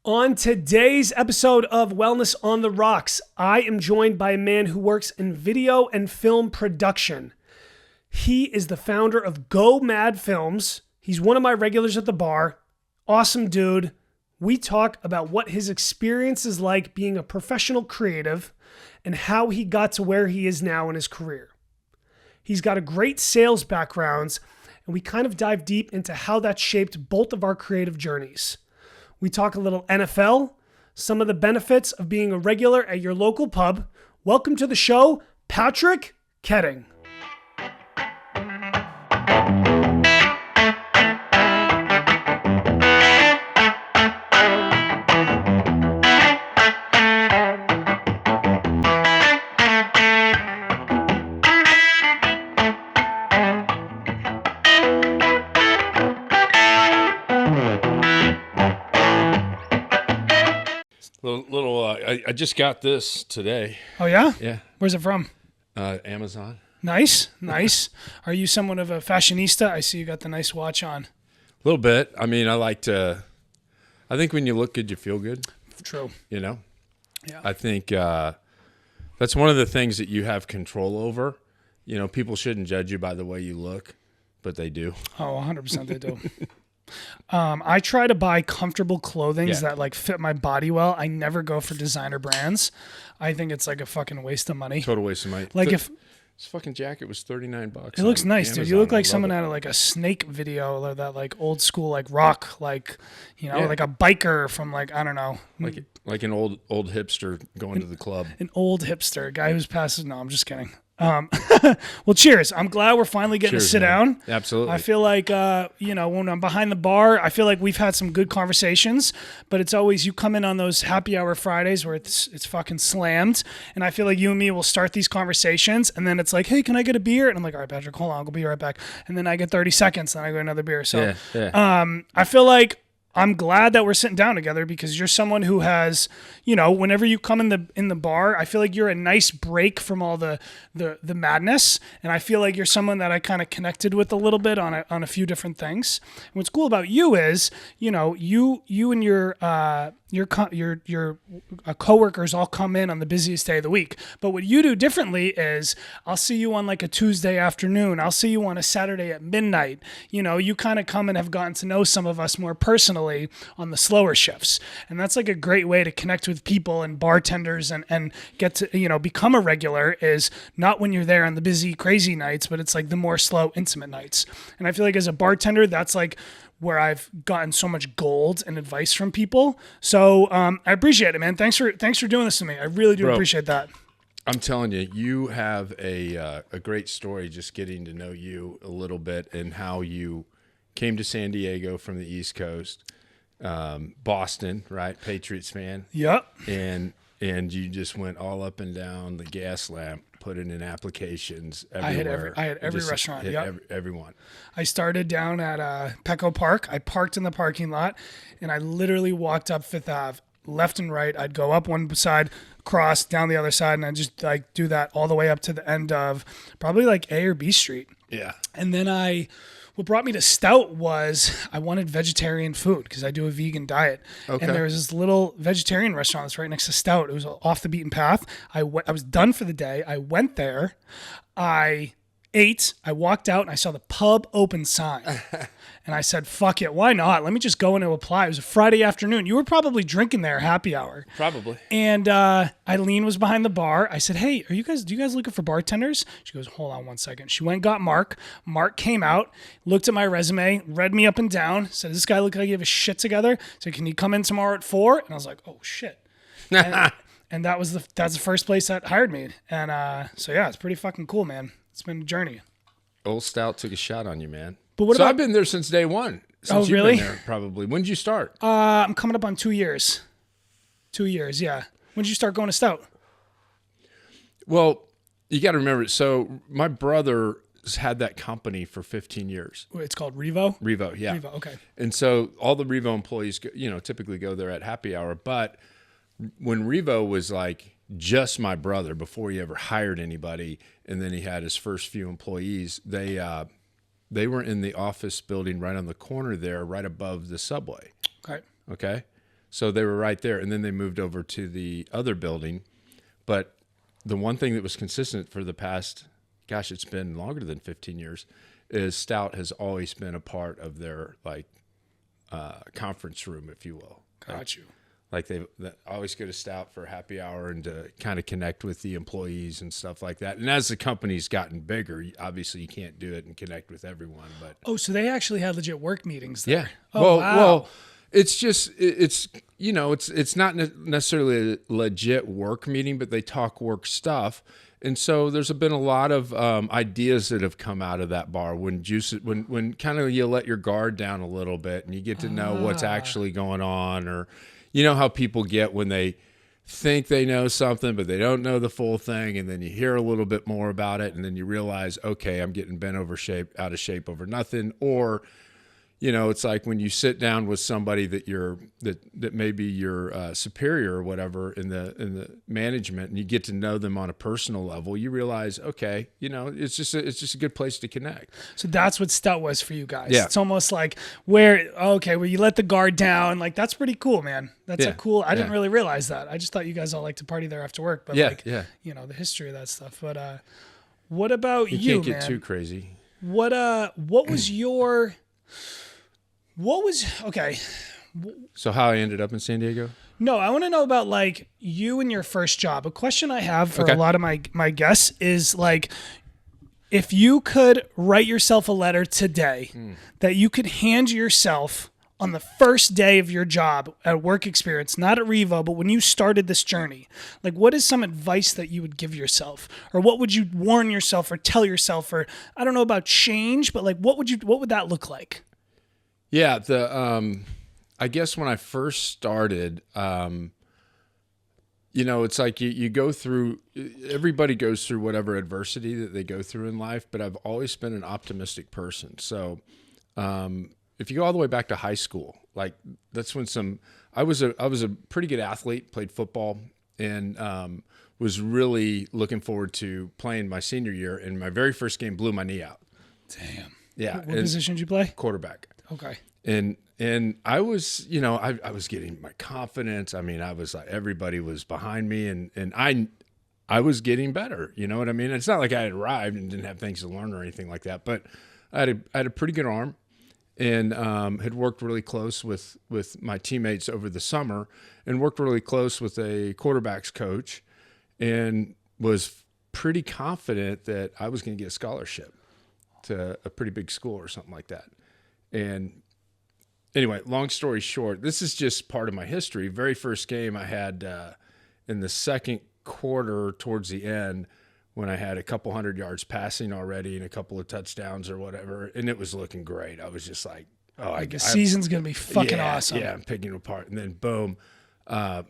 On today's episode of Wellness on the Rocks, I am joined by a man who works in video and film production. He is the founder of GOMad Films. He's one of my regulars at the bar. Awesome dude. We talk about what his experience is like being a professional creative and how he got to where he is now in his career. He's got a great sales background, and we kind of dive deep into how that shaped both of our creative journeys. We talk a little NFL, some of the benefits of being a regular at your local pub. Welcome to the show, Patrick Koetting. I just got this today. Oh, yeah? Yeah. Where's it from? Amazon. Nice. Are you somewhat of a fashionista? I see you got the nice watch on. A little bit. I mean, I think when you look good, you feel good. True. You know? Yeah. I think that's one of the things that you have control over. You know, people shouldn't judge you by the way you look, but they do. Oh, 100% they do. I try to buy comfortable clothing that like fit my body well. I never go for designer brands. I think it's like a fucking waste of money. Total waste of money. Like this fucking jacket was $39. It looks nice, Amazon. dude. You look like someone out of like a Snake video or that like old school like rock, like, you know, like a biker from like, I don't know. Like an old hipster going to the club. An old hipster, a guy who's passing. No, I'm just kidding. Well, cheers. I'm glad we're finally getting to sit down. Absolutely. I feel like, when I'm behind the bar, I feel like we've had some good conversations, but it's always, you come in on those happy hour Fridays where it's fucking slammed. And I feel like you and me will start these conversations and then it's like, hey, can I get a beer? And I'm like, all right, Patrick, hold on. I'll be right back. And then I get 30 seconds and I go another beer. So, I feel like I'm glad that we're sitting down together because you're someone who has, you know, whenever you come in the bar, I feel like you're a nice break from all the madness. And I feel like you're someone that I kind of connected with a little bit on a few different things. And what's cool about you is, you know, you and your coworkers all come in on the busiest day of the week. But what you do differently is I'll see you on like a Tuesday afternoon. I'll see you on a Saturday at midnight. You know, you kind of come and have gotten to know some of us more personally on the slower shifts. And that's like a great way to connect with people and bartenders and get to, you know, become a regular is not when you're there on the busy, crazy nights, but it's like the more slow, intimate nights. And I feel like as a bartender, that's like where I've gotten so much gold and advice from people. So I appreciate it, man. Thanks for doing this to me. I really do appreciate that. I'm telling you, you have a great story just getting to know you a little bit and how you came to San Diego from the East Coast, Boston, right? Patriots fan. Yep. And you just went all up and down the gas lamp, put it in applications everywhere. I had every restaurant. Yep. Everyone. I started down at Petco Park. I parked in the parking lot, and I literally walked up Fifth Ave, left and right. I'd go up one side, cross down the other side, and I just like do that all the way up to the end of probably like A or B Street. Yeah. And then what brought me to Stout was I wanted vegetarian food because I do a vegan diet. Okay. And there was this little vegetarian restaurant that's right next to Stout. It was off the beaten path. I was done for the day. I went there. I ate. I walked out and I saw the pub open sign. And I said, fuck it. Why not? Let me just go in and apply. It was a Friday afternoon. You were probably drinking there, happy hour. Probably. And Eileen was behind the bar. I said, hey, do you guys looking for bartenders? She goes, hold on one second. She went and got Mark. Mark came out, looked at my resume, read me up and down, said, does this guy look like he have his shit together? Said, can you come in tomorrow at 4? And I was like, oh, shit. And that's the first place that hired me. And so, yeah, it's pretty fucking cool, man. It's been a journey. Old Stout took a shot on you, man. But what about, I've been there since day one. Since really? You've been there, probably. When did you start? I'm coming up on 2 years. 2 years, yeah. When did you start going to Stout? Well, you got to remember. So my brother had that company for 15 years. It's called Revo? Revo, yeah. Revo, okay. And so all the Revo employees, typically go there at happy hour. But when Revo was like just my brother before he ever hired anybody, and then he had his first few employees, they were in the office building right on the corner there, right above the subway. Okay. Okay. So they were right there. And then they moved over to the other building. But the one thing that was consistent for the past, gosh, it's been longer than 15 years, is Stout has always been a part of their like conference room, if you will. Got you. Like they always go to Stout for happy hour and to kind of connect with the employees and stuff like that. And as the company's gotten bigger, obviously you can't do it and connect with everyone. But so they actually had legit work meetings there. yeah, Oh, wow. Well, it's just it's not necessarily a legit work meeting, but they talk work stuff. And so there's been a lot of ideas that have come out of that bar when kind of you let your guard down a little bit and you get to know what's actually going on, or you know how people get when they think they know something, but they don't know the full thing. And then you hear a little bit more about it. And then you realize, okay, I'm getting bent out of shape over nothing. Or, you know, it's like when you sit down with somebody that that maybe your superior or whatever in the management, and you get to know them on a personal level, you realize, okay, you know, it's just a good place to connect. So that's what Stout was for you guys. Yeah. It's almost like where you let the guard down. Like, that's pretty cool, man. That's a cool. I didn't really realize that. I just thought you guys all like to party there after work. But you know, the history of that stuff. But what about you, can't get man? too crazy. What was your okay? So how I ended up in San Diego? No, I want to know about like you and your first job. A question I have for a lot of my guests is like, if you could write yourself a letter today that you could hand yourself on the first day of your job at work experience, not at Revo, but when you started this journey, like what is some advice that you would give yourself, or what would you warn yourself or tell yourself, or I don't know about change, but like what would that look like? Yeah, I guess when I first started, you know, it's like you go through, everybody goes through whatever adversity that they go through in life, but I've always been an optimistic person. So if you go all the way back to high school, like that's when I was a pretty good athlete, played football, and was really looking forward to playing my senior year. And my very first game blew my knee out. Damn. Yeah. What position did you play? Quarterback. Okay. And I was, you know, I was getting my confidence. I mean, I was like, everybody was behind me, and I was getting better. You know what I mean? It's not like I had arrived and didn't have things to learn or anything like that, but I had a pretty good arm, and had worked really close with my teammates over the summer, and worked really close with a quarterback's coach, and was pretty confident that I was going to get a scholarship to a pretty big school or something like that. And anyway, long story short, this is just part of my history. Very first game I had in the second quarter towards the end, when I had a couple 100 yards passing already and a couple of touchdowns or whatever, and it was looking great. I was just like, oh, the season's going to be fucking awesome. Yeah, I'm picking it apart. And then boom, I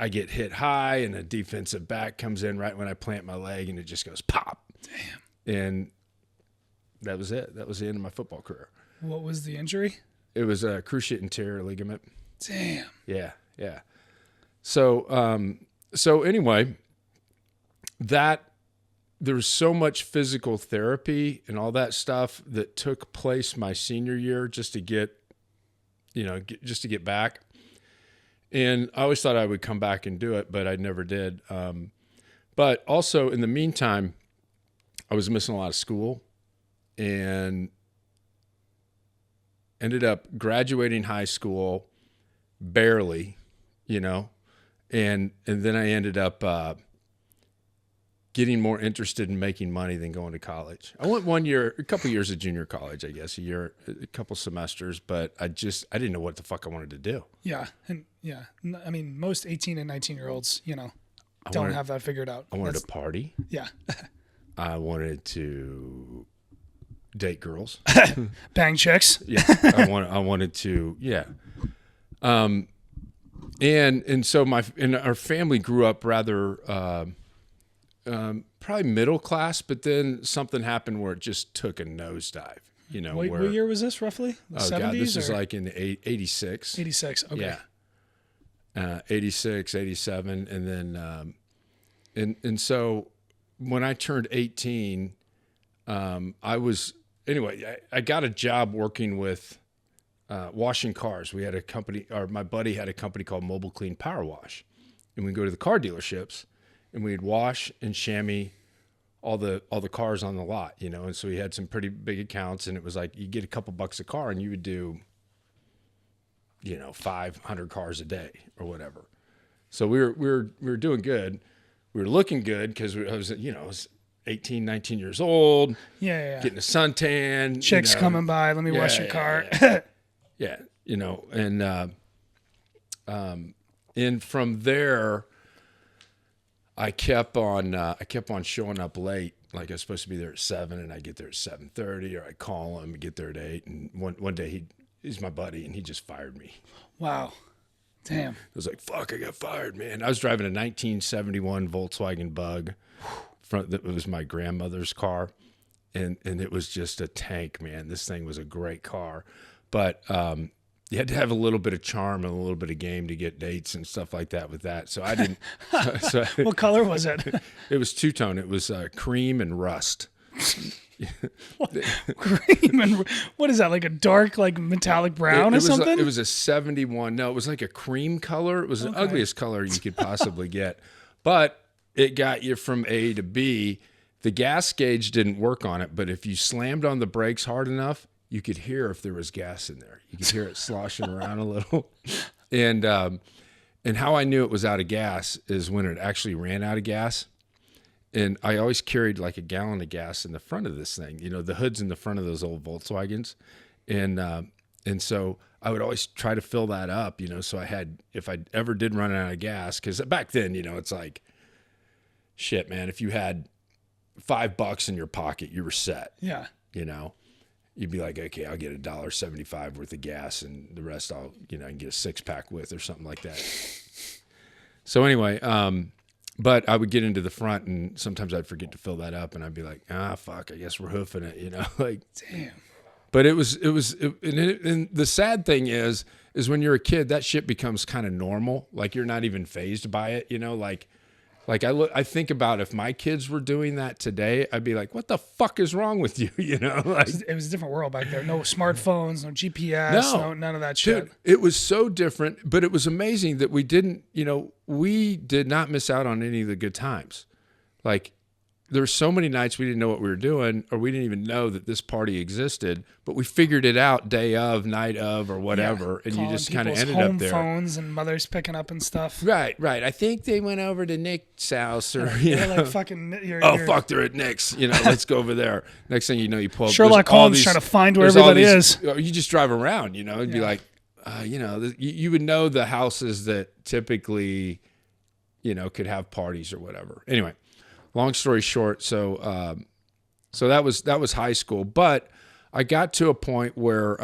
get hit high, and a defensive back comes in right when I plant my leg, and it just goes pop. Damn. And that was it. That was the end of my football career. What was the injury? It was a cruciate anterior ligament. Damn. Yeah. So, anyway, there was so much physical therapy and all that stuff that took place my senior year just to get back. And I always thought I would come back and do it, but I never did. But also in the meantime, I was missing a lot of school, and ended up graduating high school barely, you know, and then I ended up getting more interested in making money than going to college. I went a couple years of junior college, I guess, a couple semesters, but I didn't know what the fuck I wanted to do. Yeah. And yeah, I mean, most 18 and 19-year-olds, you know, don't have that figured out. I wanted to party. Yeah. I wanted to date girls. Bang chicks. Yeah. I wanted to, yeah. And so our family grew up rather, probably middle class, but then something happened where it just took a nosedive. You know, what year was this roughly? The 70s? God, this is like in 86. 86. Okay. Yeah. 86, 87. And then, and so when I turned 18, I got a job working with, washing cars. We had a company, or my buddy had a company called Mobile Clean Power Wash. And we'd go to the car dealerships and we'd wash and chamois all the cars on the lot, you know. And so we had some pretty big accounts, and it was like you get a couple bucks a car and you would do, you know, 500 cars a day or whatever. So we were doing good. We were looking good because I was 18, 19 years old. Yeah. Getting a suntan. Chicks coming by, let me wash your car. Yeah, you know, and from there, I kept on showing up late. Like I was supposed to be there at 7, and I get there at 7:30, or I call him and get there at 8. And one day he's my buddy, and he just fired me. Wow, damn! I was like, "Fuck, I got fired, man." I was driving a 1971 Volkswagen Bug. That was my grandmother's car, and it was just a tank, man. This thing was a great car, but you had to have a little bit of charm and a little bit of game to get dates and stuff like that with that. So I didn't. What color was it? It was two-tone. It was cream and rust. Cream and what is that? Like a dark, like metallic brown or something? It was a 71. No, it was like a cream color. It was the ugliest color you could possibly get, but it got you from A to B. The gas gauge didn't work on it, but if you slammed on the brakes hard enough, you could hear if there was gas in there. You could hear it sloshing around a little. And how I knew it was out of gas is when it actually ran out of gas. And I always carried like a gallon of gas in the front of this thing. You know, the hood's in the front of those old Volkswagens. And so I would always try to fill that up, you know, so I had, if I ever did run out of gas, because back then, you know, it's like, shit, man, if you had $5 in your pocket, you were set. Yeah. You know? You'd be like, okay, I'll get $1.75 worth of gas, and the rest I can get a 6-pack with or something like that. So anyway, but I would get into the front, and sometimes I'd forget to fill that up, and I'd be like, fuck, I guess we're hoofing it, you know, like, damn. But and the sad thing is when you're a kid, that shit becomes kind of normal. Like you're not even fazed by it, you know, like I think about if my kids were doing that today, I'd be like, what the fuck is wrong with you? You know, like, it was a different world back there. No smartphones, no GPS, no none of that shit. Dude, it was so different, but it was amazing that we did not miss out on any of the good times. Like there were so many nights we didn't know what we were doing, or we didn't even know that this party existed, but we figured it out day of, night of, or whatever, and you just kind of ended up there. Phones and mothers picking up and stuff. Right. I think they went over to Nick's house, or like fucking. Fuck, they're at Nick's. You know, let's go over there. Next thing you know, you pull up. Sherlock Holmes trying to find where everybody is. You just drive around, you know, and be like, you would know the houses that typically, you know, could have parties or whatever. Anyway. Long story short, so that was high school, but I got to a point where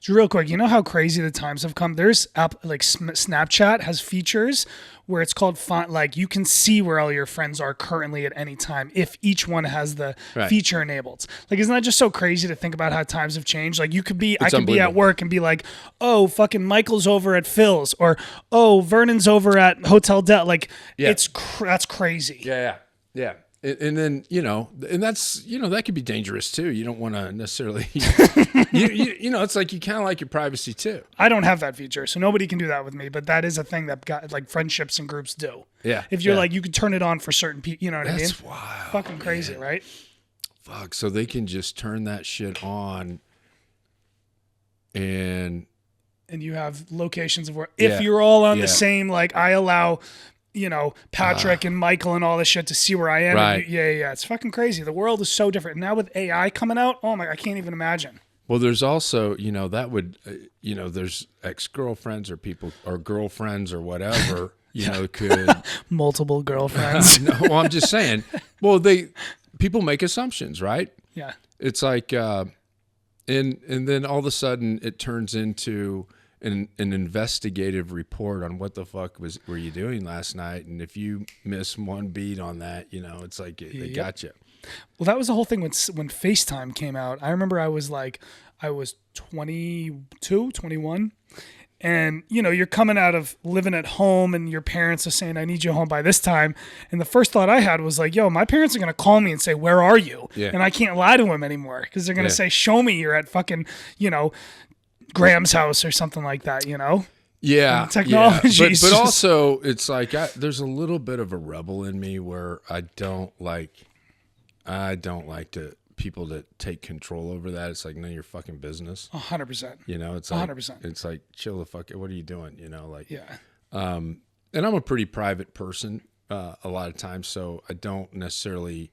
real quick, you know how crazy the times have come. There's like Snapchat has features where it's called like you can see where all your friends are currently at any time if each one has the feature enabled. Like, isn't that just so crazy to think about how times have changed? Like I could be at work and be like, oh, fucking Michael's over at Phil's, or oh, Vernon's over at Hotel Del. Like that's crazy. Yeah. And then, you know, and that's, you know, that could be dangerous too. You don't want to necessarily, you know, it's like you kind of like your privacy too. I don't have that feature, so nobody can do that with me, but that is a thing that got like friendships and groups do. Yeah. If you're like, you could turn it on for certain people, you know what I mean? That's wild. Fucking crazy, right? Fuck. So they can just turn that shit on and you have locations of where, if you're all on the same, like I allow, you know, Patrick and Michael and all this shit to see where I am. Right. Yeah. It's fucking crazy. The world is so different. Now with AI coming out, oh my, I can't even imagine. Well, there's also, you know, that would, you know, there's ex-girlfriends or people or girlfriends or whatever, you know, could. Multiple girlfriends. No, well, I'm just saying, well, people make assumptions, right? Yeah. It's like, and then all of a sudden it turns into an investigative report on what the fuck were you doing last night, and if you miss one beat on that, you know, it's like they got you. Well, that was the whole thing when FaceTime came out. I remember I was 22, 21, and you know, you're coming out of living at home, and your parents are saying, "I need you home by this time." And the first thought I had was like, "Yo, my parents are gonna call me and say, 'Where are you?'" Yeah. And I can't lie to them anymore because they're gonna say, "Show me you're at fucking, you know, Graham's house or something like that, Yeah, technology yeah. is But just- also it's like there's a little bit of a rebel in me where I don't like people to take control over that. It's like none of your fucking business. 100%. It's like 100%. It's like chill the fuck. What are you doing? Yeah. And I'm a pretty private person a lot of times, so I don't necessarily.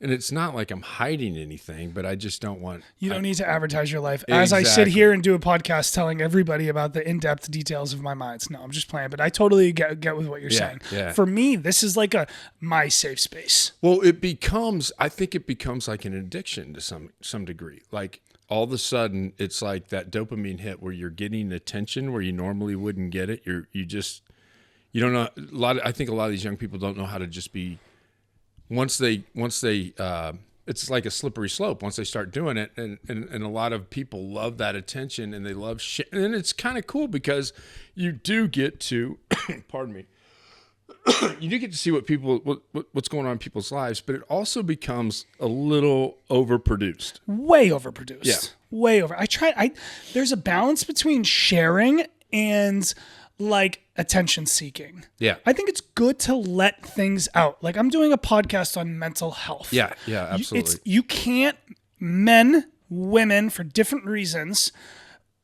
And it's not like I'm hiding anything, but I just don't want... You don't need to advertise your life. As I sit here and do a podcast telling everybody about the in-depth details of my minds. No, I'm just playing. But I totally get with what you're saying. Yeah. For me, this is like my safe space. Well, I think it becomes like an addiction to some degree. Like all of a sudden, it's like that dopamine hit where you're getting attention where you normally wouldn't get it. You don't know... I think a lot of these young people don't know how to just be... Once they it's like a slippery slope once they start doing it, and a lot of people love that attention and they love shit, and it's kind of cool because you do get to pardon me, you do get to see what's going on in people's lives, but it also becomes a little overproduced. Way overproduced. Yeah. Way over. There's a balance between sharing and like attention seeking. Yeah. I think it's good to let things out. Like I'm doing a podcast on mental health. Yeah, absolutely. You can't, men, women, for different reasons,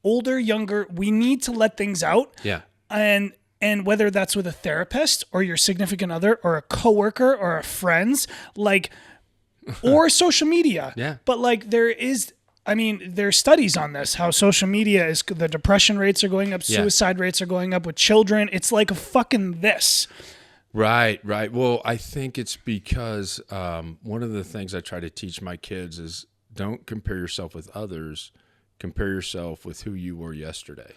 older, younger, we need to let things out. Yeah. And whether that's with a therapist or your significant other or a coworker or a friend's, like, or social media. Yeah. But like there's studies on this, how social media the depression rates are going up, suicide rates are going up with children. It's like a fucking this. Right. Well, I think it's because one of the things I try to teach my kids is don't compare yourself with others, compare yourself with who you were yesterday.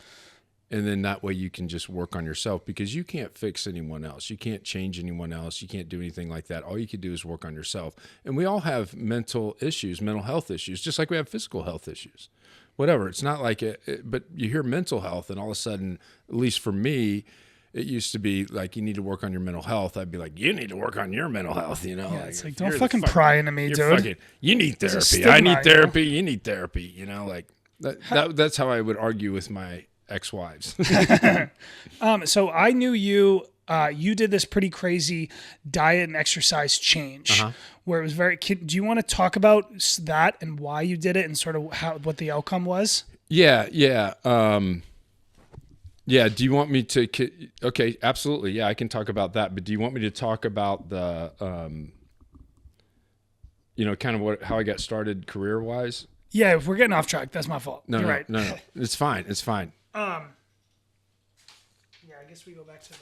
And then that way you can just work on yourself, because you can't fix anyone else. You can't change anyone else. You can't do anything like that. All you can do is work on yourself. And we all have mental health issues, just like we have physical health issues. Whatever. It's not like but you hear mental health and all of a sudden, at least for me, it used to be like, you need to work on your mental health. I'd be like, you need to work on your mental health, Yeah, it's like, don't fucking pry into me, dude. You need therapy. I need therapy. You need therapy. Like that's how I would argue with my ex-wives. So I knew you did this pretty crazy diet and exercise change where it was do you want to talk about that and why you did it and sort of what the outcome was? Yeah. Do you want me to? Okay, absolutely. Yeah, I can talk about that. But do you want me to talk about the, kind of how I got started career-wise? Yeah, if we're getting off track, that's my fault. You're right. No. It's fine. Yeah, I guess we go back to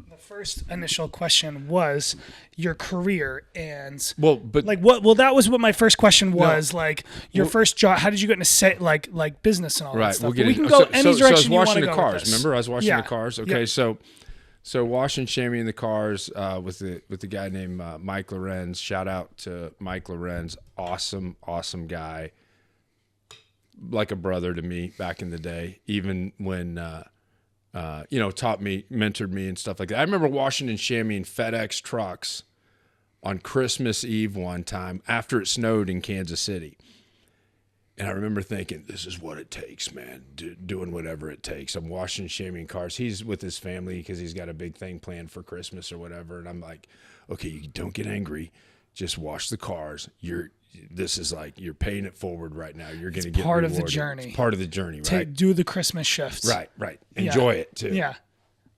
the first initial question was your career and that was what my first question was. First job. How did you get into like business and all that stuff? We can go any direction I was you want washing to the go cars. with this. Remember, I was washing the cars. Okay, Yep. so washing, chamois the cars with the guy named Mike Lorenz. Shout out to Mike Lorenz. Awesome guy. Like a brother to me back in the day, even when, taught me, mentored me and stuff like that. I remember washing and chamoising FedEx trucks on Christmas Eve one time after it snowed in Kansas City. And I remember thinking, this is what it takes, man, doing whatever it takes. I'm washing and chamoising cars. He's with his family because he's got a big thing planned for Christmas or whatever. And I'm like, okay, you don't get angry. Just wash the cars. This is like, you're paying it forward right now. You're going to get part rewarded. of the journey. It's part of the journey, right? Do the Christmas shifts. Right. Enjoy it too. Yeah.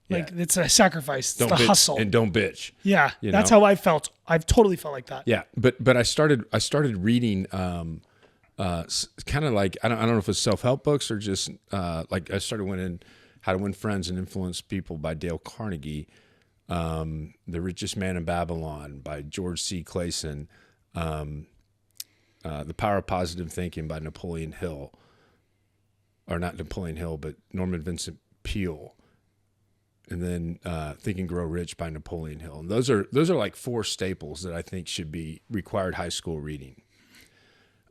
It's a sacrifice. It's the hustle. And don't bitch. Yeah. That's how I felt. I've totally felt like that. Yeah. But I started reading, kind of like, I don't know if it's self-help books or just, I started winning How to Win Friends and Influence People by Dale Carnegie. The Richest Man in Babylon by George C. Clason. The Power of Positive Thinking by Napoleon Hill, or not Napoleon Hill, but Norman Vincent Peale, and then Think and Grow Rich by Napoleon Hill. And those are like four staples that I think should be required high school reading.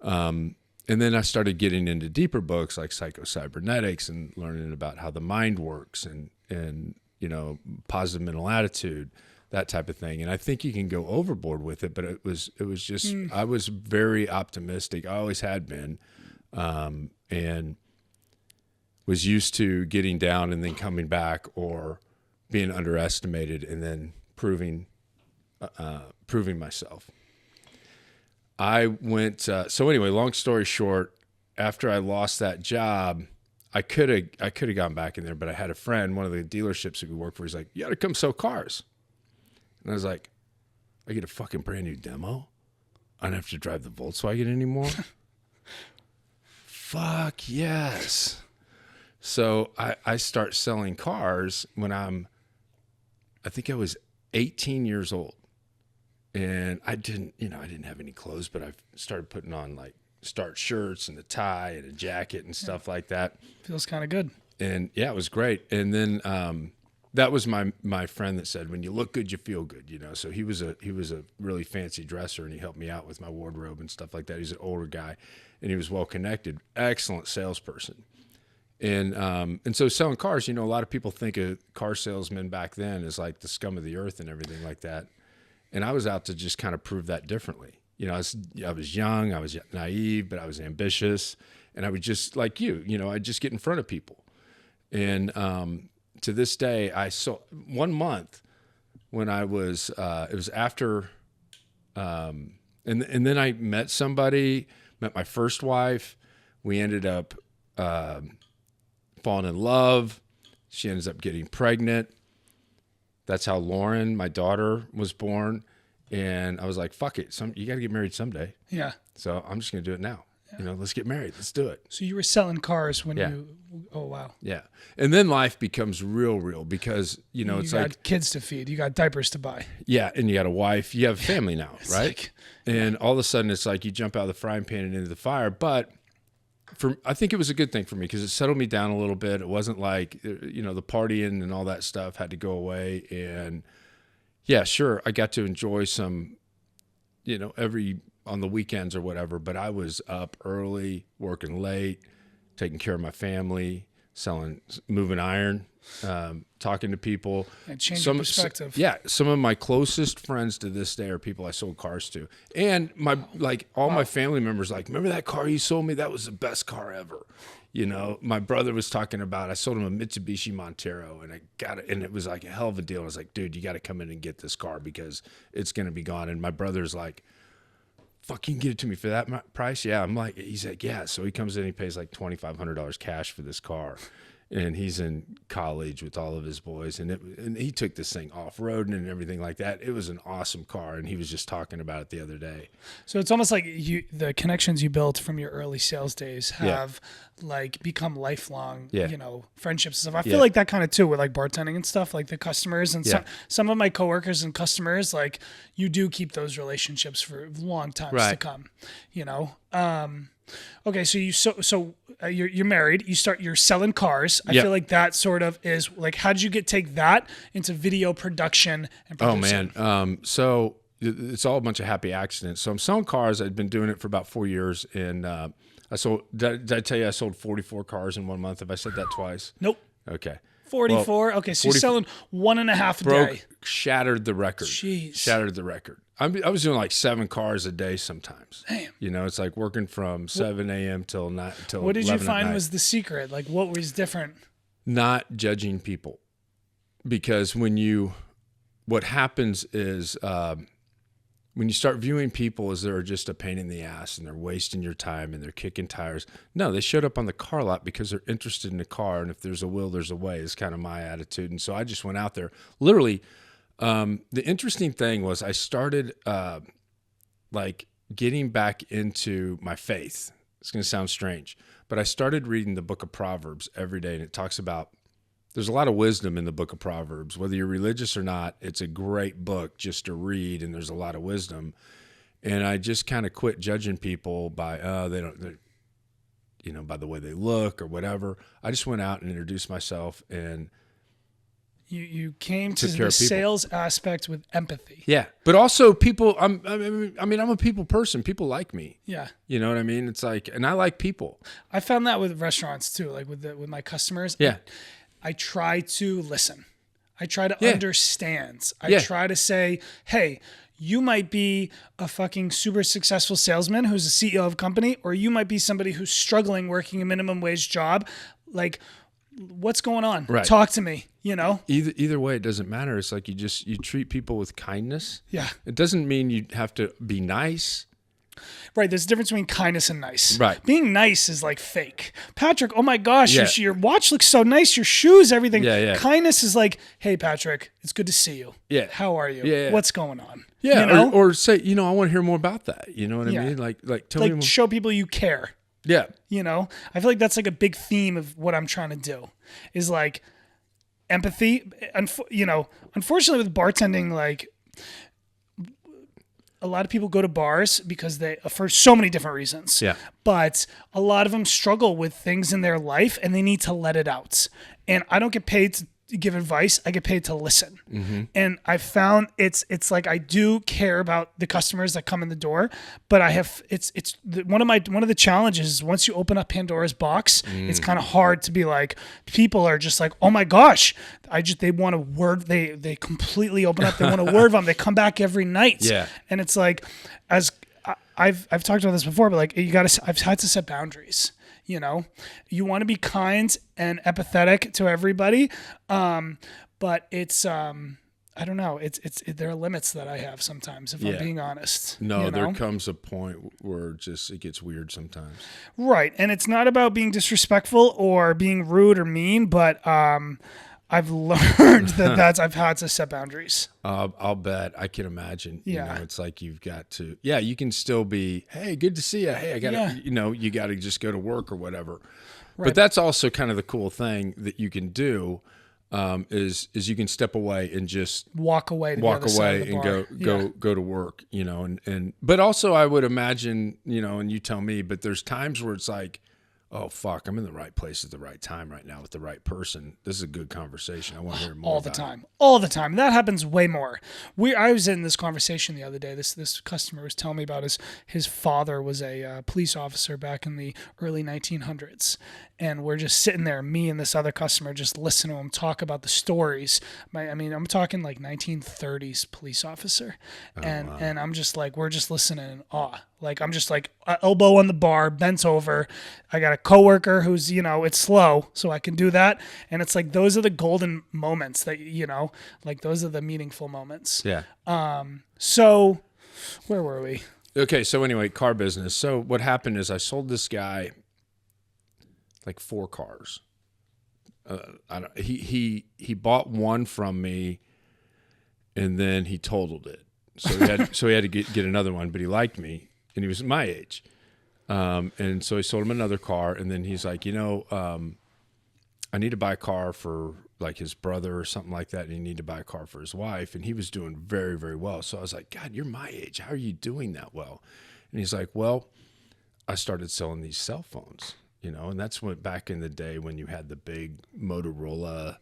And then I started getting into deeper books like Psycho-Cybernetics and learning about how the mind works and positive mental attitude, that type of thing. And I think you can go overboard with it, but it was just, I was very optimistic. I always had been. And was used to getting down and then coming back, or being underestimated and then proving myself. I went, so anyway, long story short, after I lost that job, I could have gone back in there, but I had a friend, one of the dealerships that we worked for, he's like, you got to come sell cars. And I was like, I get a fucking brand new demo? I don't have to drive the Volkswagen anymore? Fuck yes. So I start selling cars when I think I was 18 years old. And I didn't have any clothes, but I started putting on like start shirts and a tie and a jacket and stuff like that. Feels kind of good. And yeah, it was great. And then that was my friend that said, when you look good, you feel good, you know. So he was a really fancy dresser, and he helped me out with my wardrobe and stuff like that. He's an older guy, and he was well connected, excellent salesperson. And so selling cars, you know, a lot of people think of car salesmen back then as like the scum of the earth and everything like that. And I was out to just kind of prove that differently. You know, I was young, I was naive, but I was ambitious, and I would just, like you know, I'd just get in front of people. And to this day, I saw 1 month when I was, it was after, and then I met my first wife. We ended up falling in love. She ends up getting pregnant. That's how Lauren, my daughter, was born. And I was like, fuck it. You got to get married someday. Yeah. So I'm just going to do it now. Yeah. You know, let's get married. Let's do it. So you were selling cars when oh, wow. Yeah. And then life becomes real because, you know, you got kids to feed. You got diapers to buy. Yeah. And you got a wife. You have a family now, right? And all of a sudden it's like you jump out of the frying pan and into the fire. But I think it was a good thing for me because it settled me down a little bit. It wasn't like, you know, the partying and all that stuff had to go away. And yeah, sure, I got to enjoy some, you know, on the weekends or whatever, but I was up early, working late, taking care of my family, moving iron, talking to people. And changing perspective. Some of my closest friends to this day are people I sold cars to. And my family members like, remember that car you sold me? That was the best car ever. You know, my brother was talking about, I sold him a Mitsubishi Montero, and I got it, and it was like a hell of a deal. I was like, dude, you got to come in and get this car because it's going to be gone. And my brother's like, fuck, you can get it to me for that price? Yeah. He's like, yeah. So he comes in, he pays like $2,500 cash for this car. And he's in college with all of his boys, and he took this thing off-roading and everything like that. It was an awesome car, and he was just talking about it the other day. So it's almost like the connections you built from your early sales days have like become lifelong, you know, friendships and stuff. I feel like that kind of too with like bartending and stuff, like the customers and some of my coworkers and customers, like you do keep those relationships for long times to come, you know? Okay, so you're married. You're selling cars. I feel like that sort of is like, how did you take that into video production and producing? Oh man, so it's all a bunch of happy accidents. So I'm selling cars. I'd been doing it for about 4 years, and I sold. Did I tell you I sold 44 cars in 1 month? Have I said that twice? Nope. Okay. 44. Well, okay, so you're selling 1.5 a day. Shattered the record. Jeez. Shattered the record. I was doing like 7 cars a day sometimes. Damn. You know, it's like working from 7 a.m. till 11 What did you find was the secret? Like, what was different? Not judging people. Because what happens is when you start viewing people as they're just a pain in the ass and they're wasting your time and they're kicking tires. No, they showed up on the car lot because they're interested in the car. And if there's a will, there's a way is kind of my attitude. And so I just went out there. Literally, the interesting thing was I started like getting back into my faith. It's going to sound strange, but I started reading the book of Proverbs every day. And it talks about, there's a lot of wisdom in the book of Proverbs. Whether you're religious or not, it's a great book just to read, and there's a lot of wisdom. And I just kind of quit judging people by, by the way they look or whatever. I just went out and introduced myself, and you came to the sales aspect with empathy. Yeah, but also people. I'm a people person. People like me. Yeah, you know what I mean. It's like, and I like people. I found that with restaurants too, like with my customers. Yeah. I try to listen. I try to understand. I try to say, hey, you might be a fucking super successful salesman who's a CEO of a company, or you might be somebody who's struggling working a minimum wage job. Like, what's going on? Right. Talk to me, you know? Either way, it doesn't matter. It's like you treat people with kindness. Yeah. It doesn't mean you have to be nice. Right. There's a difference between kindness and nice. Right. Being nice is like fake. Patrick, oh my gosh, Yeah. your watch looks so nice. Your shoes, everything. Yeah. Kindness is like, hey, Patrick, it's good to see you. Yeah. How are you? Yeah. What's going on? Yeah. You know? Or say, I want to hear more about that. You know what I mean? Like tell me more. Show people you care. Yeah. You know, I feel like that's like a big theme of what I'm trying to do is like empathy. Unfortunately with bartending, like a lot of people go to bars because for so many different reasons. Yeah. But a lot of them struggle with things in their life and they need to let it out. And I don't get paid to give advice. I get paid to listen. Mm-hmm. And I found it's like I do care about the customers that come in the door, but one of the challenges is once you open up Pandora's box, it's kind of hard to be like, people are just like, oh my gosh, they want a word. They completely open up. They want a word from them. They come back every night. Yeah. And it's like, I've talked about this before, but like I've had to set boundaries. You know, you want to be kind and empathetic to everybody, but it's I don't know. There are limits that I have sometimes, if I'm being honest. No, there comes a point where it gets weird sometimes. Right, and it's not about being disrespectful or being rude or mean, but I've learned I've had to set boundaries. I'll bet. I can imagine. Yeah. It's like you've got to, you can still be, hey, good to see you. Hey, I got to, you got to just go to work or whatever. Right. But that's also kind of the cool thing that you can do is you can step away and just walk away and go to work, but also I would imagine, and you tell me, but there's times where it's like, oh, fuck, I'm in the right place at the right time right now with the right person. This is a good conversation. I want to hear more all the time. That happens way more. I was in this conversation the other day. This customer was telling me about his father was a police officer back in the early 1900s. And we're just sitting there, me and this other customer, just listening to him talk about the stories. I'm talking like 1930s police officer. And I'm just like, we're just listening in awe. Like, I'm just like elbow on the bar, bent over. I got a coworker who's, it's slow, so I can do that. And it's like, those are the golden moments that, like those are the meaningful moments. Yeah. So where were we? Okay. So anyway, car business. So what happened is I sold this guy like 4 cars. He bought one from me and then he totaled it. So he had to get another one, but he liked me and he was my age. And so I sold him another car and then he's like, I need to buy a car for like his brother or something like that. And he needed to buy a car for his wife. And he was doing very, very well. So I was like, God, you're my age. How are you doing that well? And he's like, well, I started selling these cell phones, and that's when back in the day when you had the big Motorola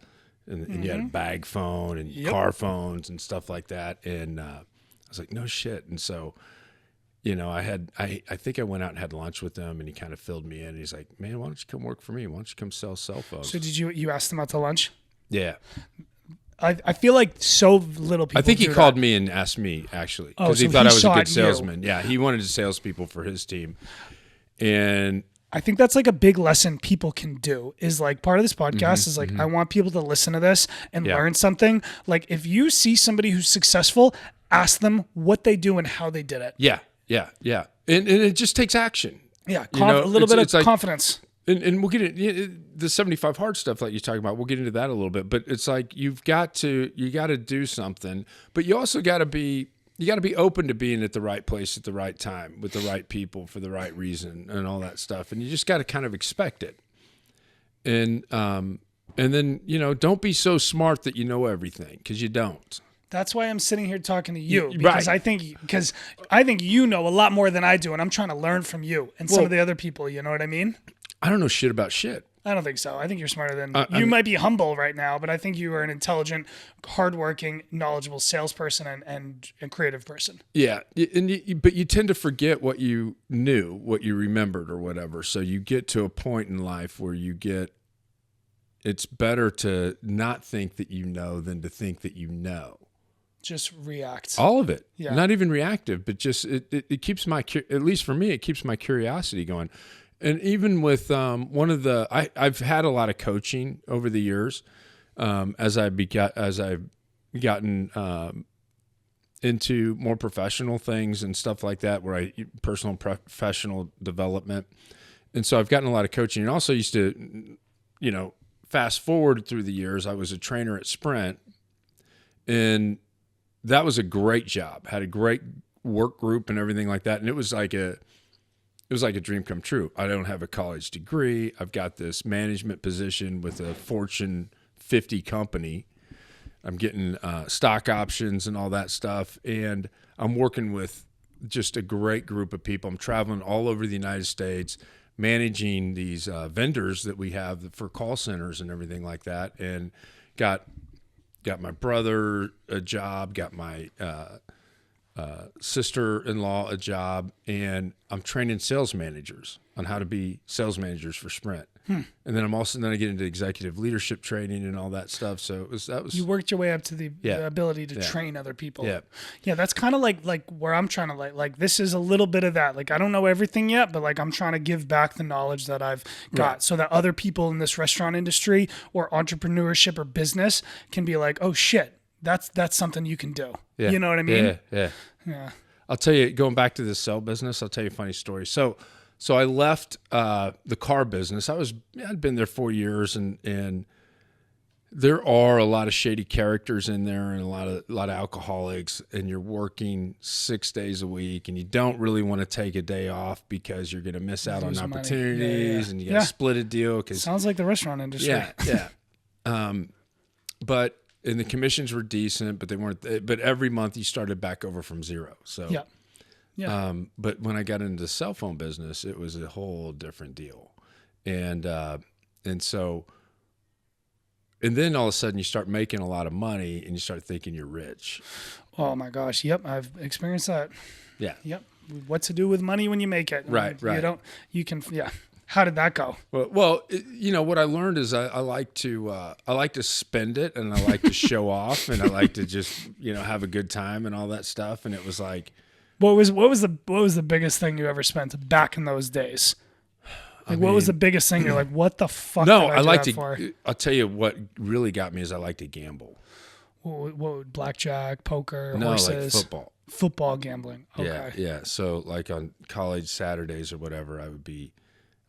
and you had a bag phone and car phones and stuff like that. And I was like, no shit. And so, I think I went out and had lunch with him and he kind of filled me in. And he's like, man, why don't you come work for me? Why don't you come sell cell phones? So did you asked him out to lunch? Yeah. I feel like so little people. I think he called me and asked me actually because he thought I was a good salesman. Yeah, he wanted to salespeople for his team, and I think that's like a big lesson people can do. Is like part of this podcast is like I want people to listen to this and learn something. Like if you see somebody who's successful, ask them what they do and how they did it. Yeah, and it just takes action. Yeah, a little bit of confidence. And we'll get into the 75 hard stuff like you're talking about. We'll get into that a little bit, but it's like you got to do something, but you also got to be open to being at the right place at the right time with the right people for the right reason and all that stuff. And you just got to kind of expect it. And then, don't be so smart that you know everything, because you don't. That's why I'm sitting here talking to you, because I think you know a lot more than I do, and I'm trying to learn from you and some of the other people. You know what I mean? I don't know shit about shit. I don't think so. I think you're smarter than you. Might be humble right now, but I think you are an intelligent, hardworking, knowledgeable salesperson and creative person. Yeah, but you tend to forget what you knew, what you remembered, or whatever. So you get to a point in life where it's better to not think that you know than to think that you know. Just react. All of it. Yeah. Not even reactive, but just it keeps at least for me, it keeps my curiosity going. And even with I've had a lot of coaching over the years as I've gotten into more professional things and stuff like that, where personal and professional development. And so I've gotten a lot of coaching, and also used to, fast forward through the years, I was a trainer at Sprint, and that was a great job. Had a great work group and everything like that. And it was like a dream come true. I don't have a college degree. I've got this management position with a Fortune 50 company. I'm getting stock options and all that stuff. And I'm working with just a great group of people. I'm traveling all over the United States, managing these vendors that we have for call centers and everything like that. And got my brother a job, got my sister-in-law a job, and I'm training sales managers on how to be sales managers for Sprint. And then I get into executive leadership training and all that stuff. So you worked your way up to the ability to train other people. Yeah. That's kind of like where I'm trying to like this is a little bit of that. Like, I don't know everything yet, but like I'm trying to give back the knowledge that I've got so that other people in this restaurant industry or entrepreneurship or business can be like, oh shit, that's something you can do. Yeah. You know what I mean? Yeah. I'll tell you, going back to the cell business, I'll tell you a funny story. So I left the car business. I'd been there 4 years, and there are a lot of shady characters in there, and a lot of alcoholics. And you're working 6 days a week, and you don't really want to take a day off because you're going to miss out on opportunities, and you got to split a deal. Sounds like the restaurant industry. And the commissions were decent, but they weren't. But every month you started back over from zero. So. Yeah. But when I got into the cell phone business, it was a whole different deal. And then all of a sudden you start making a lot of money and you start thinking you're rich. Oh my gosh. Yep. I've experienced that. Yeah. Yep. What to do with money when you make it. Right. How did that go? Well, what I learned is I like to spend it, and I like to show off, and I like to just, have a good time and all that stuff. And it was like, What was the biggest thing you ever spent back in those days? What was the biggest thing you're like, what the fuck? No, I like to. For? I'll tell you what really got me is I like to gamble. What blackjack, poker, no, horses? Like football. Football gambling. Okay. Yeah. So like on college Saturdays or whatever, I would be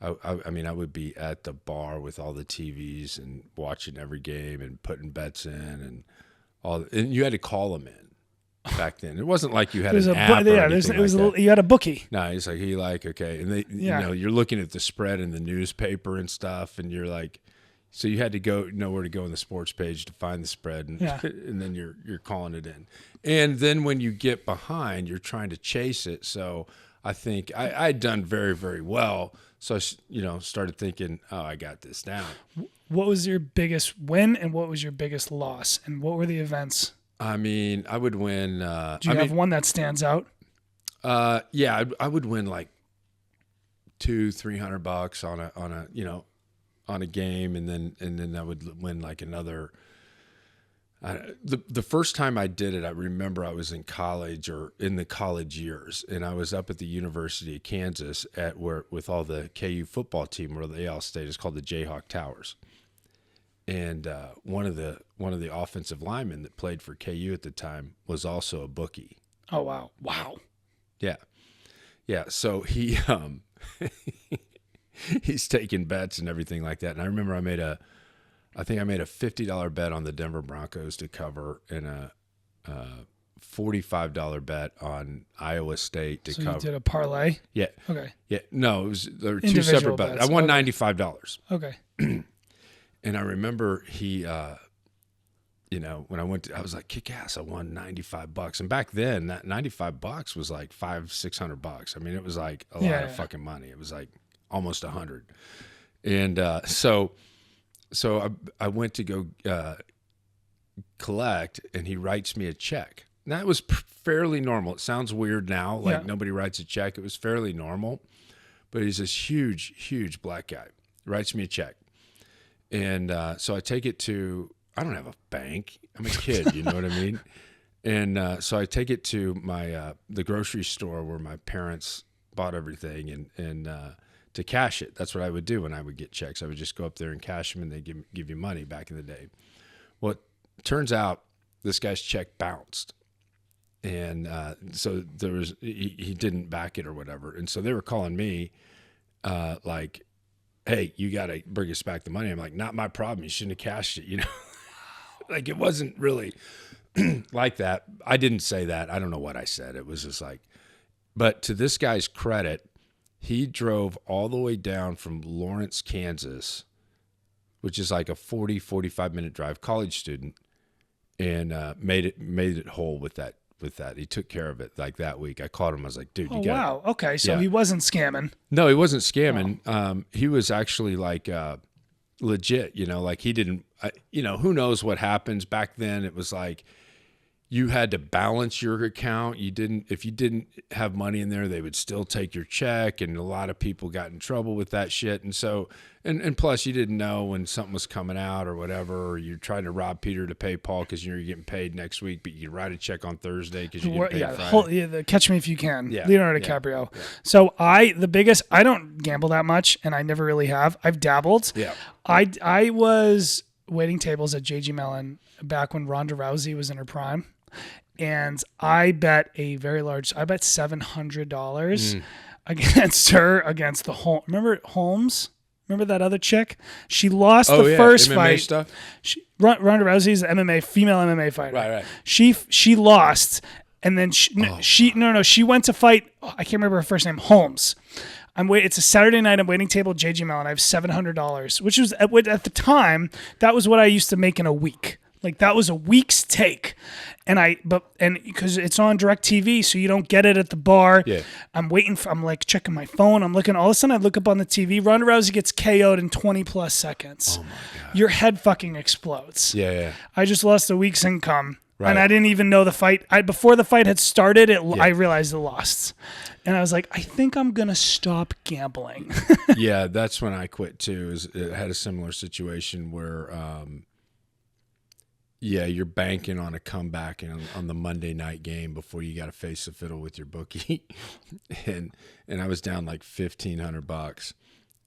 at the bar with all the TVs and watching every game and putting bets in and you had to call them in. Back then, it wasn't like you had an app. You had a bookie. No, he's like, okay, and you're looking at the spread in the newspaper and stuff, and you're like, so you had to know where to go on the sports page to find the spread, and and then you're calling it in, and then when you get behind, you're trying to chase it. So I think I'd done very, very well. So I started thinking, oh, I got this down. What was your biggest win, and what was your biggest loss, and what were the events? I would win. Do you have one that stands out? Yeah, I would win like $200-300 on a game, and then I would win like another. The first time I did it, I remember I was in college or in the college years, and I was up at the University of Kansas with all the KU football team where they all stayed. It's called the Jayhawk Towers. And one of the offensive linemen that played for KU at the time was also a bookie. Oh wow! Yeah. So he he's taking bets and everything like that. And I remember I made a $50 bet on the Denver Broncos to cover, and a $45 bet on Iowa State to cover. So you did a parlay? Yeah. Okay. Yeah. No, there were two separate bets. I won $95. Okay. And I remember he, when I I was like, kick ass, I won $95. And back then, that $95 was like $500-600. I mean, it was like a lot of fucking money. It was like almost 100. And so I went to go collect, and he writes me a check. And that was fairly normal. It sounds weird now, like nobody writes a check. It was fairly normal. But he's this huge, huge black guy. He writes me a check. And so I take it to, I don't have a bank. I'm a kid, you know what I mean? And so I take it to my the grocery store where my parents bought everything, and to cash it. That's what I would do when I would get checks. I would just go up there and cash them, and they give you money back in the day. Well, it turns out this guy's check bounced. And so he didn't back it or whatever. And so they were calling me like, hey, you got to bring us back the money. I'm like, not my problem. You shouldn't have cashed it, you know? Like, it wasn't really like that. I didn't say that. I don't know what I said. It was just like, but to this guy's credit, he drove all the way down from Lawrence, Kansas, which is like a 45 minute drive, college student, and made it whole with that. He took care of it like that week. I called him. I was like, dude, you got it. Wow. Okay. So he wasn't scamming. No, he wasn't scamming. Oh. He was actually like legit, you know, like he didn't, you know, who knows what happens back then. It was like, you had to balance your account. If you didn't have money in there, they would still take your check. And a lot of people got in trouble with that shit. And so, and plus you didn't know when something was coming out or whatever, or you're trying to rob Peter to pay Paul because you're getting paid next week, but you write a check on Thursday because you get paid Friday. The Catch Me If You Can, Leonardo DiCaprio. Yeah. So I don't gamble that much, and I never really have. I've dabbled. Yeah. I was waiting tables at JG Mellon back when Ronda Rousey was in her prime. And I bet $700 against her, against the remember Holmes? Remember that other chick? She lost the first MMA fight. Stuff? Ronda Rousey's an female MMA fighter. Right. She lost, and then she went to fight. I can't remember her first name. Holmes. It's a Saturday night. I'm waiting table at JG Mellon. I have $700, which was at the time that was what I used to make in a week. Like that was a week's take. And because it's on DirecTV, so you don't get it at the bar. Yeah. I'm like checking my phone. I'm looking, all of a sudden I look up on the TV. Ronda Rousey gets KO'd in 20 plus seconds. Oh my God. Your head fucking explodes. Yeah. I just lost a week's income. Right. And I didn't even know the fight. Before the fight had started, I realized it lost. And I was like, I think I'm going to stop gambling. Yeah, that's when I quit too. It had a similar situation where, you're banking on a comeback on the Monday night game before you got to face the fiddle with your bookie. and I was down like $1,500.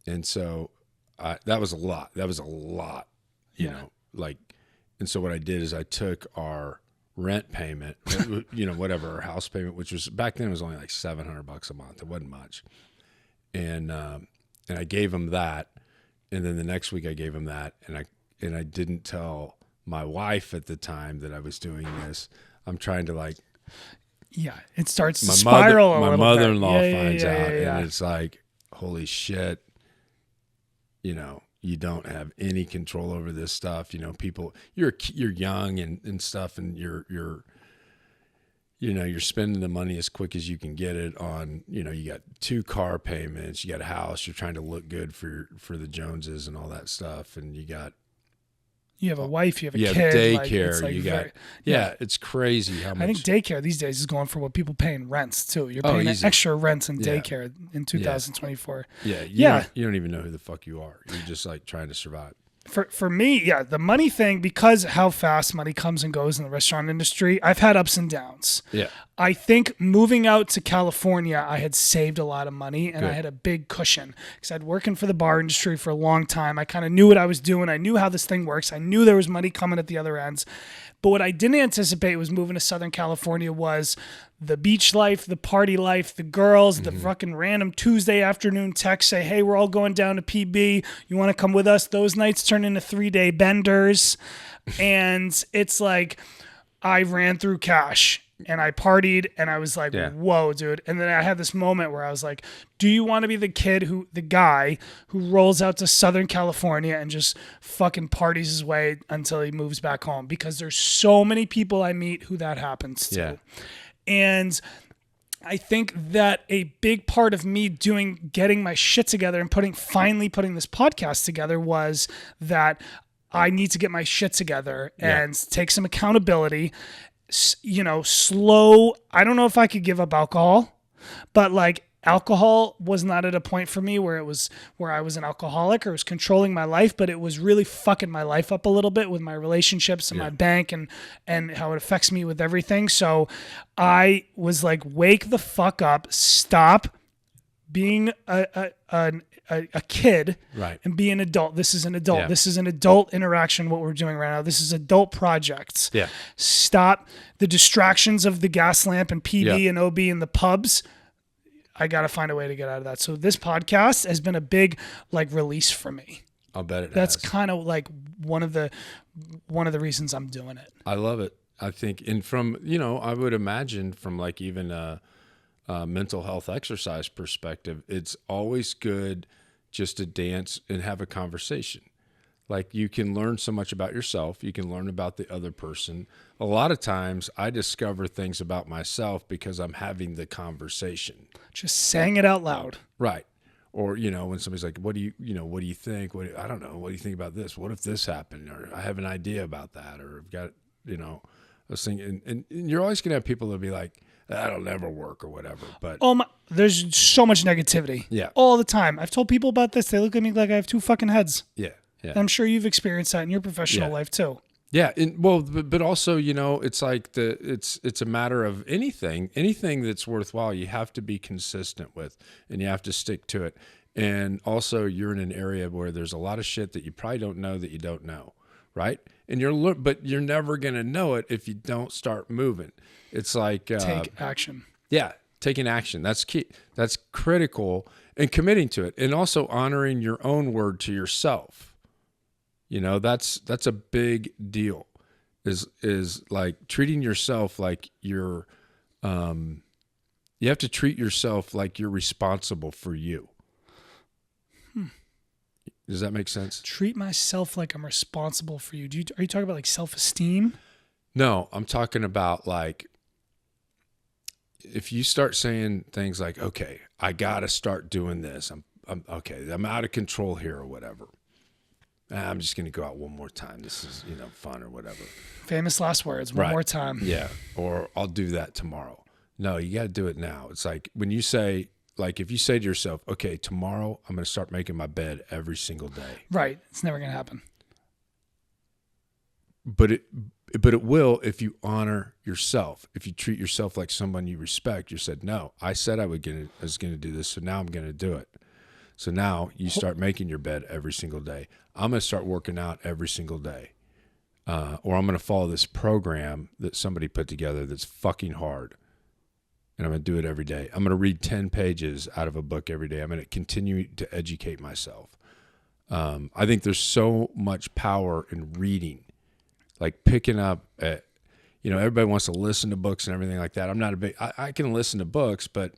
And so that was a lot. You know, like, and so what I did is I took our rent payment, you know, whatever, our house payment, which was back then it was only like $700 a month. It wasn't much. And I gave him that. And then the next week I gave him that. And I didn't tell my wife at the time that I was doing this. I'm trying to like, it starts to spiral a little bit. My mother-in-law finds out, and it's like, holy shit, you know, you don't have any control over this stuff. You know, people, you're young and stuff, and you're spending the money as quick as you can get it on, you know, you got 2 car payments, you got a house, you're trying to look good for the Joneses and all that stuff, and you have a wife, you have a kid. Daycare. It's crazy how much. I think daycare these days is going for what people pay in rents too. You're paying extra rents in daycare in 2024. You don't even know who the fuck you are. You're just like trying to survive. For me, the money thing, because how fast money comes and goes in the restaurant industry, I've had ups and downs. Yeah. I think moving out to California, I had saved a lot of money and I had a big cushion because I'd working for the bar industry for a long time. I kind of knew what I was doing. I knew how this thing works. I knew there was money coming at the other ends. But what I didn't anticipate was moving to Southern California was the beach life, the party life, the girls, the fucking random Tuesday afternoon text say, hey, we're all going down to PB. You want to come with us? Those nights turn into 3-day benders. And it's like, I ran through cash and I partied and I was like, whoa, dude. And then I had this moment where I was like, do you want to be the guy who rolls out to Southern California and just fucking parties his way until he moves back home? Because there's so many people I meet who that happens to. Yeah. And I think that a big part of me getting my shit together and finally putting this podcast together was that I need to get my shit together and take some accountability, you know, slow. I don't know if I could give up alcohol, but like alcohol was not at a point for me where I was an alcoholic or was controlling my life, but it was really fucking my life up a little bit with my relationships and my bank and how it affects me with everything. So I was like, wake the fuck up, stop being a a kid Right. and be an adult. This is an adult. Yeah. This is an adult interaction, what we're doing right now. This is adult projects. Yeah. Stop the distractions of the gas lamp and PB Yeah. and OB and the pubs. I got to find a way to get out of that. So this podcast has been a big like release for me. I'll bet it That's has. kind of like one of the reasons I'm doing it. I love it. I think, and from, I would imagine from like even a mental health exercise perspective, it's always good just to dance and have a conversation. Like you can learn so much about yourself. You can learn about the other person. A lot of times I discover things about myself because I'm having the conversation. Just saying it out loud. Right. Or, when somebody's like, what do you think? I don't know. What do you think about this? What if this happened? Or I have an idea about that. Or I've got, I was thinking, and you're always going to have people that'll be like, that'll never work or whatever. But there's so much negativity. Yeah. All the time. I've told people about this. They look at me like I have two fucking heads. yeah. Yeah. I'm sure you've experienced that in your professional life too. Yeah. But also, it's like it's a matter of anything that's worthwhile, you have to be consistent with, and you have to stick to it. And also you're in an area where there's a lot of shit that you probably don't know that you don't know. Right. And but you're never going to know it if you don't start moving. It's like, take action. Yeah. Taking action. That's key. That's critical, and committing to it, and also honoring your own word to yourself. That's a big deal, is like treating yourself like you have to treat yourself like you're responsible for you. Does that make sense? Treat myself like I'm responsible for you. Are you talking about like self-esteem? No, I'm talking about like, if you start saying things like, okay, I got to start doing this. I'm okay. I'm out of control here or whatever. I'm just going to go out one more time. This is, fun or whatever. Famous last words. One more time. Yeah. Or I'll do that tomorrow. No, you got to do it now. It's like when you say, like, if you say to yourself, okay, tomorrow I'm going to start making my bed every single day. Right. It's never going to happen. But it will if you honor yourself. If you treat yourself like someone you respect. You said, no, I said I was going to do this, so now I'm going to do it. So now you start making your bed every single day. I'm going to start working out every single day. Or I'm going to follow this program that somebody put together that's fucking hard. And I'm going to do it every day. I'm going to read 10 pages out of a book every day. I'm going to continue to educate myself. I think there's so much power in reading. Like picking up at, everybody wants to listen to books and everything like that. I'm not I can listen to books, but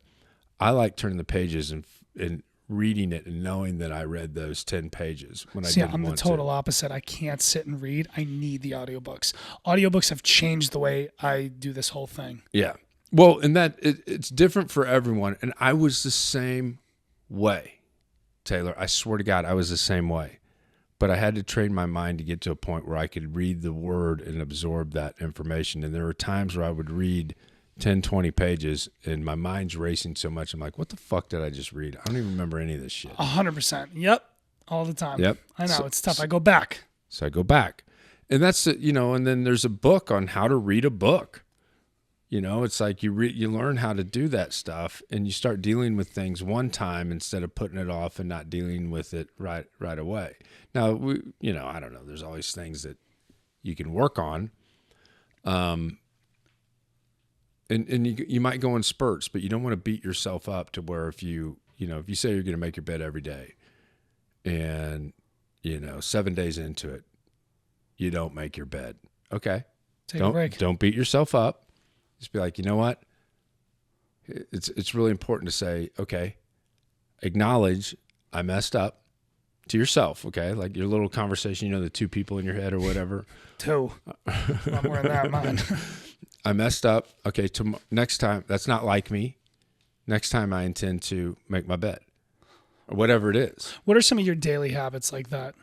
I like turning the pages and reading it and knowing that I read those 10 pages when I didn't want to. I'm the total opposite. I can't sit and read. I need the audiobooks. Audiobooks have changed the way I do this whole thing. Yeah. Well, and it's different for everyone. And I was the same way, Taylor. I swear to God, I was the same way. But I had to train my mind to get to a point where I could read the word and absorb that information. And there were times where I would read 10, 20 pages and my mind's racing so much. I'm like, what the fuck did I just read? I don't even remember any of this shit. 100%. Yep. All the time. Yep. I know. It's tough. I go back. So I go back. And that's, and then there's a book on how to read a book. It's like you learn how to do that stuff, and you start dealing with things one time instead of putting it off and not dealing with it right away. Now, I don't know. There's always things that you can work on. And you might go in spurts, but you don't want to beat yourself up to where if you say you're going to make your bed every day and, 7 days into it, you don't make your bed. Okay. Take a break. Don't beat yourself up. Just be like, you know what? It's really important to say, okay, acknowledge I messed up to yourself. Okay. Like your little conversation, the two people in your head or whatever. Two. A lot more than that, mine. I messed up. Okay. Next time, that's not like me. Next time I intend to make my bed or whatever it is. What are some of your daily habits like that?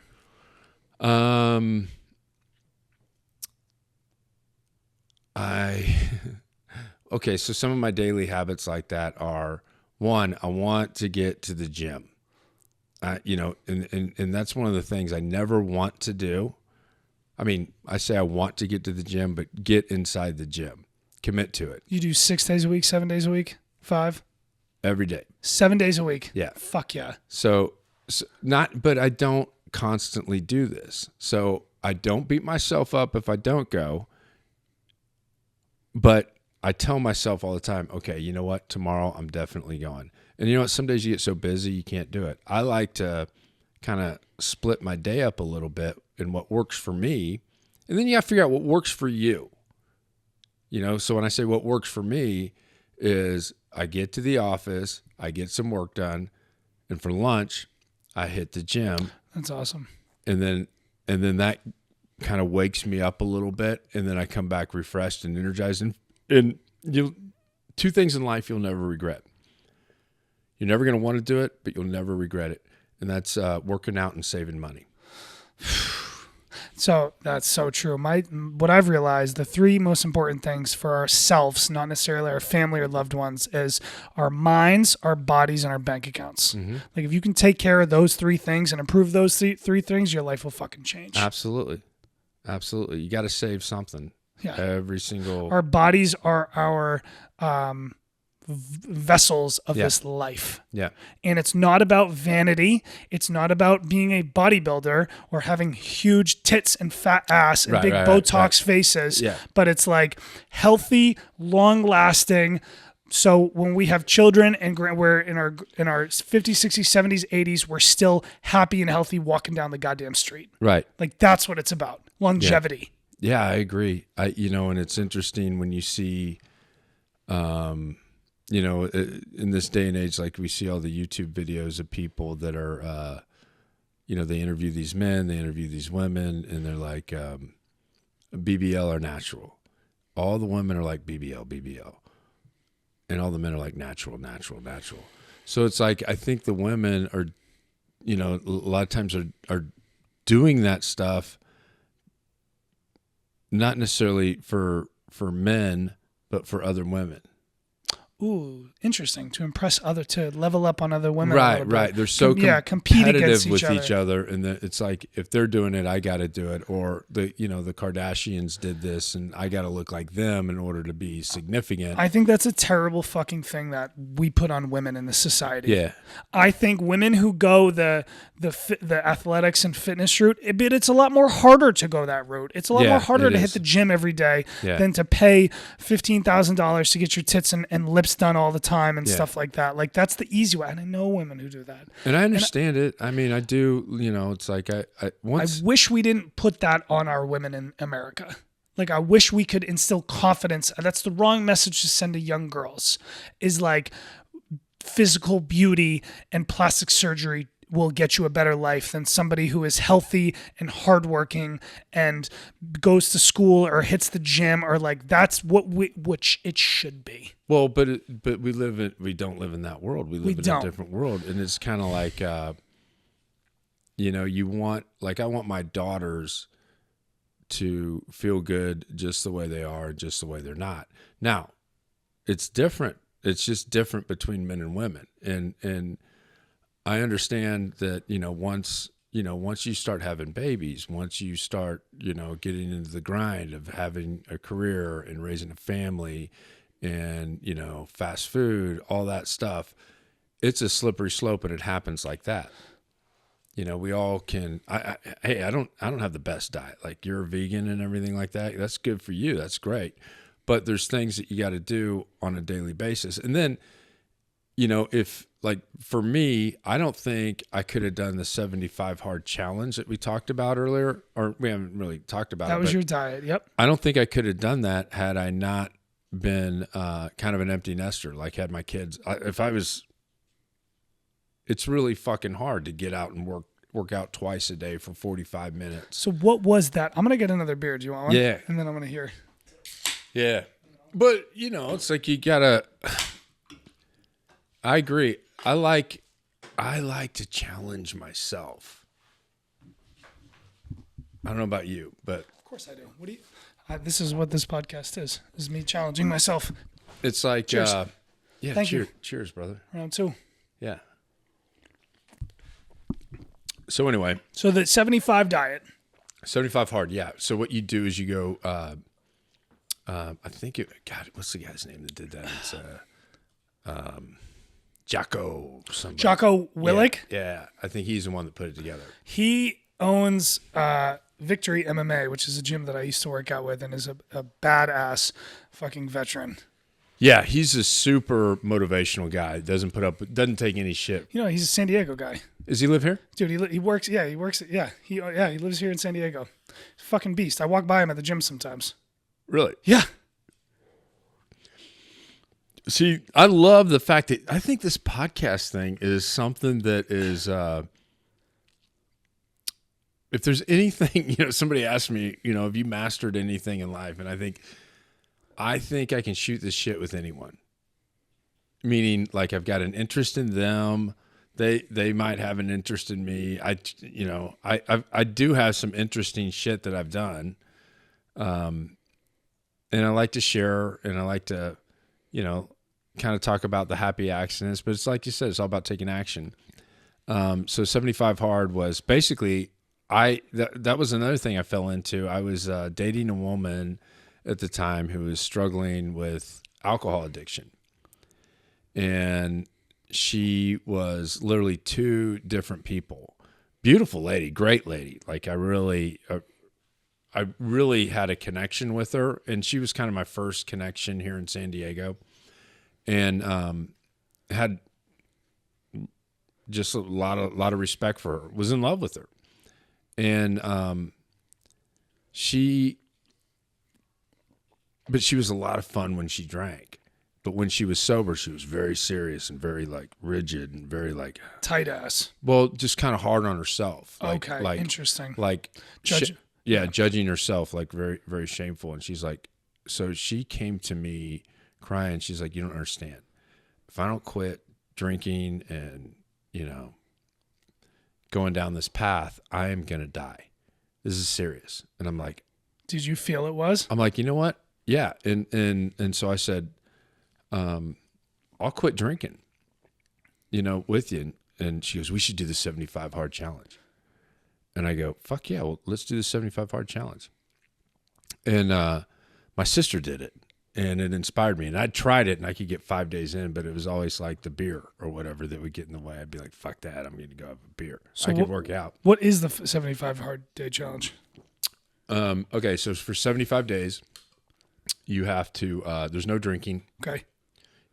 Okay, so some of my daily habits like that are, one, I want to get to the gym. And that's one of the things I never want to do. I mean, I say I want to get to the gym, but get inside the gym. Commit to it. You do 6 days a week, 7 days a week, 5? Every day. 7 days a week. Yeah. Fuck yeah. So But I don't constantly do this. So I don't beat myself up if I don't go. But I tell myself all the time, okay, you know what? Tomorrow I'm definitely going. And you know what? Some days you get so busy you can't do it. I like to kind of split my day up a little bit in what works for me. And then you have to figure out what works for you. You know, so when I say what works for me is I get to the office, I get some work done, and for lunch, I hit the gym. That's awesome. And then that kind of wakes me up a little bit, and then I come back refreshed and energized. And you, two things in life you'll never regret. You're never going to want to do it, but you'll never regret it. And that's working out and saving money. So that's so true. What I've realized, the three most important things for ourselves, not necessarily our family or loved ones, is our minds, our bodies, and our bank accounts. Mm-hmm. Like if you can take care of those three things and improve those three things, your life will fucking change. Absolutely. Absolutely. You got to save something. Yeah. Every single. Our bodies are our vessels of this life. Yeah. And it's not about vanity. It's not about being a bodybuilder or having huge tits and fat ass and big Botox faces. Yeah. But it's like healthy, long lasting. So when we have children and we're in our 50s, 60s, 70s, 80s, we're still happy and healthy walking down the goddamn street. Right. Like that's what it's about. Longevity. Yeah, I agree. And it's interesting when you see, in this day and age, like we see all the YouTube videos of people that are, they interview these men, they interview these women, and they're like, BBL or natural. All the women are like BBL. And all the men are like natural. So it's like, I think the women are, a lot of times are doing that stuff, not necessarily for men, but for other women. Ooh, interesting. To level up on other women. Right. They're so compete against with each other, and it's like if they're doing it, I got to do it. Or the Kardashians did this, and I got to look like them in order to be significant. I think that's a terrible fucking thing that we put on women in this society. Yeah, I think women who go the athletics and fitness route, it's a lot more harder to go that route. It's a lot more harder to hit the gym every day than to pay $15,000 to get your tits and lips done all the time and stuff like that. Like that's the easy way. And I know women who do that. And I understand it. I mean, I do, it's like I wish we didn't put that on our women in America. Like I wish we could instill confidence. That's the wrong message to send to young girls, is like physical beauty and plastic surgery will get you a better life than somebody who is healthy and hardworking and goes to school or hits the gym, or like that's which it should be. Well, but we don't live in that world. We live in a different world, and it's kind of like, I want my daughters to feel good just the way they are, just the way they're not. Now, it's different. It's just different between men and women, and I understand that, once you start having babies, once you start, getting into the grind of having a career and raising a family and, fast food, all that stuff, it's a slippery slope, and it happens like that. We all can, I don't have the best diet. Like you're a vegan and everything like that. That's good for you. That's great. But there's things that you got to do on a daily basis. And then, if like for me, I don't think I could have done the 75 hard challenge that we talked about earlier, or we haven't really talked about it. That was your diet. Yep. I don't think I could have done that had I not been kind of an empty nester, like had my kids. It's really fucking hard to get out and work out twice a day for 45 minutes. So what was that? I'm going to get another beer. Do you want one? Yeah. And then I'm going to hear. Yeah. But, it's like you got to... I agree. I like to challenge myself. I don't know about you, but... Of course I do. What do you... this is what this podcast is me challenging myself. It's like... Cheers. Thank you. Cheers, brother. Round two. Yeah. So anyway. So the 75 diet. 75 hard, yeah. So what you do is you go... I think God, what's the guy's name that did that? It's Jocko somebody. Jocko Willick. Yeah, I think he's the one that put it together. He owns Victory MMA, which is a gym that I used to work out with, and is a badass fucking veteran. Yeah, he's a super motivational guy. Doesn't take any shit. You know, he's a San Diego guy. Does he live here? Dude, he works. Yeah, he works. Yeah, he lives here in San Diego. Fucking beast. I walk by him at the gym sometimes. Really? Yeah. See, I love the fact that I think this podcast thing is something that is, if there's anything, somebody asked me, have you mastered anything in life? And I think I can shoot this shit with anyone. Meaning, like, I've got an interest in them. They might have an interest in me. I do have some interesting shit that I've done. And I like to share, and I like to, kind of talk about the happy accidents, but it's like you said, it's all about taking action. So 75 Hard was basically, that was another thing I fell into. I was dating a woman at the time who was struggling with alcohol addiction. And she was literally two different people. Beautiful lady, great lady. Like I really had a connection with her, and she was kind of my first connection here in San Diego. And had just a lot of respect for her. Was in love with her, and she was a lot of fun when she drank. But when she was sober, she was very serious and very like rigid and very like tight ass. Well, just kind of hard on herself. Okay, interesting. Like judging herself, like very very shameful. And she's like, so she came to me crying. She's like, you don't understand. If I don't quit drinking and, going down this path, I am going to die. This is serious. And I'm like, did you feel it was? I'm like, you know what? Yeah. And so I said, I'll quit drinking, with you. And she goes, we should do the 75 Hard Challenge. And I go, fuck yeah. Well, let's do the 75 Hard Challenge. And, my sister did it. And it inspired me. And I tried it, and I could get 5 days in, but it was always like the beer or whatever that would get in the way. I'd be like, fuck that. I'm going to go have a beer. So I could work out. What is the 75 Hard Day Challenge? Okay, so for 75 days, you have to, there's no drinking. Okay.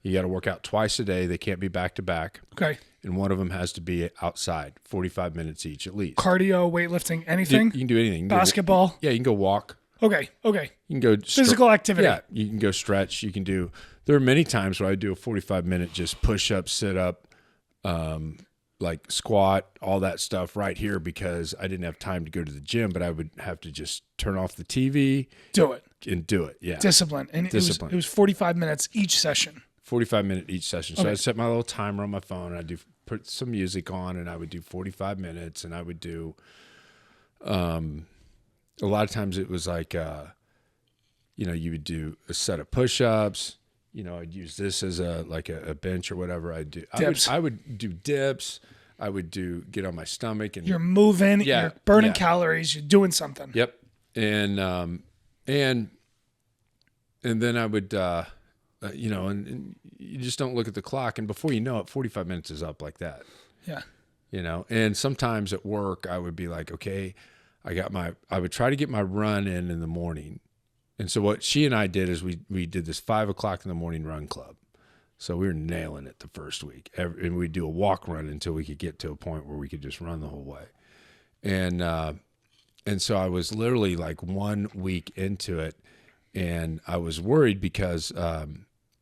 You got to work out twice a day. They can't be back to back. Okay. And one of them has to be outside, 45 minutes each at least. Cardio, weightlifting, anything? You can do anything. Basketball? Yeah, you can go walk. Okay. You can go physical activity. Yeah, you can go stretch. You can do. There are many times where I do a 45-minute just push up, sit up, like squat, all that stuff right here because I didn't have time to go to the gym, but I would have to just turn off the TV, do it. Yeah, discipline. And discipline. It was 45 minutes each session. 45-minute each session. So I set my little timer on my phone. And I put some music on, and I would do 45 minutes, and I would do. A lot of times it was like, you would do a set of push-ups. I'd use this as a bench or whatever. Dips. I would do dips. I would get on my stomach and you're moving. You're burning calories. You're doing something. Yep. And then I would, and you just don't look at the clock, and before you know it, 45 minutes is up like that. Yeah. And sometimes at work I would be like, okay. I would try to get my run in the morning. And so what she and I did is we did this 5 o'clock in the morning run club. So we were nailing it the first week. And we'd do a walk run until we could get to a point where we could just run the whole way. And so I was literally like 1 week into it, and I was worried because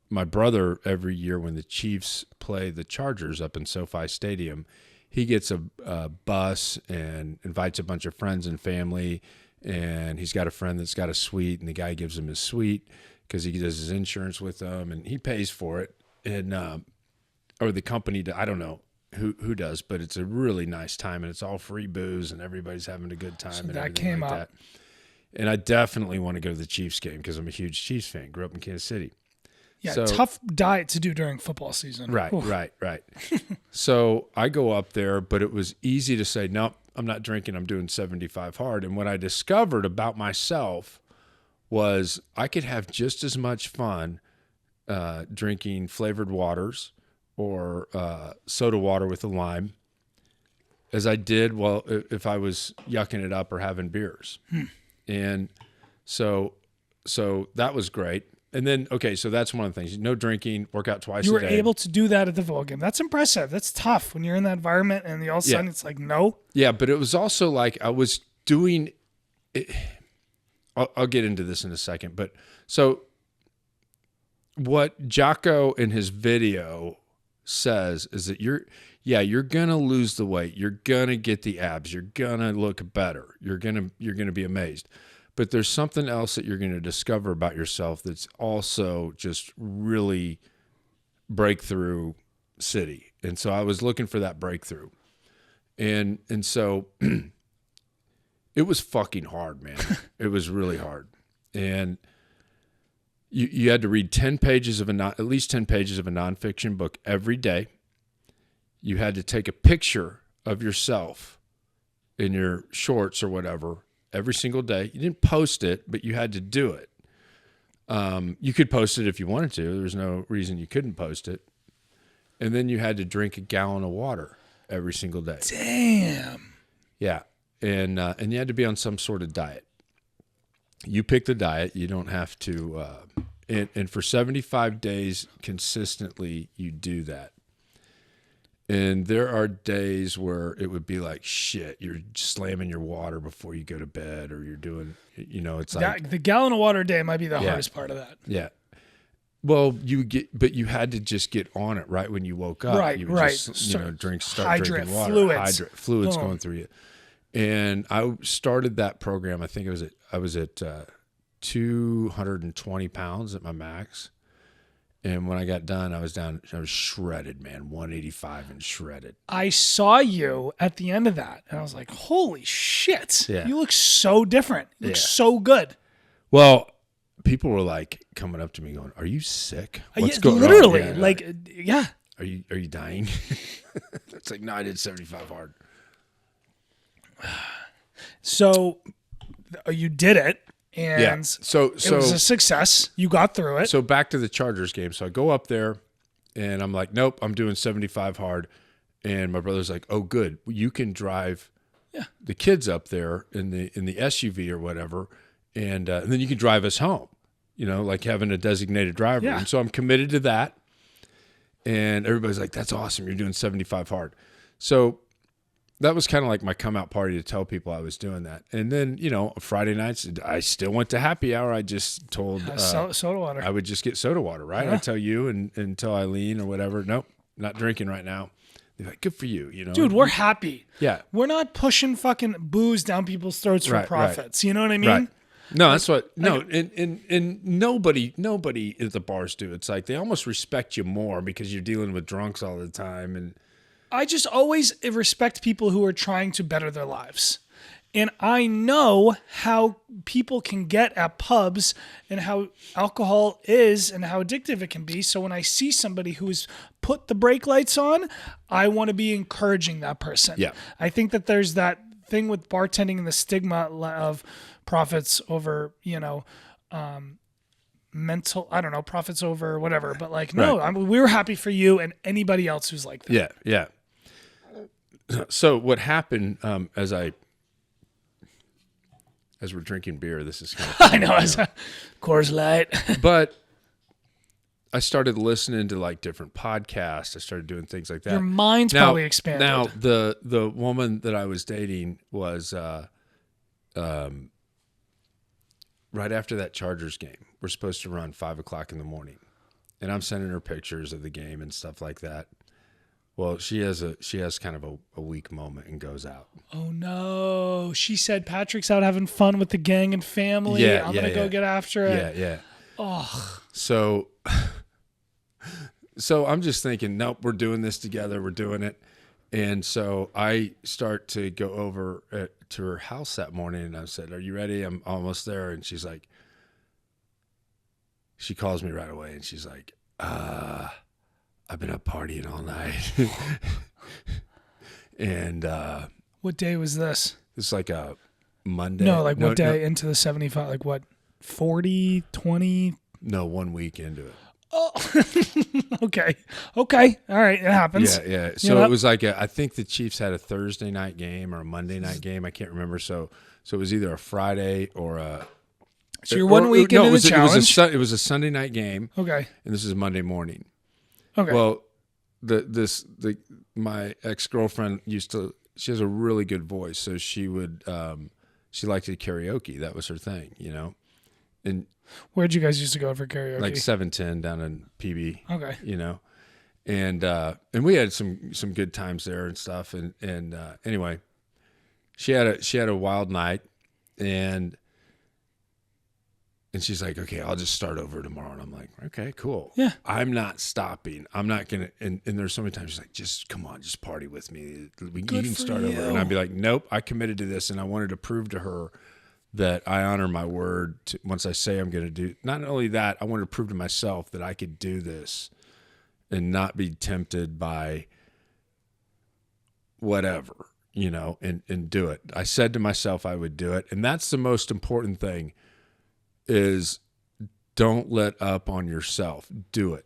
my brother, every year when the Chiefs play the Chargers up in SoFi Stadium, he gets a bus and invites a bunch of friends and family, and he's got a friend that's got a suite, and the guy gives him his suite because he does his insurance with them, and he pays for it, and or the company, I don't know who does, but it's a really nice time, and it's all free booze, and everybody's having a good time. So and that came like up. That. And I definitely want to go to the Chiefs game because I'm a huge Chiefs fan. Grew up in Kansas City. Yeah, so, tough diet to do during football season. Right. So I go up there, but it was easy to say, nope, I'm not drinking. I'm doing 75 Hard. And what I discovered about myself was I could have just as much fun drinking flavored waters or soda water with a lime as I did if I was yucking it up or having beers. And so that was great. And then, okay, so that's one of the things. No drinking, work out twice a day. You were able to do that at the football game. That's impressive. That's tough when you're in that environment and all of a sudden it's like, no. Yeah, but it was also like I was doing it. I'll get into this in a second. But so what Jocko in his video says is that you're going to lose the weight. You're going to get the abs. You're going to look better. You're going to be amazed. But there's something else that you're going to discover about yourself that's also just really breakthrough city. And so I was looking for that breakthrough. And so it was fucking hard, man. It was really hard. And you had to read 10 pages of at least 10 pages of a nonfiction book every day. You had to take a picture of yourself in your shorts or whatever every single day. You didn't post it, but you had to do it. You could post it if you wanted to. There's no reason you couldn't post it. And then you had to drink a gallon of water every single day. Damn. Yeah. And you had to be on some sort of diet. You pick the diet. You don't have to. And for 75 days consistently, you do that. And there are days where it would be like, shit, you're slamming your water before you go to bed, or you're doing, it's like the gallon of water a day might be the hardest part of that. Yeah. Well, but you had to just get on it right when you woke up. Right, you would right. Just, start drinking water. Fluids going through you. And I started that program. I think I was at 220 pounds at my max. And when I got done, I was shredded, man, 185 and shredded. I saw you at the end of that, and I was like, holy shit. Yeah. You look so different. You look so good. Well, people were like coming up to me going, are you sick? What's going on? Literally. Yeah. Are you dying? It's like, no, I did 75 hard. So you did it. And yeah. So it was a success. You got through it. So back to the Chargers game. So I go up there and I'm like, nope, I'm doing 75 hard. And my brother's like, oh, good. You can drive the kids up there in the SUV or whatever. And then you can drive us home, like having a designated driver. Yeah. And so I'm committed to that. And everybody's like, that's awesome. You're doing 75 hard. So that was kind of like my come out party to tell people I was doing that. And then, Friday nights, I still went to happy hour. I just told soda water. I would just get soda water, right? I tell you and tell Eileen or whatever, nope, not drinking right now. They're like, good for you, Dude, we're happy. Yeah. We're not pushing fucking booze down people's throats for profits. Right. You know what I mean? Right. No, that's what. No, and nobody at the bars do. It's like they almost respect you more because you're dealing with drunks all the time. And I just always respect people who are trying to better their lives. And I know how people can get at pubs and how alcohol is and how addictive it can be. So when I see somebody who's put the brake lights on, I want to be encouraging that person. Yeah. I think that there's that thing with bartending and the stigma of profits over, mental, I don't know, profits over whatever. But we were happy for you and anybody else who's like that. Yeah, yeah. So what happened as we're drinking beer, this is kind of I know, as a Coors Light. But I started listening to like different podcasts. I started doing things like that. Your mind's probably expanded. Now the woman that I was dating was right after that Chargers game. We're supposed to run 5:00 in the morning, and I'm sending her pictures of the game and stuff like that. Well, she has kind of a weak moment and goes out. Oh no! She said Patrick's out having fun with the gang and family. I'm gonna go get after it. Yeah. Oh. So I'm just thinking, nope, we're doing this together. We're doing it. And so I start to go over to her house that morning, and I said, "Are you ready? I'm almost there." And she's like, she calls me right away, and she's like, I've been up partying all night. And what day was this? It's like a Monday. No, what day into the 75? Like what, 40, 20? No, 1 week into it. Okay. Okay. All right. It happens. Yeah. So it was like I think the Chiefs had a Thursday night game or a Monday night game. I can't remember. So it was either a Friday or a. So you're 1 week into the challenge. It was a Sunday night game. Okay. And this is Monday morning. Okay. Well, my ex-girlfriend she has a really good voice, so she liked to karaoke. That was her thing, And where'd you guys used to go for karaoke? like 710 down in PB. Okay. And we had some good times there and stuff. And anyway, she had a wild night, and she's like, okay, I'll just start over tomorrow. And I'm like, okay, cool. Yeah. I'm not stopping. I'm not going to. And there's so many times she's like, just come on, just party with me. You can start over. And I'd be like, nope, I committed to this. And I wanted to prove to her that I honor my word once I say I'm going to do. Not only that, I wanted to prove to myself that I could do this and not be tempted by whatever, and do it. I said to myself I would do it. And that's the most important thing. Is don't let up on yourself. Do it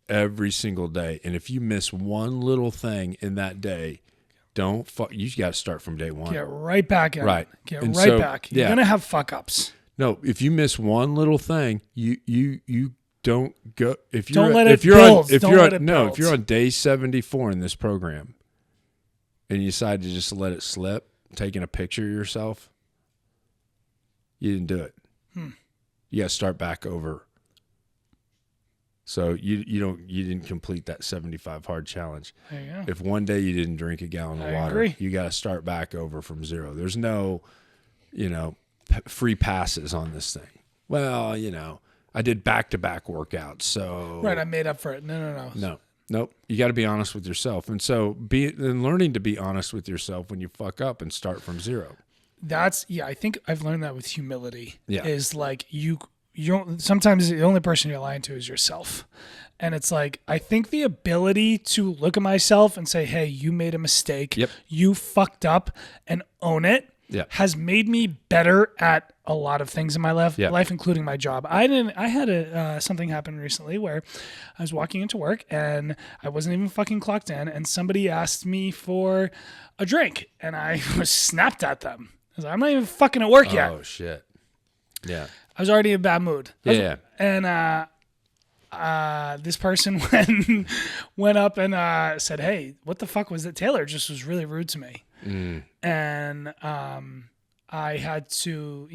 every single day. And if you miss one little thing in that day, you got to start from day one. Get right back at right. it. Get right back. You're going to have fuck ups. No, if you miss one little thing, you don't go. If you're on day 74 in this program and you decide to just let it slip, taking a picture of yourself, you didn't do it. You got to start back over. So you didn't complete that 75 hard challenge. There you go. If one day you didn't drink a gallon of water, you got to start back over from zero. There's no, free passes on this thing. Well, I did back-to-back workouts, so right. I made up for it. No. Nope. You got to be honest with yourself, and so learning to be honest with yourself when you fuck up and start from zero. I think I've learned that with humility. Yeah. Is like you don't, sometimes the only person you're lying to is yourself. And it's like, I think the ability to look at myself and say, hey, you made a mistake. Yep. You fucked up, and own it. Yeah. Has made me better at a lot of things in my life, including my job. I had something happen recently where I was walking into work and I wasn't even fucking clocked in, and somebody asked me for a drink, and I was snapped at them. I was like, I'm not even fucking at work yet. Oh shit. Yeah. I was already in a bad mood. Yeah. And this person went up and said, hey, what the fuck was it? Taylor just was really rude to me. And I had to,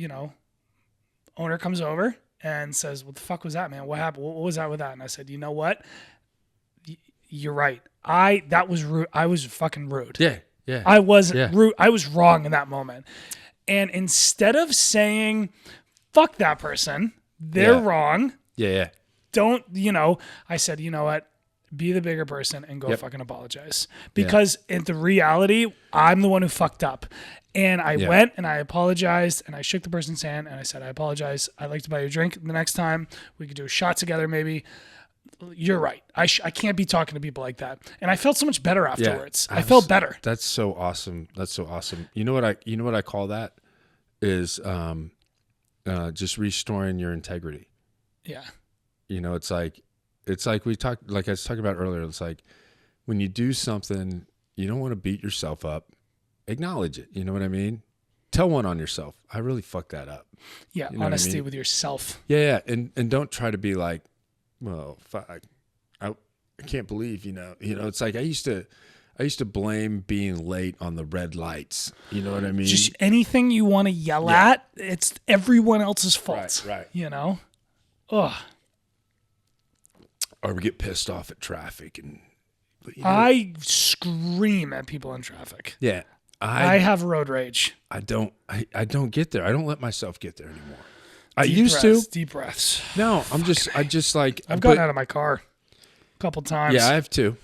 owner comes over and says, what the fuck was that, man? What happened? What was that with that? And I said, you know what? You're right. That was rude. I was fucking rude. Yeah. Yeah. I was rude. I was wrong in that moment. And instead of saying, fuck that person, they're wrong. Yeah. Don't, I said, you know what? Be the bigger person and go fucking apologize. Because in the reality, I'm the one who fucked up. And I went and I apologized and I shook the person's hand and I said, I apologize. I'd like to buy you a drink the next time. We could do a shot together maybe. You're right. I can't be talking to people like that. And I felt so much better afterwards. I felt better. That's so awesome. You know what I call that is just restoring your integrity. Yeah. It's like we talked, like I was talking about earlier. It's like when you do something, you don't want to beat yourself up. Acknowledge it. You know what I mean? Tell one on yourself. I really fucked that up. Yeah. Honesty with yourself. Yeah. And don't try to be like, well, fuck, I can't believe, it's like I used to blame being late on the red lights. You know what I mean? Just anything you want to yell at, it's everyone else's fault. Right. Ugh. Or we get pissed off at traffic I scream at people in traffic. Yeah. I have road rage. I don't get there. I don't let myself get there anymore. I used to. Deep breaths. No, I just like I've gotten out of my car a couple times. Yeah, I have too.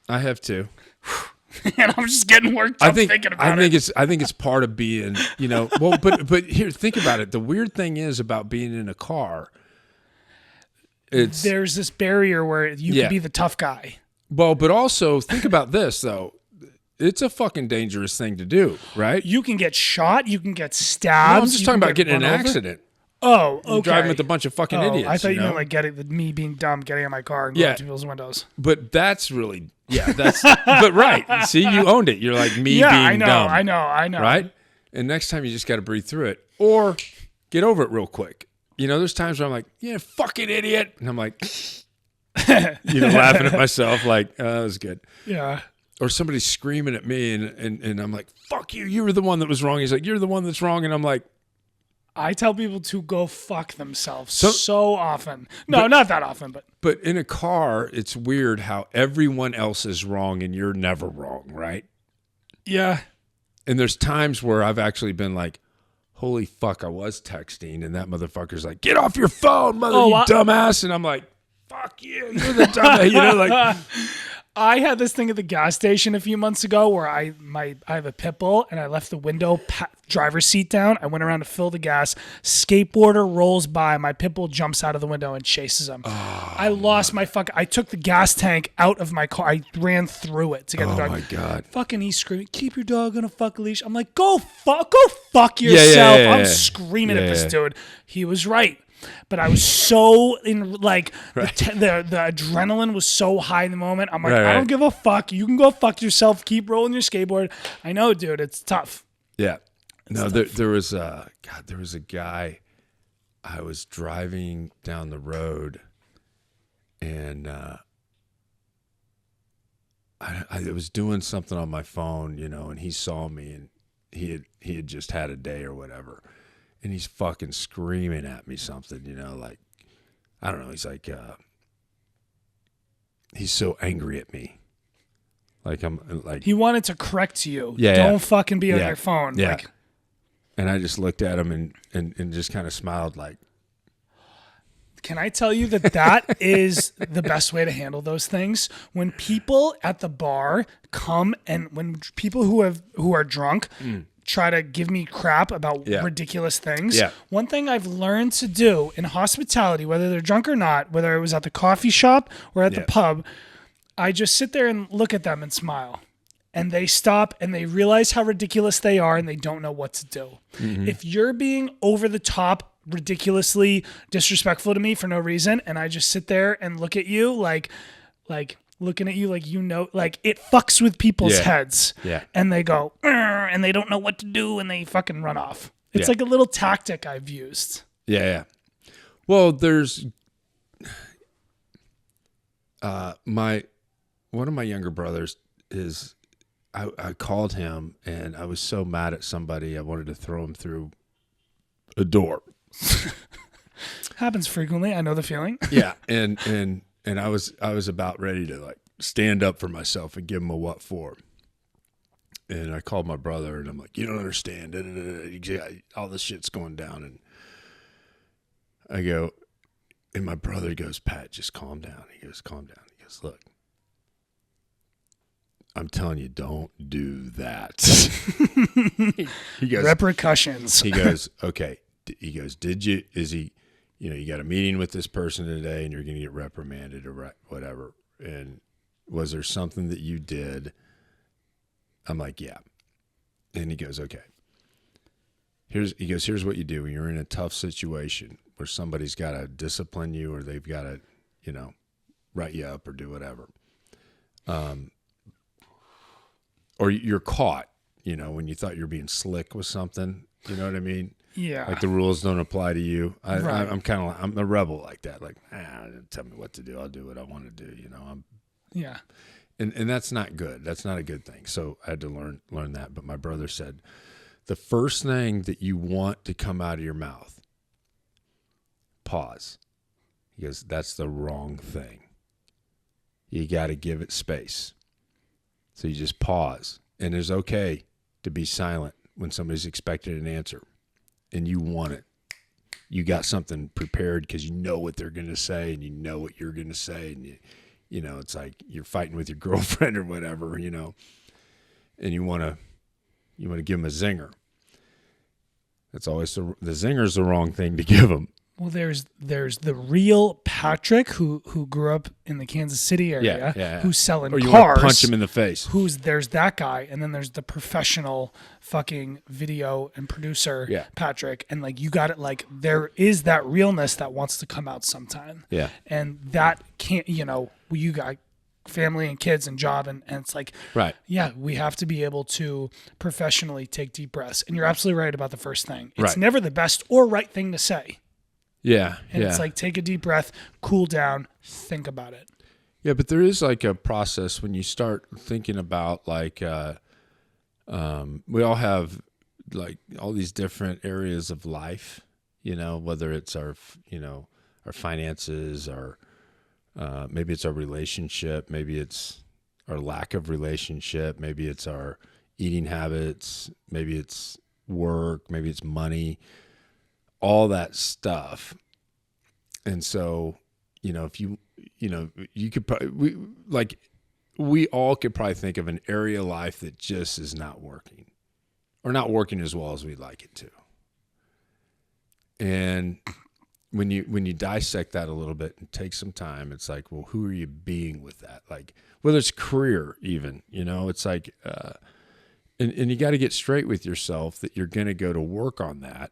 And I'm just getting worked up thinking about it. I think it's part of being, well, but here, think about it. The weird thing is about being in a car, there's this barrier where you can be the tough guy. Well, but also think about this though. It's a fucking dangerous thing to do, right? You can get shot. You can get stabbed. No, I'm just talking about getting in an accident. Oh, okay. You're driving with a bunch of fucking idiots. I thought you know? meant like me being dumb, getting in my car and going to people's windows. But that's really, that's, but right. See, you owned it. You're like me being dumb. I know. Right? And next time you just got to breathe through it or get over it real quick. You know, there's times where I'm like, yeah, fucking idiot. And I'm like, laughing at myself like, that was good. Yeah. Or somebody's screaming at me and I'm like, fuck you. You were the one that was wrong. He's like, you're the one that's wrong. And I'm like, I tell people to go fuck themselves so often. No, not that often, but. But in a car, it's weird how everyone else is wrong and you're never wrong, right? Yeah. And there's times where I've actually been like, holy fuck, I was texting. And that motherfucker's like, get off your phone, dumbass. And I'm like, fuck you. You're the dumbass. Like. I had this thing at the gas station a few months ago where I have a pit bull and I left the driver's seat down. I went around to fill the gas. Skateboarder rolls by. My pit bull jumps out of the window and chases him. I lost my I took the gas tank out of my car. I ran through it to get the dog. Oh my God. Fucking he's screaming, keep your dog on a fucking leash. I'm like, go fuck yourself. I'm screaming at this dude. He was right. But I was so in the adrenaline was so high in the moment. I'm like, I don't give a fuck. You can go fuck yourself. Keep rolling your skateboard. I know, dude. It's tough. Yeah. There was a guy. I was driving down the road, and I was doing something on my phone, and he saw me, and he had just had a day or whatever. And he's fucking screaming at me something, like, I don't know. He's like, he's so angry at me. Like, I'm like. He wanted to correct you. Yeah. Don't fucking be on your phone. Yeah. Like, and I just looked at him and just kind of smiled like. Can I tell you that is the best way to handle those things? When people at the bar come and when people who are drunk try to give me crap about ridiculous things. Yeah. One thing I've learned to do in hospitality, whether they're drunk or not, whether it was at the coffee shop or at the pub, I just sit there and look at them and smile. And they stop and they realize how ridiculous they are and they don't know what to do. Mm-hmm. If you're being over the top, ridiculously disrespectful to me for no reason, and I just sit there and look at you like looking at you like like it fucks with people's heads. Yeah. And they go, and they don't know what to do and they fucking run off. It's like a little tactic I've used. Yeah. Well, there's one of my younger brothers is I called him and I was so mad at somebody I wanted to throw him through a door. Happens frequently. I know the feeling. Yeah. And I was about ready to like stand up for myself and give him a what for. And I called my brother and I'm like, you don't understand. All this shit's going down. And I go, and my brother goes, Pat, just calm down. He goes, calm down. He goes, look, I'm telling you, don't do that. He goes, repercussions. He goes, okay. He goes, you got a meeting with this person today and you're going to get reprimanded or whatever. And was there something that you did? I'm like, yeah. And he goes, okay. Here's what you do when you're in a tough situation where somebody's got to discipline you or they've got to, write you up or do whatever. Or you're caught, when you thought you were being slick with something. You know what I mean? Yeah. Like the rules don't apply to you. I'm kind of I'm a rebel like that. Like, tell me what to do. I'll do what I want to do. Yeah. And that's not good. That's not a good thing. So I had to learn that. But my brother said, the first thing that you want to come out of your mouth, pause. He goes, that's the wrong thing. You got to give it space. So you just pause. And it's okay to be silent when somebody's expected an answer. And you want it. You got something prepared because you know what they're going to say and you know what you're going to say. And, it's like you're fighting with your girlfriend or whatever, and you want to give them a zinger. That's always the zinger's the wrong thing to give them. Well, there's the real Patrick who grew up in the Kansas City area, who's selling or you cars. want to punch him in the face. There's that guy, and then there's the professional fucking video and producer Patrick, and like you got it. Like there is that realness that wants to come out sometime. Yeah, and that can't. You got family and kids and job, and it's like right. Yeah, we have to be able to professionally take deep breaths. And you're absolutely right about the first thing. It's right. never the best or right thing to say. Yeah. And it's like, take a deep breath, cool down, think about it. Yeah, but there is like a process when you start thinking about like, we all have like all these different areas of life, whether it's our finances, our, maybe it's our relationship, maybe it's our lack of relationship, maybe it's our eating habits, maybe it's work, maybe it's money, all that stuff. And so, if you could probably, we all could probably think of an area of life that just is not working or not working as well as we'd like it to. And when you dissect that a little bit and take some time, it's like, well, who are you being with that? Like, whether it's career even, it's like, and you got to get straight with yourself that you're going to go to work on that.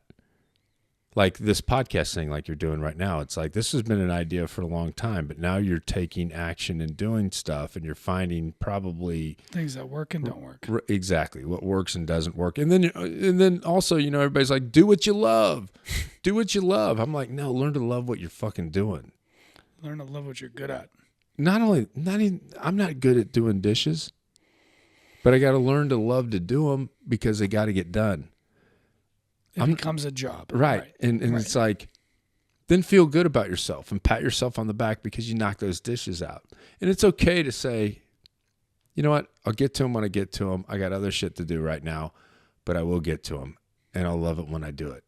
Like this podcast thing, like you're doing right now, it's like this has been an idea for a long time, but now you're taking action and doing stuff, and you're finding probably things that work and don't work. Exactly, what works and doesn't work, and then also, everybody's like, do what you love, do what you love. I'm like, no, learn to love what you're fucking doing. Learn to love what you're good at. I'm not good at doing dishes, but I got to learn to love to do them because they got to get done. It becomes a job. Right. And it's like, then feel good about yourself and pat yourself on the back because you knock those dishes out. And it's okay to say, you know what? I'll get to them when I get to them. I got other shit to do right now, but I will get to them, and I'll love it when I do it.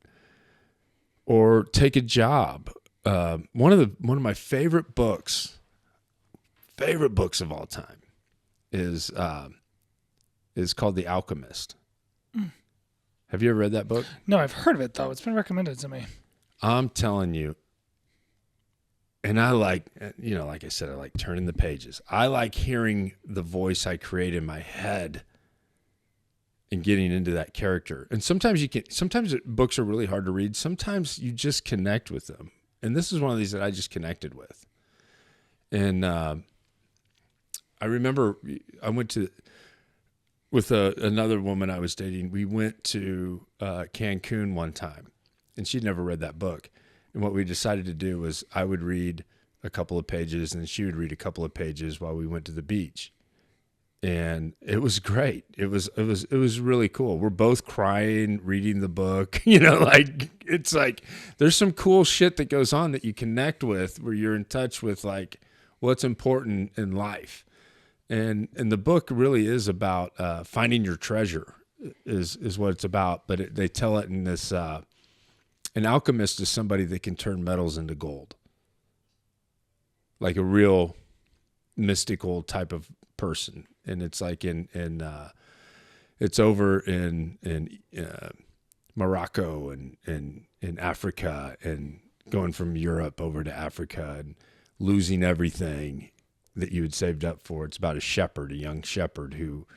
Or take a job. One of my favorite books of all time is called The Alchemist. Have you ever read that book? No, I've heard of it, though. It's been recommended to me. I'm telling you, and I like, like I said, I like turning the pages. I like hearing the voice I create in my head and getting into that character. And sometimes books are really hard to read. Sometimes you just connect with them. And this is one of these that I just connected with. And I remember I went to... with another woman I was dating, we went to Cancun one time, and she'd never read that book. And what we decided to do was I would read a couple of pages, and she would read a couple of pages while we went to the beach. And it was great. It was really cool. We're both crying, reading the book. It's like there's some cool shit that goes on that you connect with, where you're in touch with like what's important in life. And the book really is about finding your treasure is what it's about. But they tell it in this, an alchemist is somebody that can turn metals into gold. Like a real mystical type of person. And it's like it's over in Morocco and in Africa, and going from Europe over to Africa and losing everything that you had saved up for. It's about a young shepherd who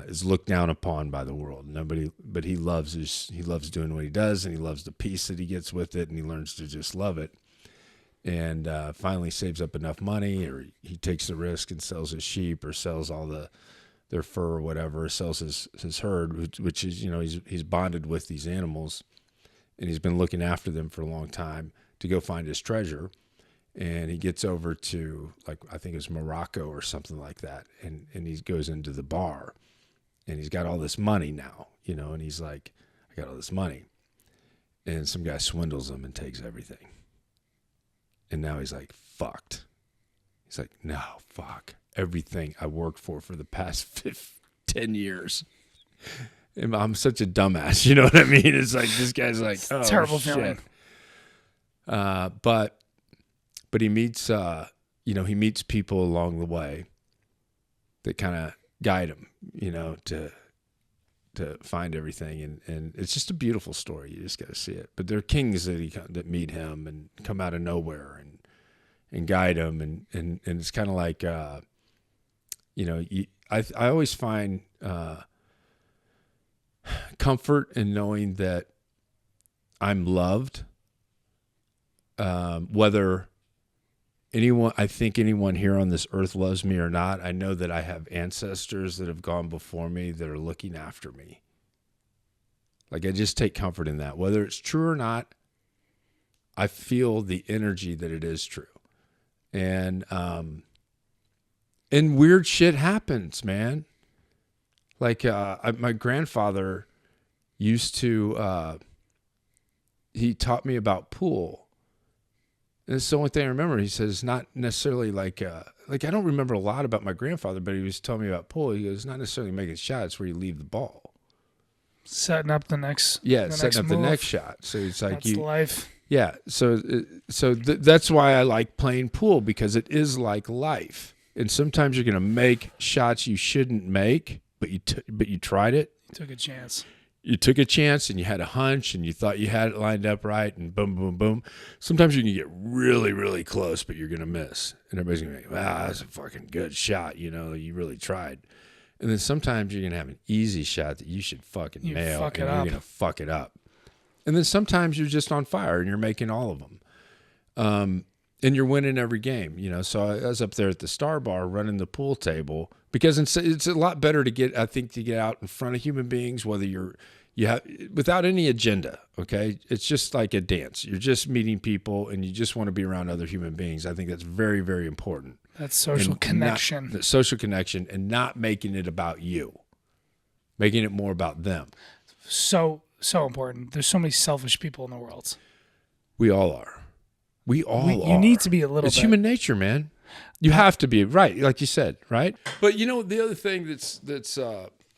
is looked down upon by the world. But he loves doing what he does, and he loves the peace that he gets with it, and he learns to just love it. And finally saves up enough money, or he takes the risk and sells his sheep, or sells all their fur or whatever, sells his herd, which is, he's bonded with these animals, and he's been looking after them for a long time to go find his treasure. And he gets over to, like, I think it's Morocco or something like that. And he goes into the bar, and he's got all this money now, and he's like, I got all this money. And some guy swindles him and takes everything. And now he's like, fucked. He's like, no, fuck. Everything I worked for the past 10 years. And I'm such a dumbass. You know what I mean? It's like, this guy's like, oh, terrible shit. feeling. But he meets, he meets people along the way that kind of guide him, to find everything, and it's just a beautiful story. You just got to see it. But there are kings that meet him and come out of nowhere and guide him, and it's kind of like I always find comfort in knowing that I'm loved, whether I think anyone here on this earth loves me or not. I know that I have ancestors that have gone before me that are looking after me. Like, I just take comfort in that. Whether it's true or not, I feel the energy that it is true. And weird shit happens, man. Like, my grandfather used to, he taught me about pool. And it's the only thing I remember. He says, not necessarily like I don't remember a lot about my grandfather, but he was telling me about pool. He goes, not necessarily making shots where you leave the ball. Setting up the next. Yeah, setting up the next shot. So it's like that's life. Yeah. So that's why I like playing pool, because it is like life. And sometimes you're going to make shots you shouldn't make, but you tried it. You took a chance. You took a chance and you had a hunch and you thought you had it lined up right, and boom, boom, boom. Sometimes you can get really, really close, but you're going to miss. And everybody's going to be like, wow, that's a fucking good shot. You really tried. And then sometimes you're going to have an easy shot that you should fucking nail, and you're going to fuck it up. And then sometimes you're just on fire and you're making all of them. And you're winning every game, So I was up there at the Star Bar running the pool table, because it's a lot better to get out in front of human beings, whether you have without any agenda. Okay, it's just like a dance. You're just meeting people, and you just want to be around other human beings. I think that's very, very important. That's social connection. Social connection, and not making it about you, making it more about them. So important. There's so many selfish people in the world. We all are. We all are. You need to be a little It's bit. human nature, man. You have to be, right, like you said, right? But the other thing that's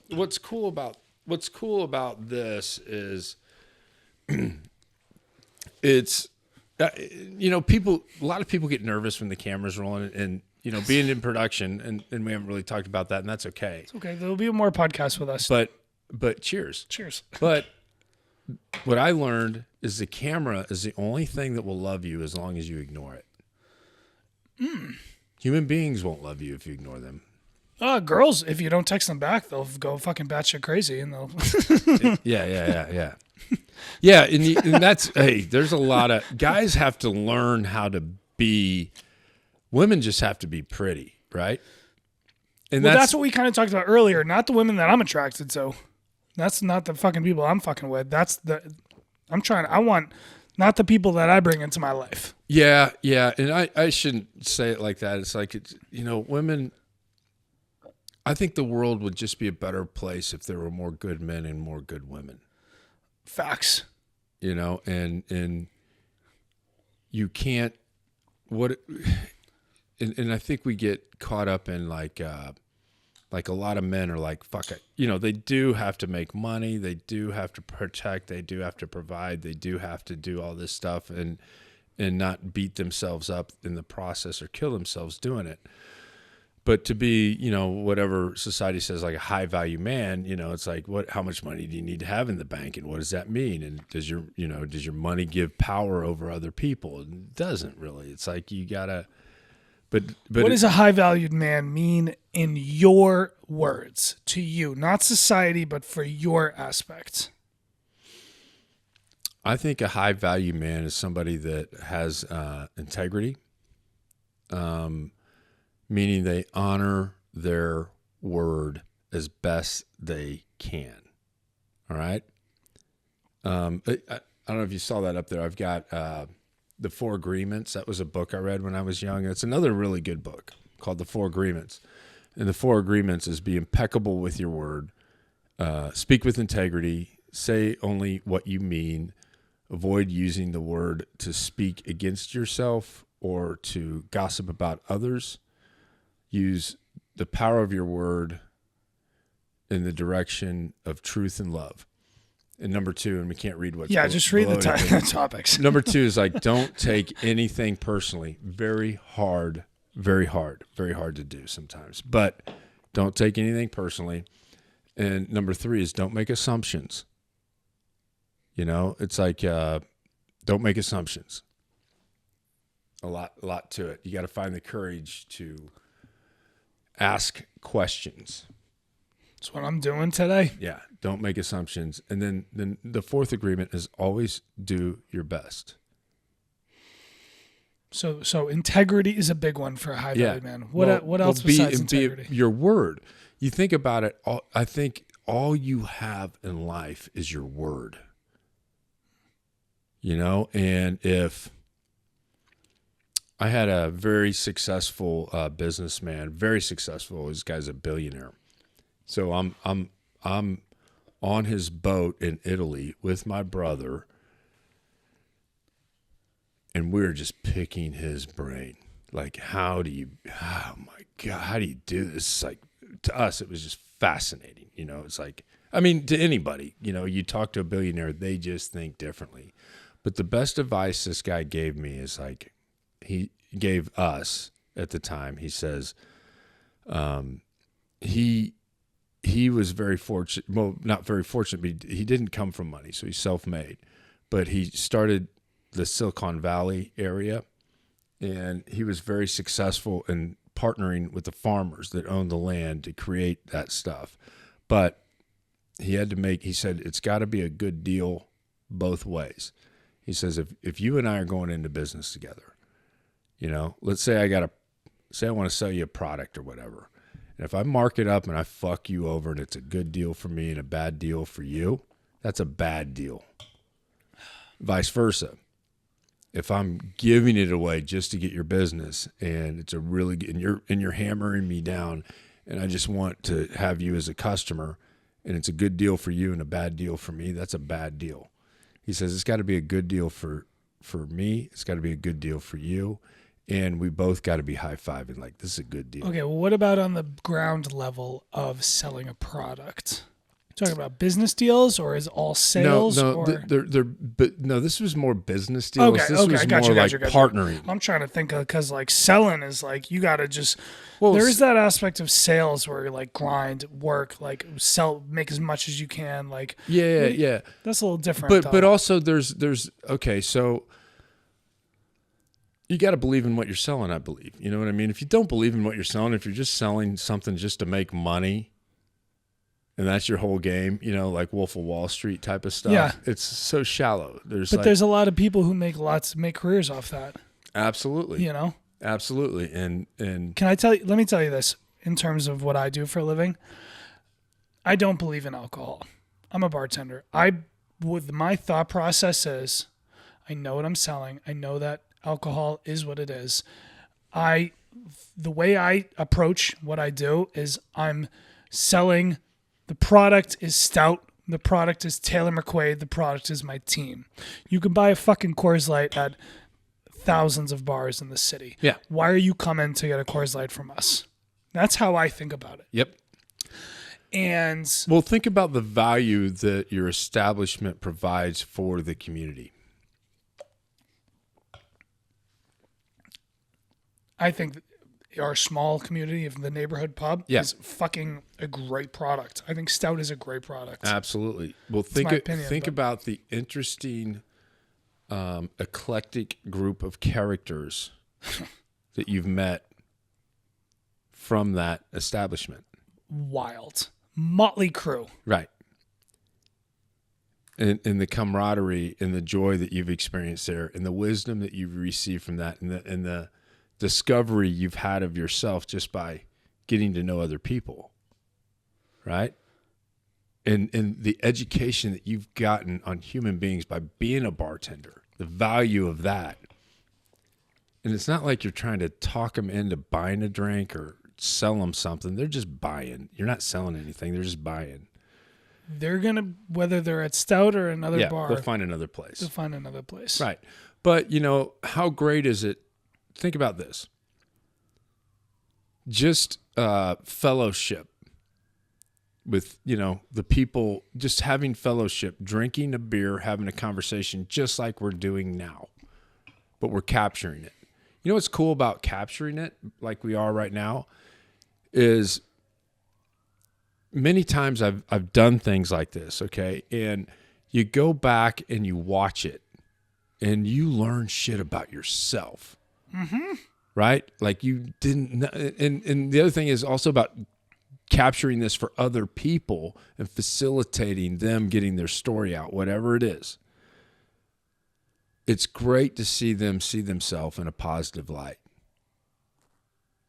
what's cool about this is it's a lot of people get nervous when the camera's rolling, and being in production, and we haven't really talked about that, and that's okay. It's okay. There'll be more podcasts with us. But cheers. Cheers. But what I learned is the camera is the only thing that will love you as long as you ignore it. Human beings won't love you if you ignore them. Girls, if you don't text them back, they'll go fucking batshit crazy, and they'll. Yeah. Yeah, and that's, hey, there's a lot of guys have to learn how to be. Women just have to be pretty, right? And that's what we kind of talked about earlier. Not the women that I'm attracted to. That's not the fucking people I'm fucking with. I want not the people that I bring into my life. Yeah. And I shouldn't say it like that. It's like, women, I think the world would just be a better place if there were more good men and more good women. Facts. And you can't, and I think we get caught up in like a lot of men are like, fuck it. They do have to make money. They do have to protect. They do have to provide. They do have to do all this stuff and not beat themselves up in the process or kill themselves doing it. But to be, whatever society says, like a high value man, it's like, how much money do you need to have in the bank? And what does that mean? And does your money give power over other people? It doesn't really. It's like, you gotta, But what does a high valued man mean in your words to you? Not society, but for your aspect. I think a high value man is somebody that has integrity, meaning they honor their word as best they can. All right. I don't know if you saw that up there. I've got The Four Agreements. That was a book I read when I was young. It's another really good book called The Four Agreements. And the Four Agreements is be impeccable with your word, speak with integrity, say only what you mean, avoid using the word to speak against yourself or to gossip about others. Use the power of your word in the direction of truth and love. And number 2, and we can't read what's just read the topics. Number 2 is like, don't take anything personally. Very hard to do sometimes, but don't take anything personally. And number 3 is don't make assumptions. You know, it's like don't make assumptions. A lot to it. You got to find the courage to ask questions. That's what I'm doing today. Yeah, don't make assumptions. And then the 4th agreement is always do your best. So integrity is a big one for a high value man. What else besides integrity? Your word. You think about it. I think all you have in life is your word. You know, and if I had a very successful businessman, very successful. This guy's a billionaire. So I'm on his boat in Italy with my brother, and we're just picking his brain. Like, oh my God, how do you do this? Like, to us, it was just fascinating. You know, it's like, I mean, to anybody, you know, you talk to a billionaire, they just think differently. But the best advice this guy gave me is like, he gave us at the time, he says, he was very fortunate. Well, not very fortunate, but he didn't come from money. So he's self-made, but he started the Silicon Valley area, and he was very successful in partnering with the farmers that owned the land to create that stuff. But he said, it's got to be a good deal both ways. He says, if you and I are going into business together, you know, let's say I want to sell you a product or whatever. And if I mark it up and I fuck you over and it's a good deal for me and a bad deal for you, that's a bad deal. Vice versa. If I'm giving it away just to get your business and it's a really good, and you're hammering me down and I just want to have you as a customer and it's a good deal for you and a bad deal for me, that's a bad deal. He says, it's got to be a good deal for me. It's got to be a good deal for you. And we both got to be high-fiving like, this is a good deal. Okay, well, what about on the ground level of selling a product? Talking about business deals, or is all sales? No, no, this was more business deals. Okay, this was more like partnering. I'm trying to think of, because like selling is like, you got to just, there is that aspect of sales where you like grind, work, like sell, make as much as you can. Like, yeah. That's a little different. But also there's, okay, so you got to believe in what you're selling, I believe. You know what I mean? If you don't believe in what you're selling, if you're just selling something just to make money, and that's your whole game, you know, like Wolf of Wall Street type of stuff. Yeah. It's so shallow. There's a lot of people who make careers off that. Absolutely. You know? Absolutely. And let me tell you this in terms of what I do for a living. I don't believe in alcohol. I'm a bartender. My thought process is, I know what I'm selling. I know that alcohol is what it is. The way I approach what I do is I'm selling. The product is stout. The product is Taylor McQuaid. The product is my team. You can buy a fucking Coors Light at thousands of bars in the city. Yeah. Why are you coming to get a Coors Light from us? That's how I think about it. Yep. And well, think about the value that your establishment provides for the community. I think our small community of the neighborhood pub is fucking a great product. I think stout is a great product. Absolutely. Well, think about the interesting, eclectic group of characters that you've met from that establishment. Wild. Motley crew. Right. And the camaraderie and the joy that you've experienced there and the wisdom that you've received from that and the discovery you've had of yourself just by getting to know other people, right? And the education that you've gotten on human beings by being a bartender, the value of that. And it's not like you're trying to talk them into buying a drink or sell them something. They're just buying. You're not selling anything. They're just buying. They're going to, whether they're at Stout or another bar. They'll find another place. Right. But, you know, how great is it? Think about this. Just fellowship with, you know, the people, just having fellowship, drinking a beer, having a conversation just like we're doing now, but we're capturing it. You know what's cool about capturing it like we are right now is many times I've done things like this, okay? And you go back and you watch it and you learn shit about yourself. Mm-hmm. Right? Like you didn't know, and the other thing is also about capturing this for other people and facilitating them getting their story out, whatever it is. It's great to see them see themselves in a positive light.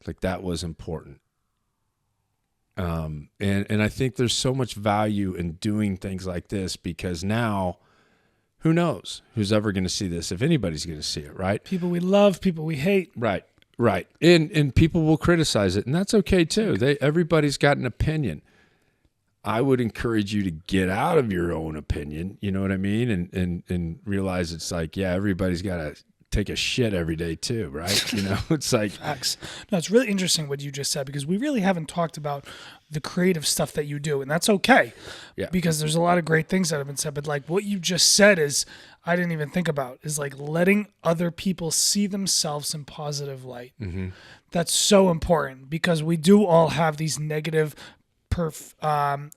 Like that was important. And I think there's so much value in doing things like this because now, who knows who's ever going to see this, if anybody's going to see it, right? People we love, people we hate. Right. And people will criticize it, and that's okay too. Everybody's got an opinion. I would encourage you to get out of your own opinion, you know what I mean? And realize it's like, yeah, everybody's got to take a shit every day too, right? You know, it's like facts. No, it's really interesting what you just said because we really haven't talked about the creative stuff that you do, and that's okay. Yeah. Because there's a lot of great things that have been said, but like what you just said is I didn't even think about is like letting other people see themselves in positive light. Mm-hmm. That's so important because we do all have these negative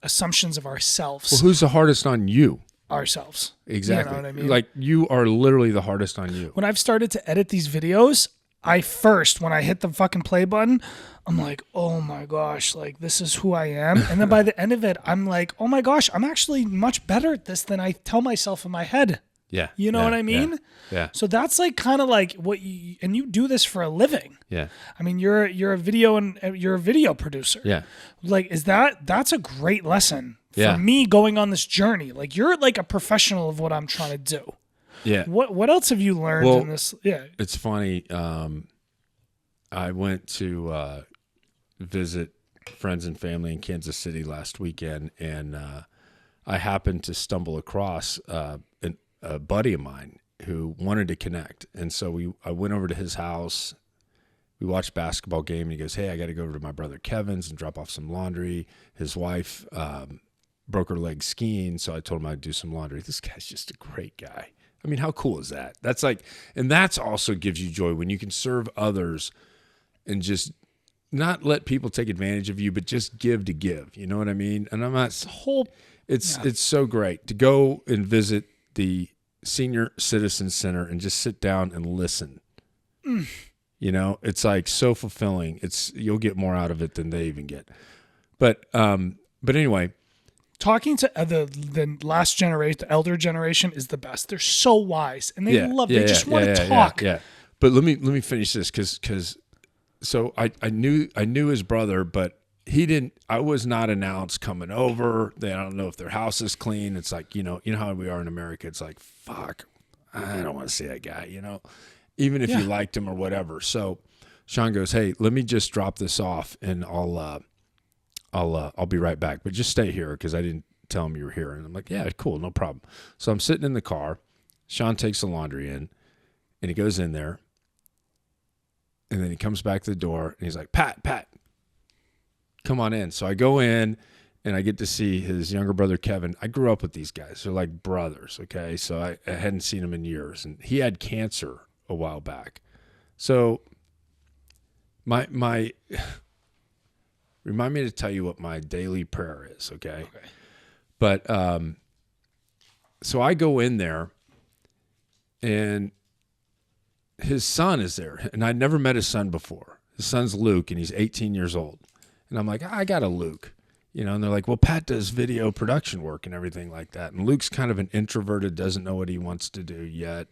assumptions of ourselves. Well, who's the hardest on you? Ourselves. Exactly. You know what I mean? Like you are literally the hardest on you. When I've started to edit these videos, when I hit the fucking play button, I'm like, oh my gosh, like this is who I am. And then by the end of it, I'm like, oh my gosh, I'm actually much better at this than I tell myself in my head. Yeah. You know what I mean? Yeah. So that's like kind of like and you do this for a living. Yeah. I mean, you're a video producer. Yeah. Like, that's a great lesson Yeah. for me going on this journey. Like you're like a professional of what I'm trying to do. Yeah. What else have you learned in this? Yeah. It's funny. I went to visit friends and family in Kansas City last weekend, and I happened to stumble across a buddy of mine who wanted to connect. And so I went over to his house. We watched a basketball game, and he goes, hey, I got to go over to my brother Kevin's and drop off some laundry. His wife broke her leg skiing, so I told him I'd do some laundry. This guy's just a great guy. I mean, how cool is that? That's like, and that's also gives you joy when you can serve others and just not let people take advantage of you, but just give to give. You know what I mean? And I'm not it's so great to go and visit the Senior Citizen Center and just sit down and listen. You know, it's like so fulfilling. You'll get more out of it than they even get. But anyway, talking to the last generation, the elder generation is the best. They're so wise and they they just want to talk. Yeah. But let me finish this because so I knew his brother, but I was not announced coming over. I don't know if their house is clean. It's like, you know how we are in America. It's like, fuck, I don't want to see that guy, you know, even if you liked him or whatever. So Sean goes, hey, let me just drop this off and I'll be right back, but just stay here because I didn't tell him you were here. And I'm like, yeah, cool, no problem. So I'm sitting in the car. Sean takes the laundry in and he goes in there and then he comes back to the door and he's like, Pat, come on in. So I go in and I get to see his younger brother, Kevin. I grew up with these guys. They're like brothers, okay? So I hadn't seen him in years. And he had cancer a while back. So my remind me to tell you what my daily prayer is, okay? But so I go in there and his son is there. And I'd never met his son before. His son's Luke and he's 18 years old. And I'm like, I got a Luke, you know, and they're like, well, Pat does video production work and everything like that. And Luke's kind of an introverted, doesn't know what he wants to do yet,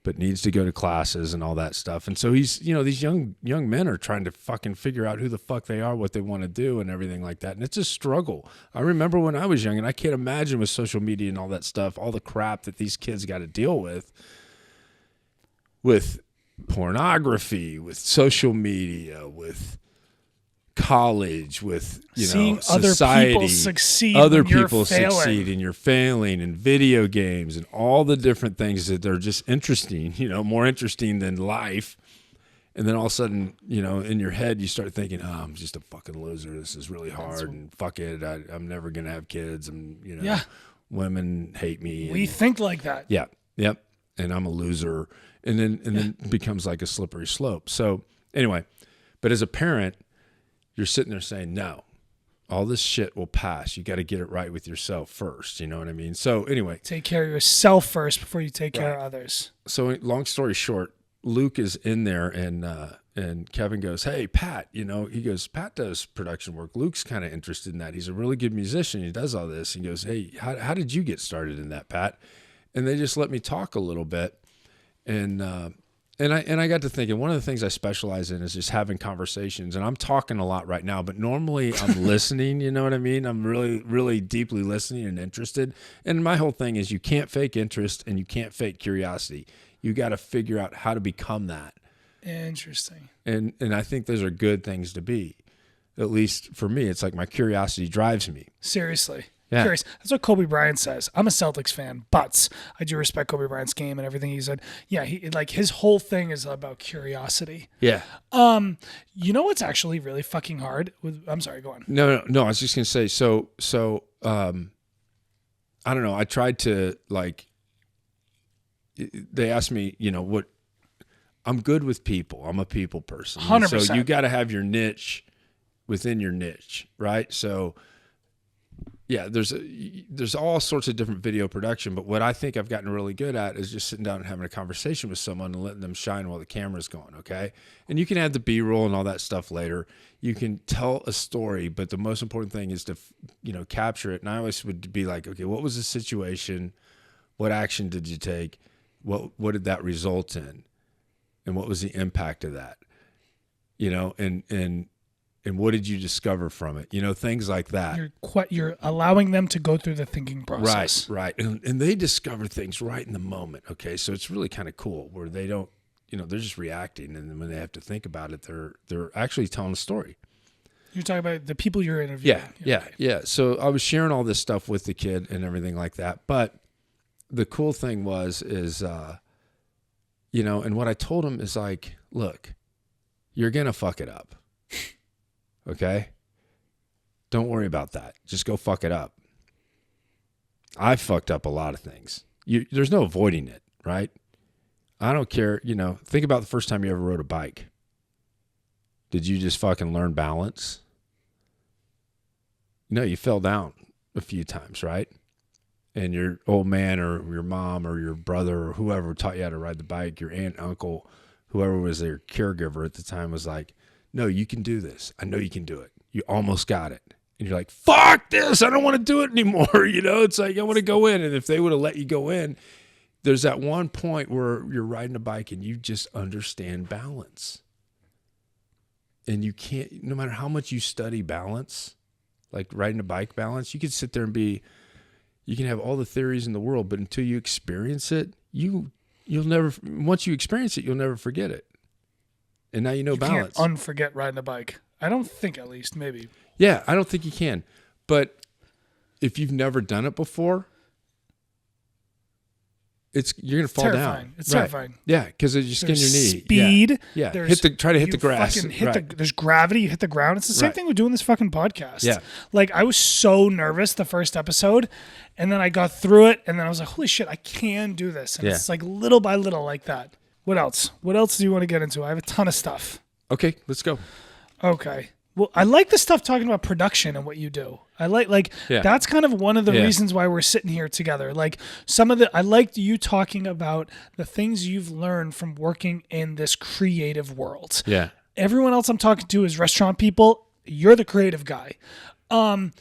but needs to go to classes and all that stuff. And so he's, you know, these young men are trying to fucking figure out who the fuck they are, what they want to do and everything like that. And it's a struggle. I remember when I was young, and I can't imagine with social media and all that stuff, all the crap that these kids got to deal with pornography, with social media, with college, with seeing society, other people succeed, and you're failing, and video games and all the different things that are just interesting, you know, more interesting than life. And then all of a sudden, you know, in your head, you start thinking, oh, I'm just a fucking loser. This is really hard, and fuck it, I'm never gonna have kids, and you know, women hate me. We think like that. Yeah, yep. And I'm a loser, and then it becomes like a slippery slope. So anyway, but as a parent, you're sitting there saying, no, all this shit will pass. You got to get it right with yourself first. You know what I mean? So anyway, take care of yourself first before you take care of others. So long story short, Luke is in there and Kevin goes, "Hey, Pat," he goes, "Pat does production work. Luke's kind of interested in that. He's a really good musician. He does all this." He goes, "Hey, how did you get started in that, Pat?" And they just let me talk a little bit. And I got to thinking, one of the things I specialize in is just having conversations. And I'm talking a lot right now, but normally I'm listening, you know what I mean? I'm really, really deeply listening and interested. And my whole thing is you can't fake interest and you can't fake curiosity. You got to figure out how to become that. Interesting. And I think those are good things to be. At least for me, it's like my curiosity drives me. Seriously. Yeah. Curious. That's what Kobe Bryant says. I'm a Celtics fan, but I do respect Kobe Bryant's game and everything he said. Yeah, his whole thing is about curiosity. Yeah. You know what's actually really fucking hard? I'm sorry, go on. No. I was just gonna say. So I don't know. I tried to They asked me, what. I'm good with people. I'm a people person. 100%. So you got to have your niche within your niche, right? So. Yeah, there's all sorts of different video production, but what I think I've gotten really good at is just sitting down and having a conversation with someone and letting them shine while the camera's going, okay? And you can add the B-roll and all that stuff later. You can tell a story, but the most important thing is to, capture it. And I always would be like, okay, what was the situation? What action did you take? What did that result in? And what was the impact of that? And what did you discover from it? Things like that. You're allowing them to go through the thinking process. Right. And they discover things right in the moment. Okay. So it's really kind of cool where they don't, they're just reacting. And then when they have to think about it, they're actually telling a story. You're talking about the people you're interviewing. Yeah. So I was sharing all this stuff with the kid and everything like that. But the cool thing is, and what I told him is like, look, you're going to fuck it up. Okay? Don't worry about that. Just go fuck it up. I fucked up a lot of things. There's no avoiding it, right? I don't care. Think about the first time you ever rode a bike. Did you just fucking learn balance? No, you fell down a few times, right? And your old man or your mom or your brother or whoever taught you how to ride the bike, your aunt, uncle, whoever was their caregiver at the time was like, no, you can do this. I know you can do it. You almost got it. And you're like, fuck this. I don't want to do it anymore. It's like, I want to go in. And if they would have let you go in, there's that one point where you're riding a bike and you just understand balance. And you can't, no matter how much you study balance, like riding a bike balance, you could sit there and you can have all the theories in the world, but until you experience it, you'll never, once you experience it, you'll never forget it. And now balance. You can't unforget riding a bike. I don't think, at least, maybe. Yeah, I don't think you can. But if you've never done it before, you're gonna fall down. It's terrifying. Yeah, because you skin your knee. Speed. Yeah. Try to hit the grass. There's gravity. You hit the ground. It's the same thing with doing this fucking podcast. Yeah. Like I was so nervous the first episode, and then I got through it, and then I was like, holy shit, I can do this. And it's like little by little like that. What else? What else do you want to get into? I have a ton of stuff. Okay, let's go. Okay. Well, I like the stuff talking about production and what you do. I like that's kind of one of the reasons why we're sitting here together. Like I liked you talking about the things you've learned from working in this creative world. Yeah. Everyone else I'm talking to is restaurant people. You're the creative guy. Well,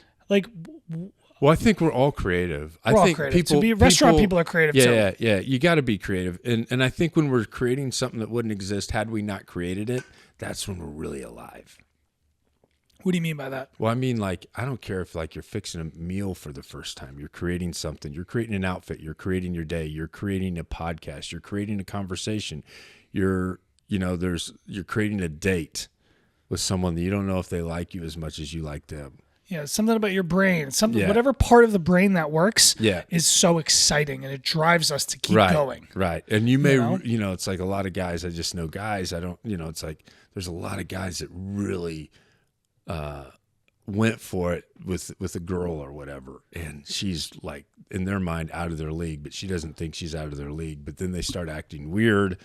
I think we're all creative. We're all creative. Restaurant people are creative too. Yeah. You got to be creative. And I think when we're creating something that wouldn't exist had we not created it, that's when we're really alive. What do you mean by that? Well, I mean, I don't care if you're fixing a meal for the first time. You're creating something. You're creating an outfit. You're creating your day. You're creating a podcast. You're creating a conversation. You're creating a date with someone that you don't know if they like you as much as you like them. Yeah, something about your brain. Whatever part of the brain that works is so exciting, and it drives us to keep going. Right. And you may, it's like a lot of guys, I just know guys, I don't, it's like there's a lot of guys that really went for it with a girl or whatever, and she's like, in their mind, out of their league, but she doesn't think she's out of their league. But then they start acting weird,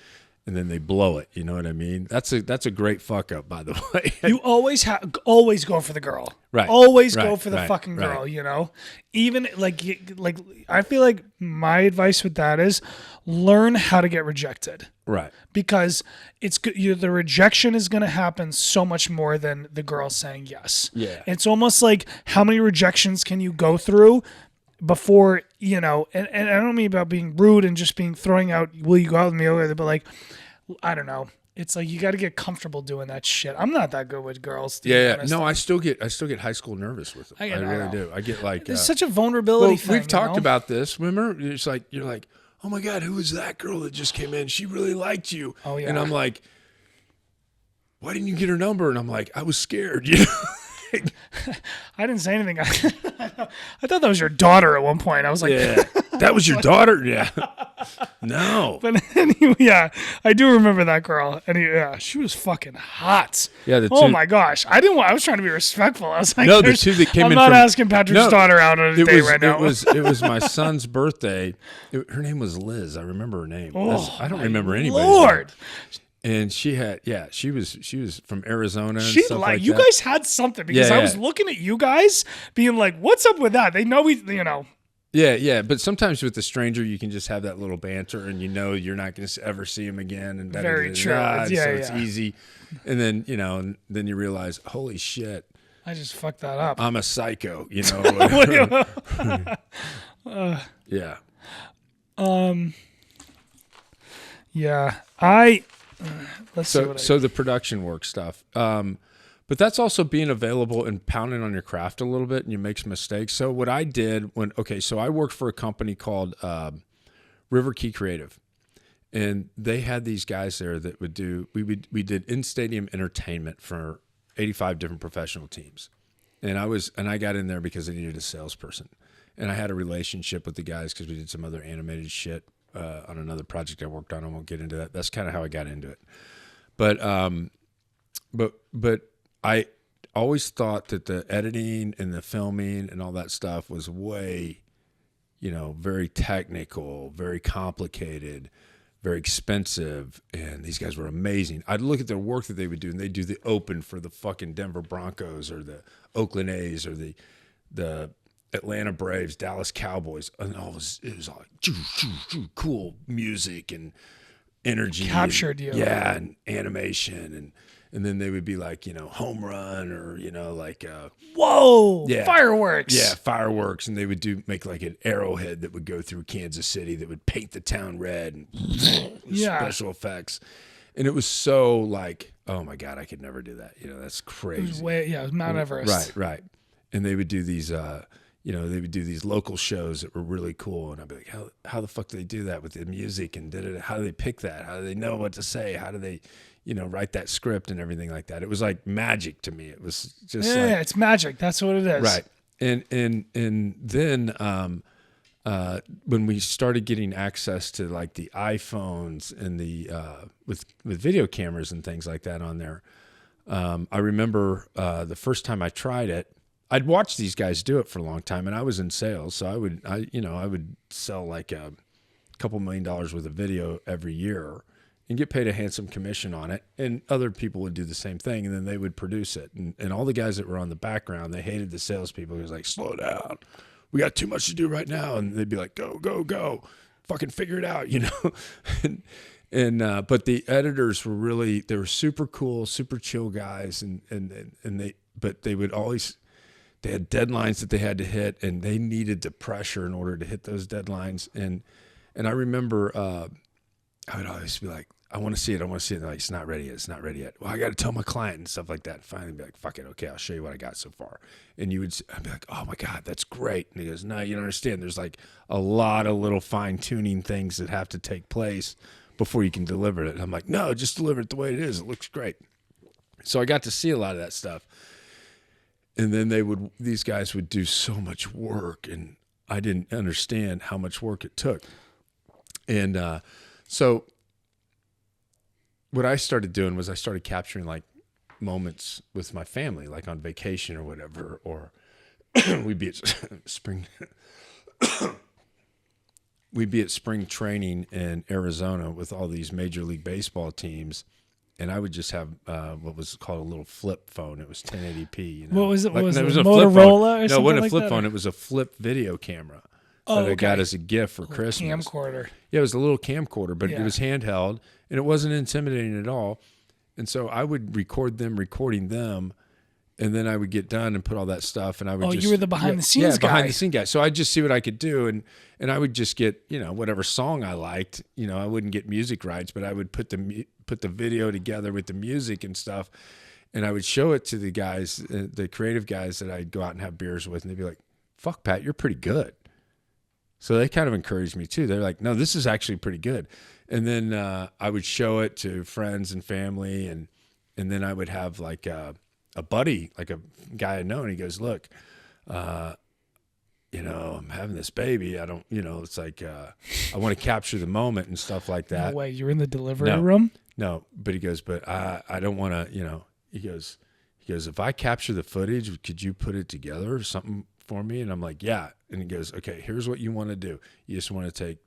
and then they blow it. You know what I mean? That's a great fuck up, by the way. You always go for the girl. Right. Always go Right. for the Right. fucking girl, Right. you know? Even like I feel like my advice with that is learn how to get rejected. Right. Because it's good. The rejection is going to happen so much more than the girl saying yes. Yeah. It's almost like how many rejections can you go through before, you know, and I don't mean about being rude and just throwing out, will you go out with me over there? But like, I don't know. It's like you got to get comfortable doing that shit. I'm not that good with girls. To be Yeah. honest. No, I still get high school nervous with them. I really know. do. I get like It's such a vulnerability thing. we've talked you know? about this. Remember, it's like you're like, oh my God, who was that girl that just came in? She really liked you. Oh, yeah. And I'm like, why didn't you get her number? And I'm like, I was scared. You know. I didn't say anything. I thought that was your daughter at one point. I was like, Yeah, that was your daughter. Yeah. No. But anyway, yeah, I do remember that girl. And yeah, she was fucking hot. Yeah. Oh my gosh, I was trying to be respectful. I was like, No, the two that came I'm in not from- asking Patrick's daughter out on a date right now. It was my son's birthday. Her name was Liz. I remember her name. I don't remember anybody's Lord, name. And she was from Arizona. And she stuff like like you that. guys had something because Yeah, I was yeah. looking at you guys, being like, "What's up with that?" They know you know. Yeah. But sometimes with the stranger, you can just have that little banter, and you know you're not going to ever see him again. And Very true. so Yeah, it's yeah. easy. And then and then you realize, holy shit, I just fucked that up. I'm a psycho. You know. Yeah. Yeah, let's see what So the production work stuff. But that's also being available and pounding on your craft a little bit, and you make some mistakes. So what I did so I worked for a company called River Key Creative, and they had these guys there that would do. We did in-stadium entertainment for 85 different professional teams, and I got in there because I needed a salesperson, and I had a relationship with the guys because we did some other animated shit on another project I worked on. I won't get into that. That's kind of how I got into it, but I always thought that the editing and the filming and all that stuff was way, very technical, very complicated, very expensive. And these guys were amazing. I'd look at their work that they would do, and they'd do the open for the fucking Denver Broncos or the Oakland A's or the Atlanta Braves, Dallas Cowboys. And it was all like cool music and energy. Captured you. Yeah, and animation and then they would be like, home run or, like, whoa, yeah, fireworks. Yeah, fireworks. And they would make like an arrowhead that would go through Kansas City that would paint the town red and special effects. And it was so like, oh my God, I could never do that. That's crazy. It was Mount Everest. Right. And they would do these, these local shows that were really cool. And I'd be like, how the fuck do they do that with the music and how do they pick that? How do they know what to say? How do they, write that script and everything like that? It was like magic to me. It was just it's magic. That's what it is. Right. And then when we started getting access to like the iPhones and the with video cameras and things like that on there, I remember the first time I tried it, I'd watched these guys do it for a long time, and I was in sales, so I would sell like a couple $1 million worth of video every year and get paid a handsome commission on it, and other people would do the same thing, and then they would produce it, and all the guys that were on the background, they hated the salespeople. It was like, slow down, we got too much to do right now, and they'd be like, go, fucking figure it out, but the editors were they were super cool, super chill guys, they had deadlines that they had to hit, and they needed the pressure in order to hit those deadlines. And I remember I would always be like, I want to see it. They're like, it's not ready yet. Well, I got to tell my client and stuff like that. And finally be like, fuck it. Okay, I'll show you what I got so far. And I'd be like, oh my God, that's great. And he goes, no, you don't understand. There's like a lot of little fine tuning things that have to take place before you can deliver it. And I'm like, no, just deliver it the way it is. It looks great. So I got to see a lot of that stuff. And then these guys would do so much work, and I didn't understand how much work it took. And so what I started doing was I started capturing like moments with my family, like on vacation or whatever, or we'd be at spring we'd be at spring training in Arizona with all these Major League Baseball teams, and I would just have what was called a little flip phone. It was 1080p. You know? What was it? Like, Was it was a Motorola flip phone. or something No, it wasn't like a flip that, phone. or? It was a flip video camera Oh, that I got okay. as a gift for Christmas. Camcorder. Yeah, it was a little camcorder, but Yeah. it was handheld, and it wasn't intimidating at all. And so I would record them recording them, and then I would get done and put all that stuff, and I would You were the behind-the-scenes guy. behind the scene guy. So I'd just see what I could do, and I would just get, you know, whatever song I liked. You know, I wouldn't get music rights, but I would put the video together with the music and stuff, and I would show it to the guys, the creative guys that I'd go out and have beers with, and they'd be like, "Fuck, Pat, you're pretty good." So they kind of encouraged me too. They're like, "No, this is actually pretty good." And then I would show it to friends and family, and then I would have like a buddy, like a guy I know, and he goes, "Look, you know, I'm having this baby. I don't, you know, it's like I want to capture the moment and stuff like that." No way. You're in the delivery room? No, but he goes, "But I don't want to, you know." He goes, "If I capture the footage, could you put it together or something for me?" And I'm like, "Yeah." And he goes, "Okay, here's what you want to do. You just want to take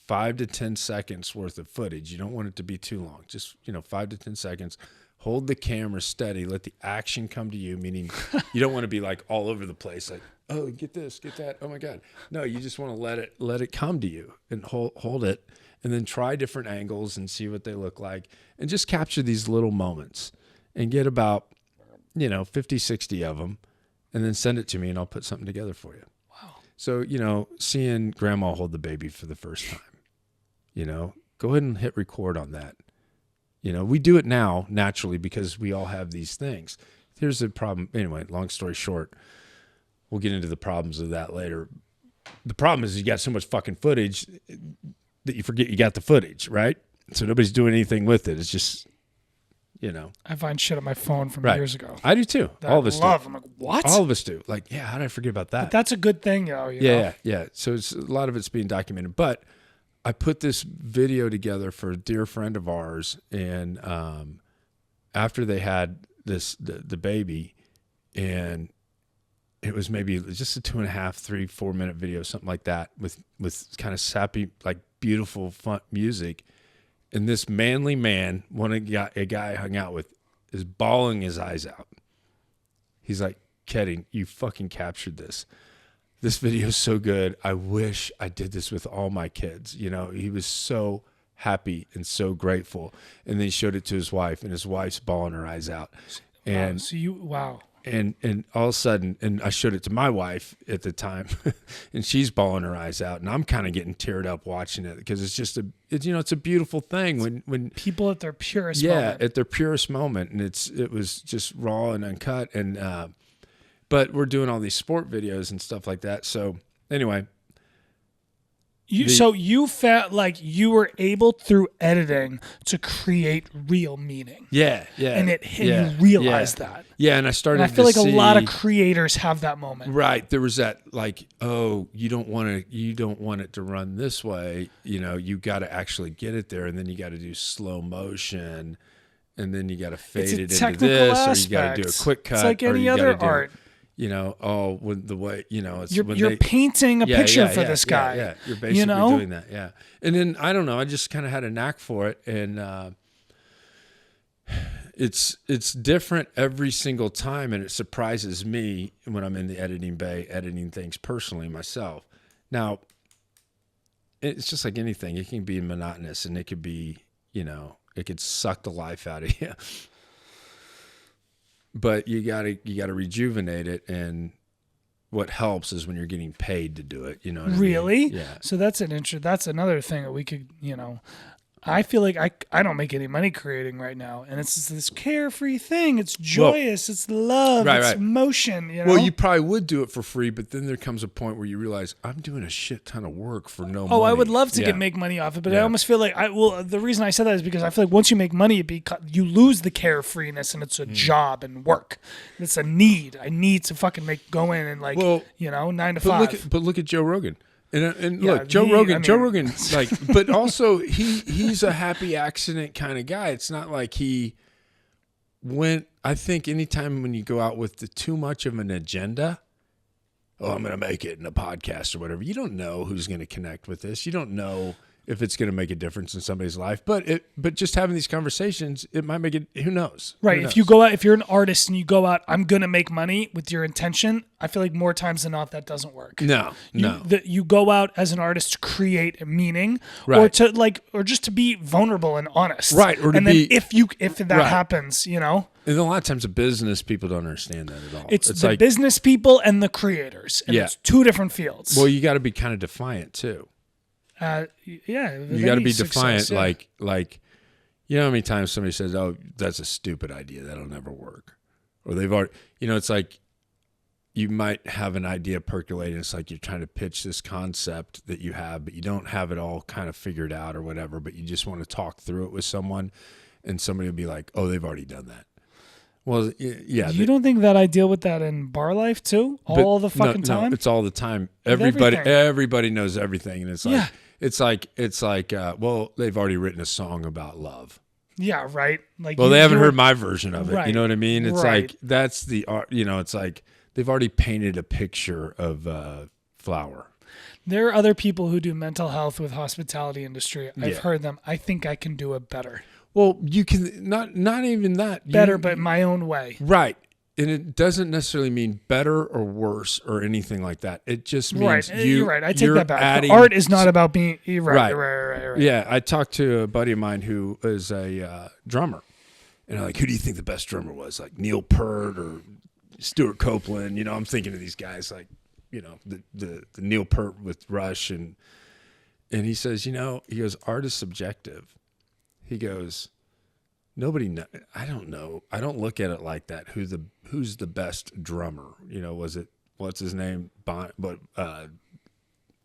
5 to 10 seconds worth of footage. You don't want it to be too long. Just, you know, 5 to 10 seconds. Hold the camera steady. Let the action come to you," meaning you don't want to be like all over the place, like, "Oh, get this, get that. Oh my God." No, you just want to let it come to you and hold it, and then try different angles and see what they look like, and just capture these little moments and get about, you know, 50, 60 of them, and then send it to me and I'll put something together for you. Wow. So, you know, seeing grandma hold the baby for the first time, you know, go ahead and hit record on that. You know, we do it now naturally because we all have these things. Here's the problem. Anyway, long story short, we'll get into the problems of that later. The problem is you got so much fucking footage that you forget you got the footage, right? So nobody's doing anything with it. It's just, you know. I find shit on my phone from Right. years ago. I do too. That All of us do. I'm like, what? All of us do. Like, yeah, how did I forget about that? But that's a good thing, though. You know? Yeah. So it's a lot of it's being documented. But I put this video together for a dear friend of ours, and after they had the baby, and it was maybe just a 2.5, 3, 4 minute video, something like that, with kind of sappy, like beautiful, fun music. And this manly man, a guy I hung out with, is bawling his eyes out. He's like, "Koetting, you fucking captured this. This video is so good. I wish I did this with all my kids." You know, he was so happy and so grateful. And then he showed it to his wife, and his wife's bawling her eyes out. And Wow. And all of a sudden, and I showed it to my wife at the time, and she's bawling her eyes out, and I'm kind of getting teared up watching it because it's just it's a beautiful thing when People at their purest moment. at their purest moment, and it was just raw and uncut, and but we're doing all these sport videos and stuff like that. So anyway, So you felt like you were able through editing to create real meaning. yeah, And you realized that. Yeah, and I started. And I feel to like a lot of see- creators have that moment. Right. There was that, like, oh, you don't want it to run this way. You know, you got to actually get it there, and then you got to do slow motion, and then you got to fade It's a it into technical this, or you aspect. got to do a quick cut. It's like or any you other gotta do, art. You know, when the way, you know, it's You're painting a picture for this guy. Yeah, you're basically doing that. Yeah. And then I don't know, I just kind of had a knack for it, and it's different every single time, and it surprises me when I'm in the editing bay editing things personally myself. Now, it's just like anything. It can be monotonous, and it could be, you know, it could suck the life out of you. But you gotta rejuvenate it, and what helps is when you're getting paid to do it. You know what I mean? Really? Yeah. So that's that's another thing that we could, I feel like I don't make any money creating right now, and it's this carefree thing. It's joyous. It's love. Right, it's right. emotion. You know? Well, you probably would do it for free, but then there comes a point where you realize I'm doing a shit ton of work for no money. Oh, I would love to Yeah. make money off it, but I Yeah. almost feel like the reason I said that is because I feel like once you make money, you lose the carefreeness, and it's a job and work. It's a need. I need to fucking go in and 9 to 5. But look at Joe Rogan. And Yeah, look, Joe he- Rogan, I mean- Joe Rogan, like, but also he's a happy accident kind of guy. It's not like he went. I think anytime when you go out with too much of an agenda, oh, I'm going to make it in a podcast or whatever. You don't know who's going to connect with this. You don't know if it's going to make a difference in somebody's life. But just having these conversations, it might make it. Who knows? Right. Who knows? If you go out, if you're an artist and you go out, I'm going to make money with your intention, I feel like more times than not that doesn't work. No. You go out as an artist to create a meaning, Right. or just to be vulnerable and honest. Right. Or to and then be, if that right. happens, And a lot of times, in business, people don't understand that at all. It's the like, business people and the creators. And it's two different fields. Well, you got to be kind of defiant too. You got to be defiant. Yeah. Like, you know how many times somebody says, "Oh, that's a stupid idea. That'll never work," or they've already, it's like you might have an idea percolating. It's like you're trying to pitch this concept that you have, but you don't have it all kind of figured out or whatever. But you just want to talk through it with someone, and somebody will be like, "Oh, they've already done that." Well, yeah. You don't think that I deal with that in bar life too? All the fucking time? No, it's all the time. Everybody knows everything, and it's like. Yeah. It's like, well, they've already written a song about love. Yeah, right. Like, well, they haven't heard my version of it. Right, you know what I mean? It's right. like that's the art. It's like they've already painted a picture of flower. There are other people who do mental health with hospitality industry. I've heard them. I think I can do it better. Well, you can not even that better, but my own way. Right. And it doesn't necessarily mean better or worse or anything like that. It just means you're right. I take that back. Art is not about being right. Yeah, I talked to a buddy of mine who is a drummer, and I'm like, who do you think the best drummer was? Like Neil Peart or Stuart Copeland? I'm thinking of these guys like, the Neil Peart with Rush, and he says, he goes, art is subjective. He goes, nobody know. I don't know. I don't look at it like that. Who's the best drummer? Was it what's his name?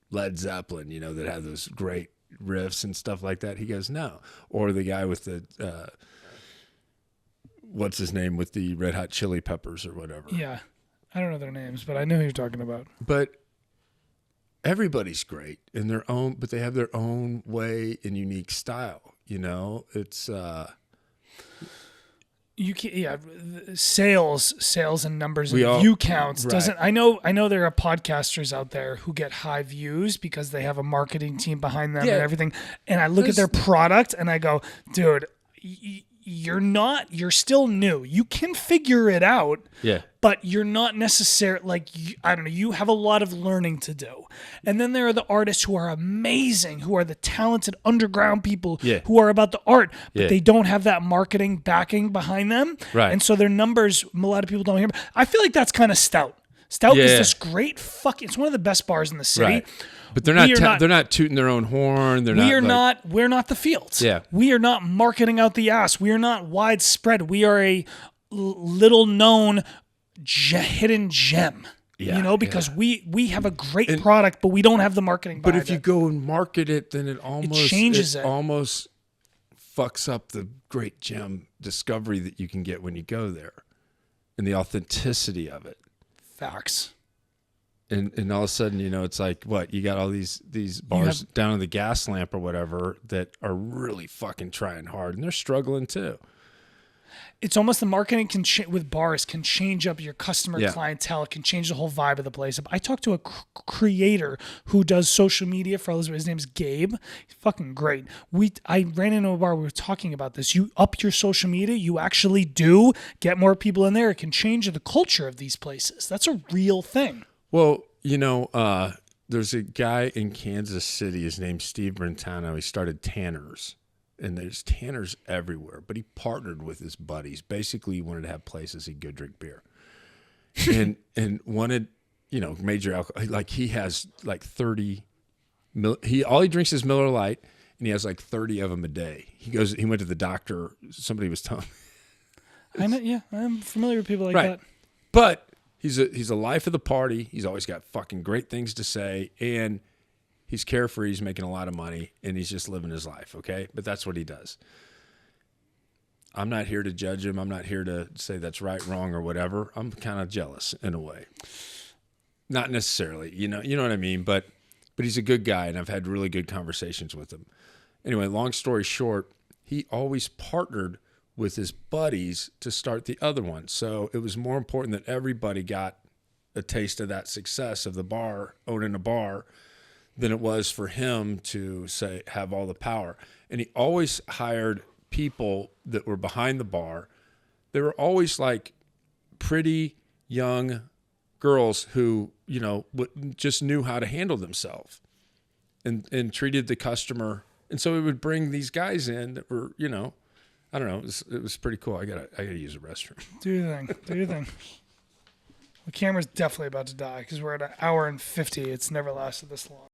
Led Zeppelin. That had those great riffs and stuff like that. He goes, no. Or the guy with the what's his name with the Red Hot Chili Peppers or whatever. Yeah, I don't know their names, but I know who you're talking about. But everybody's great in their own, but they have their own way and unique style. It's. You can, sales and numbers and view counts doesn't. I know there are podcasters out there who get high views because they have a marketing team behind them and everything. And I look at their product and I go, dude, you're still new. You can figure it out. Yeah. But you're not necessarily I don't know. You have a lot of learning to do. And then there are the artists who are amazing, who are the talented underground people who are about the art, but they don't have that marketing backing behind them. Right. And so their numbers, a lot of people don't hear. I feel like that's kind of Stout. Stout is this great it's one of the best bars in the city. Right. But they're not tooting their own horn. We're not the Fields. Yeah. We are not marketing out the ass. We are not widespread. We are a little known hidden gem. Because we have a great product, but we don't have the marketing behind it. But if you go and market it, then it changes it. Almost fucks up the great gem discovery that you can get when you go there and the authenticity of it. Facts. And all of a sudden, it's like, what? You got all these bars down in the gas lamp or whatever that are really fucking trying hard, and they're struggling too. It's almost the marketing with bars can change up your customer clientele. It can change the whole vibe of the place. I talked to a creator who does social media for Elizabeth. His name's Gabe. He's fucking great. I ran into a bar. We were talking about this. You up your social media. You actually do get more people in there. It can change the culture of these places. That's a real thing. Well, there's a guy in Kansas City. His name's Steve Brentano. He started Tanner's. And there's Tanners everywhere, but he partnered with his buddies. Basically, he wanted to have places he'd go drink beer, and wanted major alcohol. Like he has like 30. All he drinks is Miller Lite, and he has like 30 of them a day. He went to the doctor. Somebody was telling me. I know. Yeah, I'm familiar with people like that. But he's a life of the party. He's always got fucking great things to say, and he's carefree, he's making a lot of money, and he's just living his life, okay? But that's what he does. I'm not here to judge him. I'm not here to say that's right, wrong, or whatever. I'm kind of jealous in a way. Not necessarily, you know what I mean? But he's a good guy, and I've had really good conversations with him. Anyway, long story short, he always partnered with his buddies to start the other one. So it was more important that everybody got a taste of that success of the bar, owning a bar, than it was for him to say have all the power. And he always hired people that were behind the bar. They were always like pretty young girls who, you know, just knew how to handle themselves and treated the customer. And so we would bring these guys in that were, you know, I don't know. It was pretty cool. I gotta use a restroom. Do your thing. Do your thing. The camera's definitely about to die because we're at 1:50. It's never lasted this long.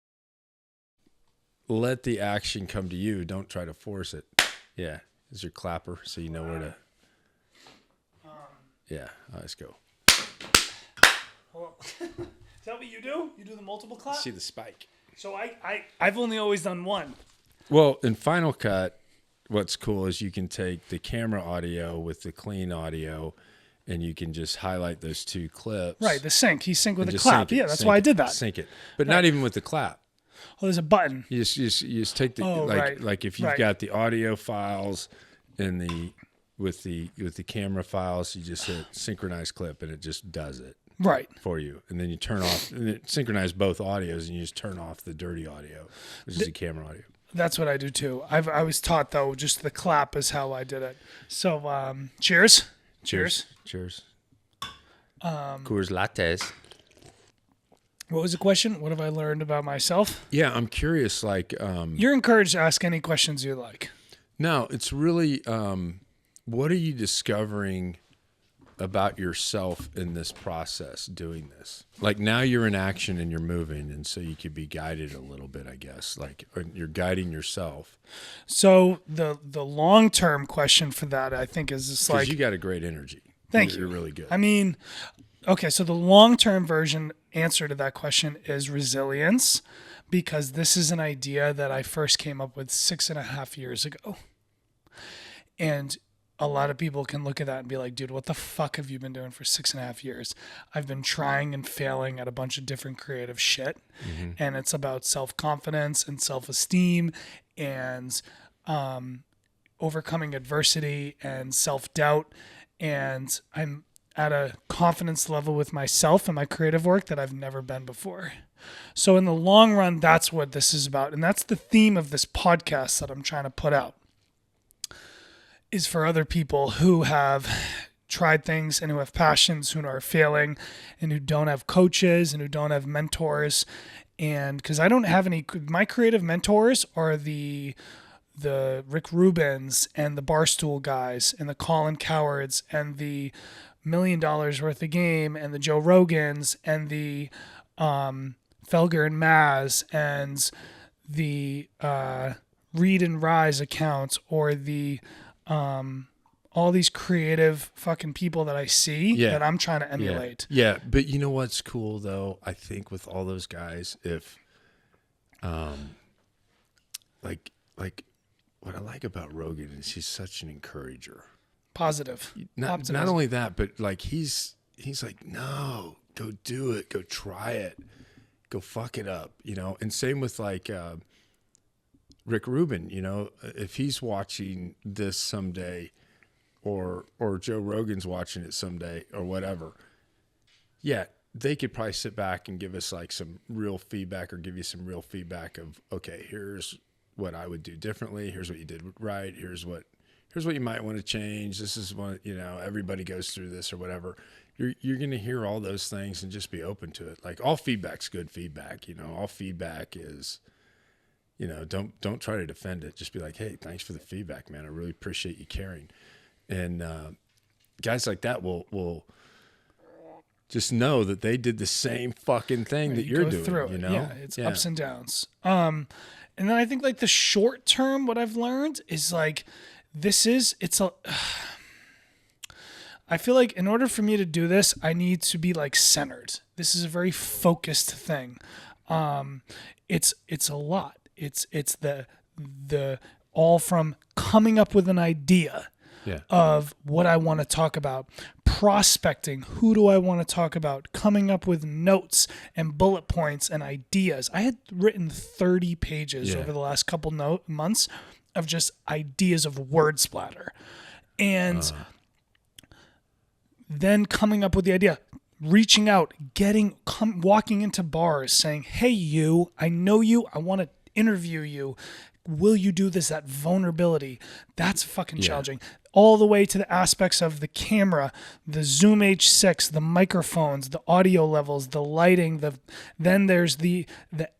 Let the action come to you. Don't try to force it. Yeah. Is your clapper so you know where to. Yeah. Let's go. Hold on. Is that what you do? You do the multiple clap? See the spike. So I've only always done one. Well, in Final Cut, what's cool is you can take the camera audio with the clean audio and you can just highlight those two clips. Right, the sync. He synced with a clap. Yeah, that's why I did that. Sync it. But not even with the clap. Oh, there's a button. You just take the like if you've got the audio files and with the camera files, you just hit synchronize clip and it just does it. Right. For you. And then you turn off and it synchronize both audios and you just turn off the dirty audio, which is the camera audio. That's what I do too. I was taught though, just the clap is how I did it. So cheers. Cheers. Cheers. Coors lattes. What was the question? What have I learned about myself? Yeah, I'm curious. Like, you're encouraged to ask any questions you like. No, it's really, what are you discovering about yourself in this process doing this? Like now you're in action and you're moving, and so you could be guided a little bit, I guess. Like you're guiding yourself. So the long-term question for that, I think, is just like, you got a great energy. Thank you. You're really good. I mean, okay, so the long-term version answer to that question is resilience, because this is an idea that I first came up with 6.5 years ago. And a lot of people can look at that and be like, dude, what the fuck have you been doing for 6.5 years? I've been trying and failing at a bunch of different creative shit. Mm-hmm. And it's about self-confidence and self-esteem and overcoming adversity and self-doubt. And I'm at a confidence level with myself and my creative work that I've never been before. So in the long run, that's what this is about. And that's the theme of this podcast that I'm trying to put out, is for other people who have tried things and who have passions, who are failing and who don't have coaches and who don't have mentors. And because I don't have any, my creative mentors are the Rick Rubins and the Barstool guys and the Colin Cowards and the $1 Million Worth of Game and the Joe Rogans and the Felger and Maz and the Read and Rise accounts, or the all these creative fucking people that I see that I'm trying to emulate. Yeah, but you know what's cool though? I think with all those guys, if like what I like about Rogan is he's such an encourager. Positive. Not only that, but like he's like, no, go do it, go try it, go fuck it up, you know. And same with like Rick Rubin, you know, if he's watching this someday, or Joe Rogan's watching it someday, or whatever, yeah, they could probably sit back and give us like some real feedback, or give you some real feedback of, okay, here's what I would do differently. Here's what you did right. Here's what you might want to change. This is what, you know, everybody goes through this or whatever. You're going to hear all those things and just be open to it. Like all feedback's good feedback, you know. All feedback is, you know, don't try to defend it. Just be like, hey, thanks for the feedback, man. I really appreciate you caring. And guys like that will just know that they did the same fucking thing that you're doing. Through it. You know, yeah, it's ups and downs. And then I think like the short term, what I've learned is like, I feel like in order for me to do this, I need to be like centered. This is a very focused thing. It's a lot. It's the all from coming up with an idea of what I want to talk about, prospecting, who do I want to talk about, coming up with notes and bullet points and ideas. I had written 30 pages over the last couple months of just ideas of word splatter. And then coming up with the idea, reaching out, walking into bars saying, hey, I know you, I want to interview you. Will you do this? That vulnerability, that's fucking challenging. All the way to the aspects of the camera, the Zoom H6, the microphones, the audio levels, the lighting, then there's the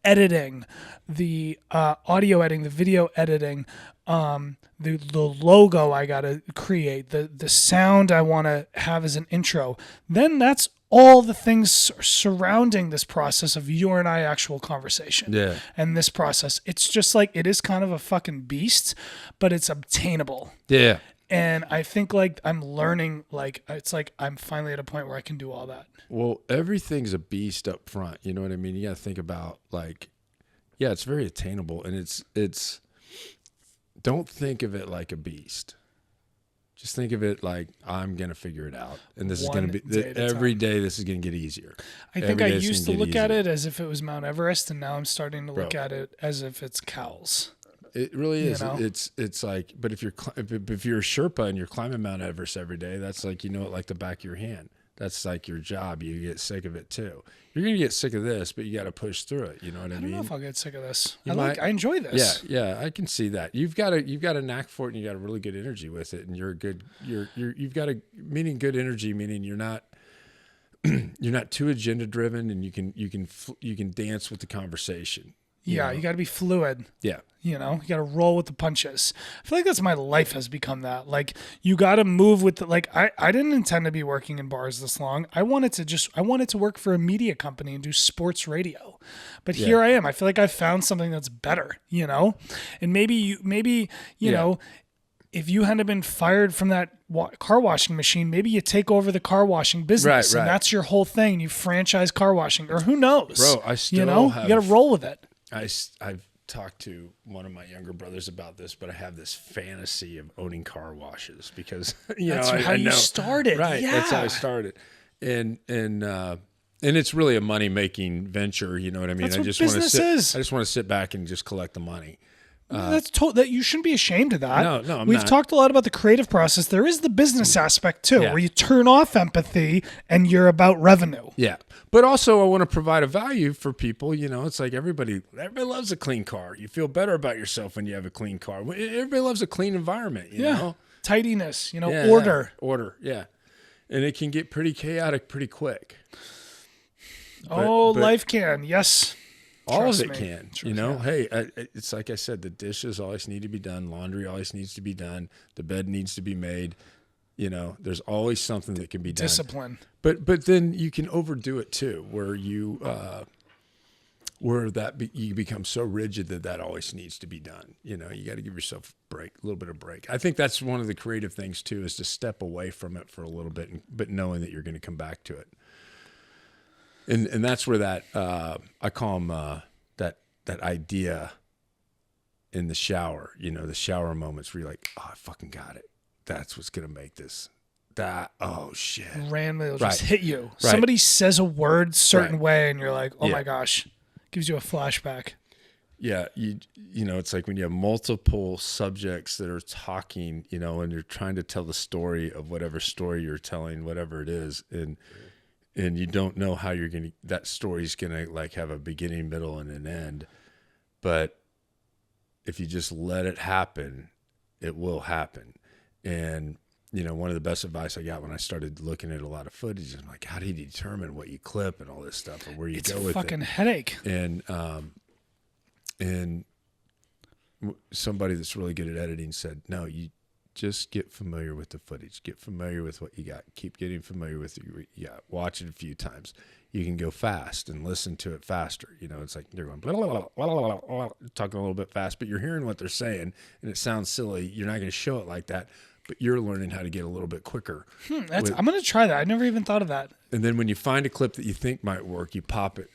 editing, the audio editing, the video editing, the logo I gotta create, the sound I want to have as an intro. Then that's all the things surrounding this process of you and I actual conversation. Yeah. And this process, it's just like, it is kind of a fucking beast, but it's obtainable. Yeah. And I think like I'm learning, like, it's like I'm finally at a point where I can do all that. Well, everything's a beast up front. You know what I mean? You got to think about like, yeah, it's very attainable, and it's don't think of it like a beast. Just think of it like, I'm going to figure it out. And this is going to be, every day this is going to get easier. I think I used to look at it as if it was Mount Everest, and now I'm starting to look at it as if it's cows. It really is. You know? It's like, but if you're a Sherpa and you're climbing Mount Everest every day, that's like, you know it like the back of your hand. That's like your job. You get sick of it too. You're going to get sick of this, but you got to push through it. You know what I mean? I don't know if I'll get sick of this. I enjoy this. Yeah, I can see that. You've got a knack for it, and you got a really good energy with it, and you've got meaning good energy, meaning you're not too agenda driven, and you can dance with the conversation. You got to be fluid. Yeah. You got to roll with the punches. I feel like that's my life has become that. Like, you got to move with I didn't intend to be working in bars this long. I wanted to work for a media company and do sports radio. But here I am. I feel like I found something that's better, And maybe you know, if you hadn't been fired from that car washing machine, maybe you take over the car washing business, and that's your whole thing. You franchise car washing, or who knows? Bro, I still you got to roll with it. I've talked to one of my younger brothers about this, but I have this fantasy of owning car washes because that's how you started, right? Yeah. That's how I started, and it's really a money making venture. You know what I mean? That's what I just want to sit back and just collect the money. That you shouldn't be ashamed of that. No, We've talked a lot about the creative process. There is the business aspect too, where you turn off empathy and you're about revenue. Yeah, but also I want to provide a value for people. It's like everybody loves a clean car. You feel better about yourself when you have a clean car. Everybody loves a clean environment. You know, tidiness. Order. Order. Yeah, and it can get pretty chaotic pretty quick. But life can. Yes. All of it can, Hey, it's like I said, the dishes always need to be done. Laundry always needs to be done. The bed needs to be made. There's always something that can be done. Discipline. But then you can overdo it too, where you become so rigid that always needs to be done. You got to give yourself a little bit of break. I think that's one of the creative things too, is to step away from it for a little bit, but knowing that you're going to come back to it. And that's where that I call them that idea in the shower, the shower moments where you're like, oh, I fucking got it. That's what's gonna make this. Oh shit. Randomly will just hit you. Right. Somebody says a word certain way, and you're like, oh my gosh, gives you a flashback. Yeah, it's like when you have multiple subjects that are talking, and you're trying to tell the story of whatever story you're telling, whatever it is, and you don't know how that story's gonna like have a beginning, middle, and an end. But if you just let it happen, it will happen. And one of the best advice I got when I started looking at a lot of footage, I'm like, how do you determine what you clip and all this stuff, or where you go with it? It's a fucking headache. And somebody that's really good at editing said, no, you just get familiar with the footage. Get familiar with what you got. Keep getting familiar with it. Watch it a few times. You can go fast and listen to it faster. It's like they're going blah, blah, blah, blah, blah, blah, talking a little bit fast, but you're hearing what they're saying, and it sounds silly. You're not going to show it like that, but you're learning how to get a little bit quicker. I'm going to try that. I never even thought of that. And then when you find a clip that you think might work, you pop it.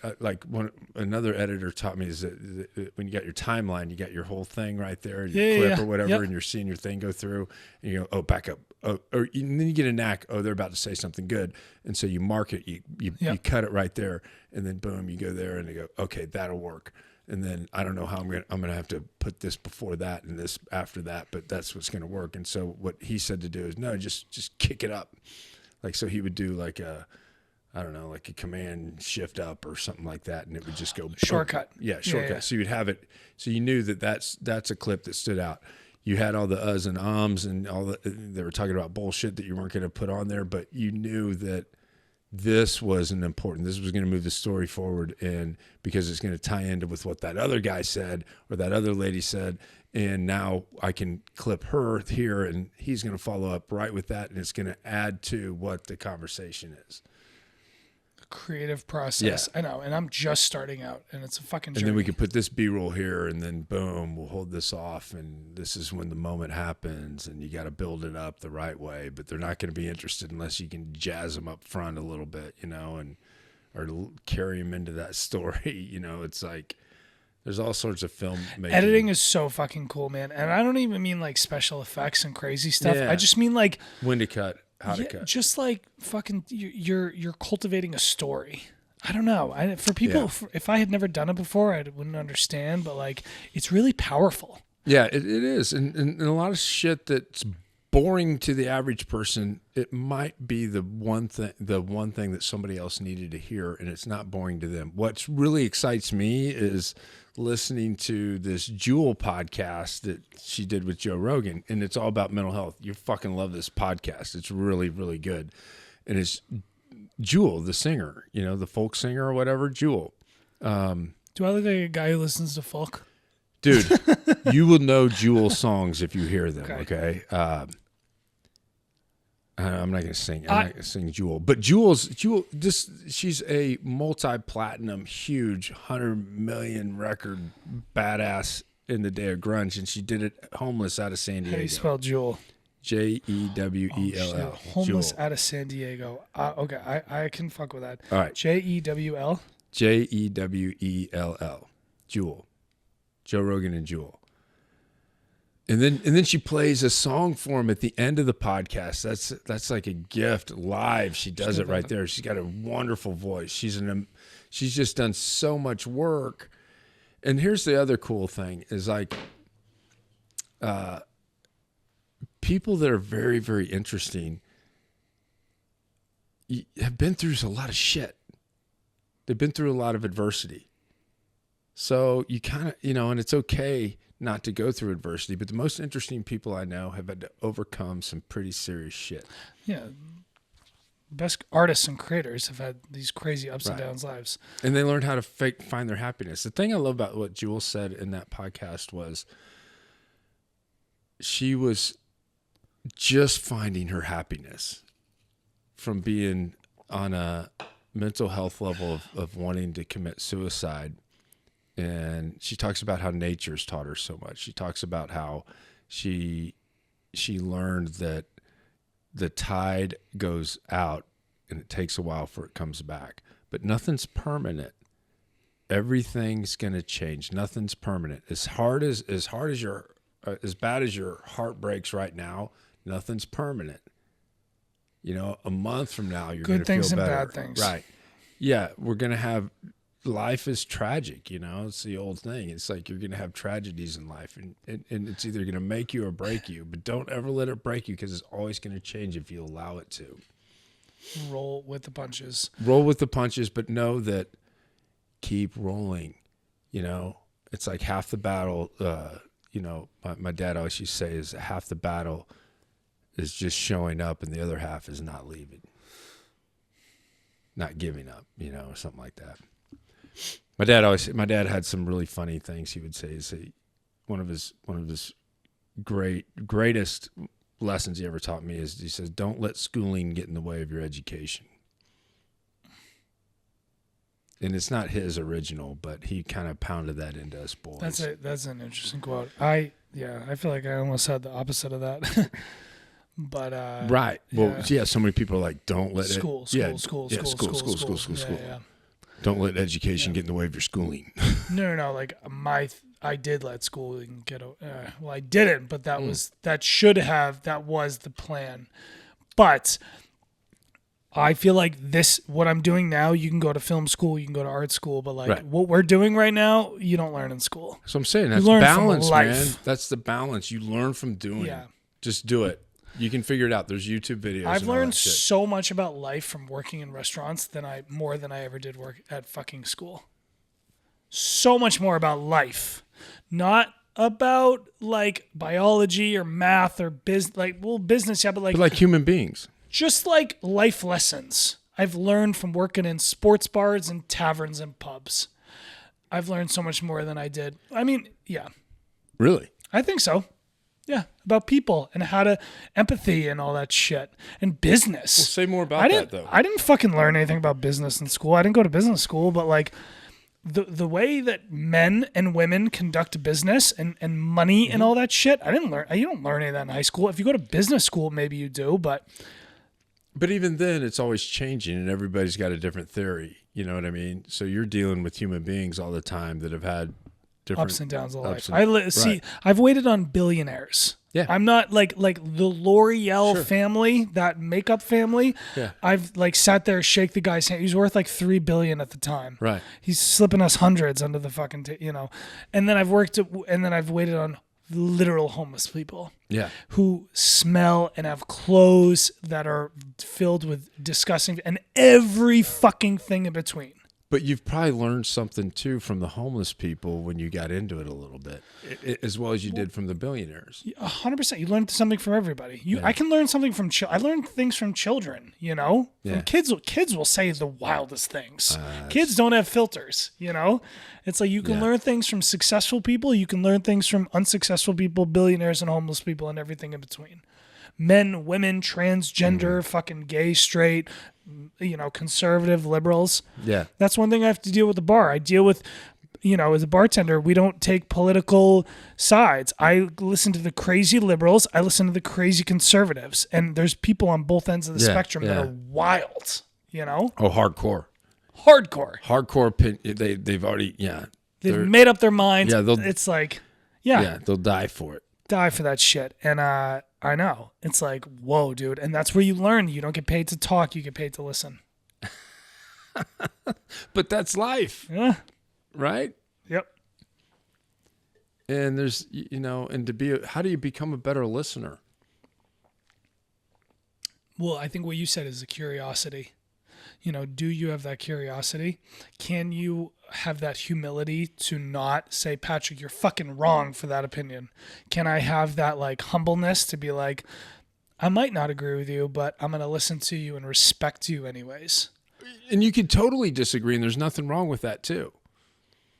Another editor taught me is that when you got your timeline, you got your whole thing right there, your clip or whatever, and you're seeing your thing go through, and you go, oh, back up. And then you get a knack, they're about to say something good. And so you mark it, you cut it right there, and then boom, you go there and you go, okay, that'll work. And then I don't know how I'm gonna have to put this before that and this after that, but that's what's gonna work. And so what he said to do is no, just kick it up. Like, so he would do like I don't know, like a command shift up or something like that, and it would just go Shortcut. Yeah, shortcut. Yeah. So you'd have it. So you knew that that's a clip that stood out. You had all the uhs and ums and all the, they were talking about bullshit that you weren't going to put on there, but you knew that this wasn't important. This was going to move the story forward, and because it's going to tie into with what that other guy said or that other lady said, and now I can clip her here, and he's going to follow up right with that, and it's going to add to what the conversation is. Creative process. Yeah. I know, and I'm just starting out, and it's a fucking journey. And then we could put this B-roll here, and then boom, we'll hold this off, and this is when the moment happens, and you got to build it up the right way. But they're not going to be interested unless you can jazz them up front a little bit, you know, and or carry them into that story. You know, it's like there's all sorts of film making. Editing is so fucking cool, man. And I don't even mean like special effects and crazy stuff. Yeah. I just mean like When to cut, how to cut. just like fucking you're cultivating a story. I don't know. For people, if I had never done it before, I wouldn't understand. But like, it's really powerful. Yeah, it is, and a lot of shit that's boring to the average person, it might be the one thing that somebody else needed to hear, and it's not boring to them. What really excites me is listening to this Jewel podcast that she did with Joe Rogan, and it's all about mental health. You fucking love this podcast. It's really, really good. And it's Jewel, the singer, you know, the folk singer or whatever, Jewel. Do I look like a guy who listens to folk? Dude, you will know Jewel songs if you hear them, okay? I'm not going to sing. I'm not going to sing Jewel. But Jewel, she's a multi-platinum, huge, 100 million record badass in the day of grunge, and she did it homeless out of San Diego. How do you spell Jewel? Jewell. Homeless out of San Diego. Okay, I can fuck with that. All right. Jewl. Jewell. Jewel. Joe Rogan and Jewel. And then she plays a song for him at the end of the podcast. That's like a gift live. She does it right there. She's got a wonderful voice. She's just done so much work. And here's the other cool thing is like people that are very, very interesting have been through a lot of shit. They've been through a lot of adversity. So you kind of, you know, and it's okay not to go through adversity, but the most interesting people I know have had to overcome some pretty serious shit. Yeah. Best artists and creators have had these crazy ups and downs lives. And they learned how to find their happiness. The thing I love about what Jewel said in that podcast was she was just finding her happiness from being on a mental health level of wanting to commit suicide. And she talks about how nature's taught her so much. She talks about how she learned that the tide goes out and it takes a while before it comes back. But nothing's permanent. Everything's going to change. Nothing's permanent. As bad as your heart breaks right now, nothing's permanent. You know, a month from now, you're going to feel better. Good things and bad things. Right. Yeah, we're going to have... Life is tragic, you know. It's the old thing. It's like you're going to have tragedies in life, and it's either going to make you or break you. But don't ever let it break you because it's always going to change if you allow it to. Roll with the punches. Roll with the punches, but know that keep rolling. You know, it's like half the battle. You know, my dad always used to say is half the battle is just showing up, and the other half is not leaving, not giving up. You know, or something like that. My dad had some really funny things he would say. One of his greatest lessons he ever taught me is he says, "Don't let schooling get in the way of your education." And it's not his original, but he kind of pounded that into us boys. That's an interesting quote. I feel like I almost had the opposite of that. But right. Well, yeah. So many people are like, "Don't let school. Yeah. Don't let education get in the way of your schooling." No. Like I did let schooling get. Well, I didn't, but that was the plan. But I feel like what I'm doing now, you can go to film school, you can go to art school, but like what we're doing right now, you don't learn in school. So I'm saying that's balance, man. That's the balance you learn from doing. Yeah. Just do it. You can figure it out. There's YouTube videos. I've and all learned that shit. so much about life from working in restaurants more than I ever did work at fucking school. So much more about life, not about like biology or math or business. Yeah, but like human beings. just like life lessons I've learned from working in sports bars and taverns and pubs. I've learned so much more than I did. I mean, yeah, Really? I think so. Yeah, about people and how to empathy and all that shit and business. Say more about that, though. I didn't fucking learn anything about business in school. I didn't go to business school, but like the way that men and women conduct business and money and all that shit, I didn't learn. You don't learn any of that in high school. If you go to business school, maybe you do, but even then, it's always changing, and everybody's got a different theory. You know what I mean? So you're dealing with human beings all the time that have had different ups and downs of life. Right. I've waited on billionaires. Yeah. I'm not like the L'Oreal Sure. family, that makeup family. Yeah. I've like sat there, shake the guy's hand. He's worth like $3 billion at the time. Right. He's slipping us hundreds under the fucking, And then I've waited on literal homeless people. Yeah. Who smell and have clothes that are filled with disgusting and every fucking thing in between. But you've probably learned something, too, from the homeless people when you got into it a little bit, as well as you did from the billionaires. 100%. You learn something from everybody. I can learn something from I learn things from children, Yeah. From kids will say the wildest things. Kids don't have filters, It's like you can learn things from successful people. You can learn things from unsuccessful people, billionaires and homeless people and everything in between. Men, women, transgender, fucking gay, straight, conservative, liberals. Yeah. That's one thing I have to deal with the bar. I deal with, as a bartender, we don't take political sides. I listen to the crazy liberals. I listen to the crazy conservatives. And there's people on both ends of the spectrum that are wild, Oh, hardcore. Hardcore. They've already, They've made up their minds. Yeah, it's like, they'll die for it. Die for that shit. And I know. It's like, whoa, dude. And that's where you learn. You don't get paid to talk. You get paid to listen. But that's life. Yeah. Right? Yep. And there's, how do you become a better listener? Well, I think what you said is a curiosity. Do you have that curiosity? Can you have that humility to not say, Patrick, you're fucking wrong for that opinion? Can I have that like humbleness to be like, I might not agree with you, but I'm going to listen to you and respect you anyways? And you could totally disagree, and there's nothing wrong with that too.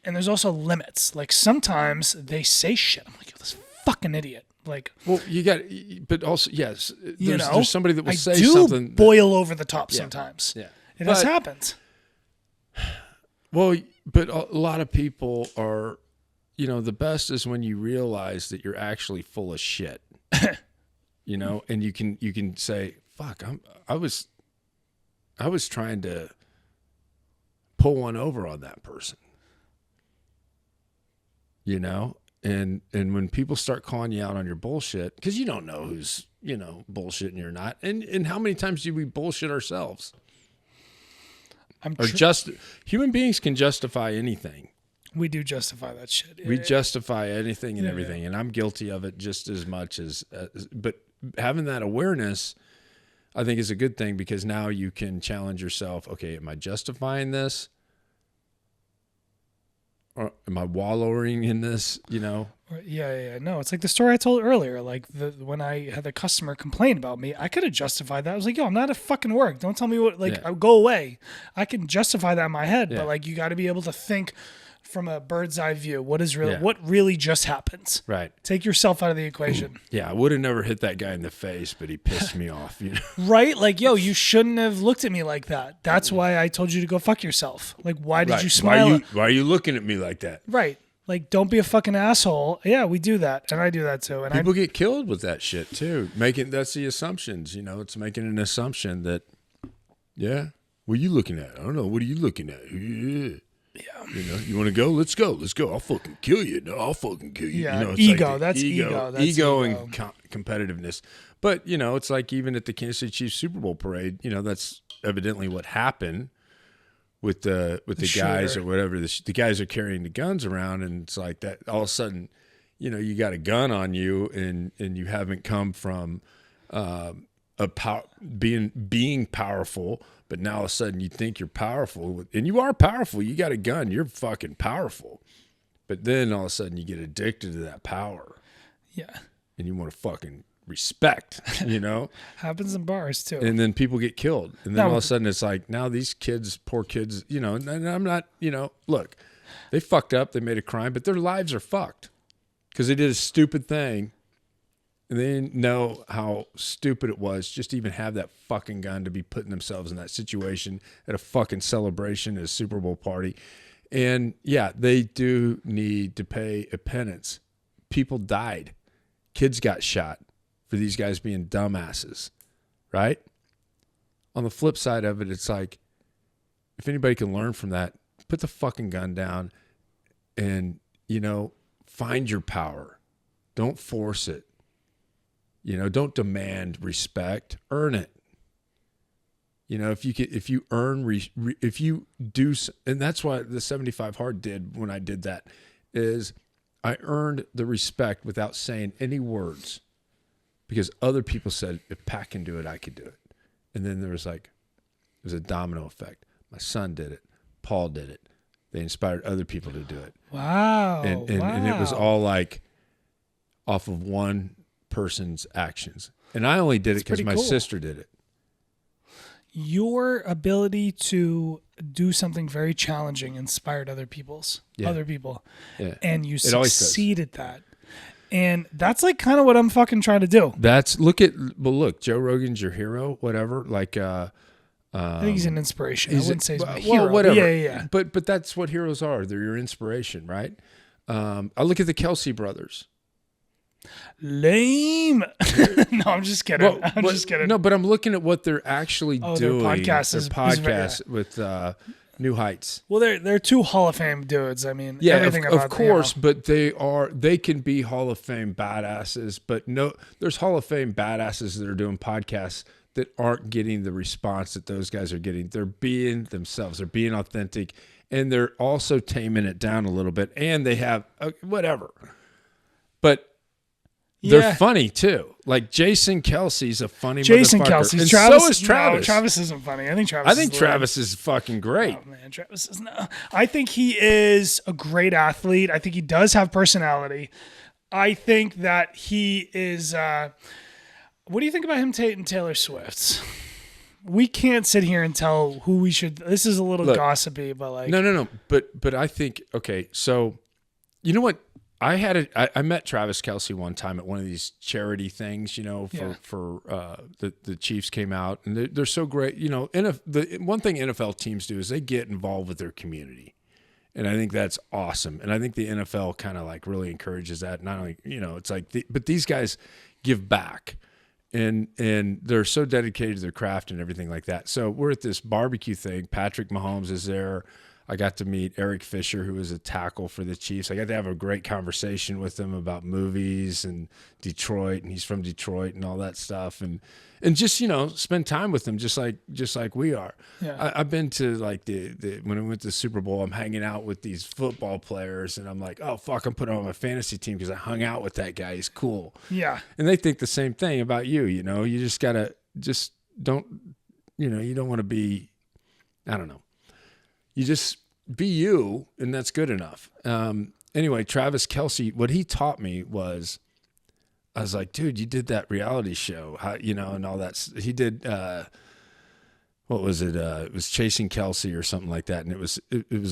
And there's also limits. Like sometimes they say shit. I'm like, this fucking idiot. Like, well, but also, yes, there's somebody that will say I do something. Boil over the top sometimes. Yeah. It has happened. Well, but a lot of people are, the best is when you realize that you're actually full of shit, and you can say, fuck, I was trying to pull one over on that person, and when people start calling you out on your bullshit, because you don't know who's, bullshitting you or not. And how many times do we bullshit ourselves? Human beings can justify anything. We do justify that shit. We justify anything and everything, and I'm guilty of it just as much as. But having that awareness, I think, is a good thing, because now you can challenge yourself. Okay, am I justifying this, or am I wallowing in this? Yeah. No, it's like the story I told earlier. Like when I had the customer complain about me, I could have justified that. I was like, yo, I'm not at fucking work. Don't tell me what, go away. I can justify that in my head, but like, you got to be able to think from a bird's eye view. What really just happened? Right. Take yourself out of the equation. Yeah. I would have never hit that guy in the face, but he pissed me off. Right? Like, yo, you shouldn't have looked at me like that. That's why I told you to go fuck yourself. Like, why did you smile? Why are you looking at me like that? Right. Like, don't be a fucking asshole. Yeah, we do that. And I do that too. And people get killed with that shit too. That's the assumptions, it's making an assumption that, what are you looking at? I don't know. What are you looking at? Yeah. You want to go? Let's go. I'll fucking kill you. No, I'll fucking kill you. Yeah, It's ego. Like that's ego. That's ego and competitiveness. But, it's like even at the Kansas City Chiefs Super Bowl parade, that's evidently what happened with the guys shooter. Or whatever. The guys are carrying the guns around, and it's like that all of a sudden, you got a gun on you, and you haven't come from being powerful, but now all of a sudden you think you're powerful, and you are powerful. You got a gun, you're fucking powerful. But then all of a sudden you get addicted to that power. Yeah. And you want to fucking respect, you know? Happens in bars too. And then people get killed. And then all of a sudden it's like, now these kids, poor kids, you know, and I'm not, you know, look, they fucked up, they made a crime, but their lives are fucked because they did a stupid thing. And they didn't know how stupid it was just to even have that fucking gun, to be putting themselves in that situation at a fucking celebration at a Super Bowl party. And yeah, they do need to pay a penance. People died. Kids got shot for these guys being dumbasses, right? On the flip side of it, it's like, if anybody can learn from that, put the fucking gun down and, you know, find your power. Don't force it. You know, don't demand respect. Earn it. You know, if you do, and that's what the 75 Hard did when I did that, is I earned the respect without saying any words, because other people said, if Pat can do it, I could do it. And then there was a domino effect. My son did it. Paul did it. They inspired other people to do it. Wow. And it was all like off of one person's actions. And I only did it because my sister did it. Your ability to do something very challenging inspired other people. Yeah. And you succeed at that. And that's like kind of what I'm fucking trying to do. Look, Joe Rogan's your hero, whatever. Like, I think he's an inspiration. I wouldn't say he's my hero. Well, whatever. Yeah. But that's what heroes are. They're your inspiration, right? I look at the Kelsey brothers. Lame. No, I'm just kidding. I'm just kidding. No, but I'm looking at what they're actually doing. Their podcast with New Heights. Well, they're two Hall of Fame dudes. I mean, yeah, everything of course, but they can be Hall of Fame badasses. But no, there's Hall of Fame badasses that are doing podcasts that aren't getting the response that those guys are getting. They're being themselves. They're being authentic, and they're also taming it down a little bit. And they have whatever, but. They're funny too. Like Jason Kelsey's a funny motherfucker. And Travis, so is Travis. No, Travis isn't funny. I think Travis is fucking great. Oh man, Travis is no. I think he is a great athlete. I think he does have personality. I think that he is. What do you think about him dating Taylor Swift? We can't sit here and tell who we should. This is a little gossipy, but like no. But I think okay. So you know what? I met Travis Kelsey one time at one of these charity things, you know, for the Chiefs came out, and they're so great. You know, the one thing NFL teams do is they get involved with their community, and I think that's awesome. And I think the NFL kind of like really encourages that. Not only, you know, it's like, but these guys give back, and they're so dedicated to their craft and everything like that. So we're at this barbecue thing. Patrick Mahomes is there. I got to meet Eric Fisher, who was a tackle for the Chiefs. I got to have a great conversation with him about movies and Detroit, and he's from Detroit and all that stuff, and just, you know, spend time with him just like we are. Yeah. I've been to like the when I went to the Super Bowl, I'm hanging out with these football players, and I'm like, oh fuck, I'm putting on my fantasy team because I hung out with that guy. He's cool. Yeah. And they think the same thing about you. You know, you just gotta don't, you know, you don't want to be, I don't know. You just be you, and that's good enough. Anyway, Travis Kelsey, what he taught me was, I was like, dude, you did that reality show, you know, and all that. He did, what was it? It was Chasing Kelsey or something like that. And it was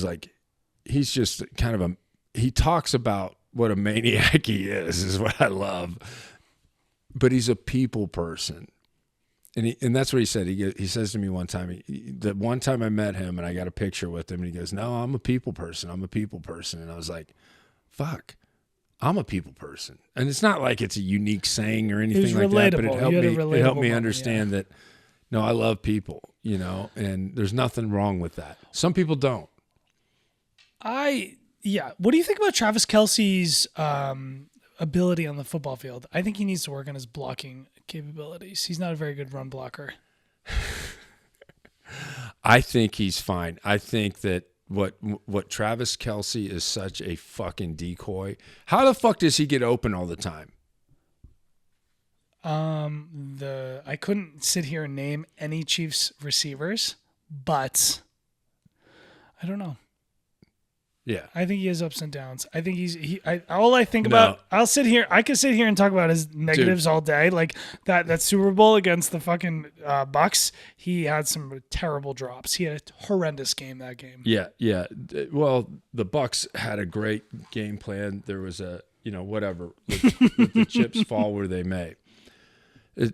like, he's just kind of he talks about what a maniac he is what I love. But he's a people person. And that's what he said. He says to me one time, the one time I met him and I got a picture with him, and he goes, no, I'm a people person. I'm a people person. And I was like, fuck, I'm a people person. And it's not like it's a unique saying or anything like that, but it helped me understand that, no, I love people, you know, and there's nothing wrong with that. Some people don't. What do you think about Travis Kelsey's ability on the football field? I think he needs to work on his blocking capabilities. He's not a very good run blocker. I think he's fine. I think that what Travis Kelsey is such a fucking decoy. How the fuck does he get open all the time? I couldn't sit here and name any Chiefs receivers, but I don't know. Yeah. I think he has ups and downs. I think all I think about, I can sit here and talk about his negatives all day. Like that Super Bowl against the fucking Bucks, he had some terrible drops. He had a horrendous game that game. Yeah. Yeah. Well, the Bucks had a great game plan. There was whatever. Let the chips fall where they may. I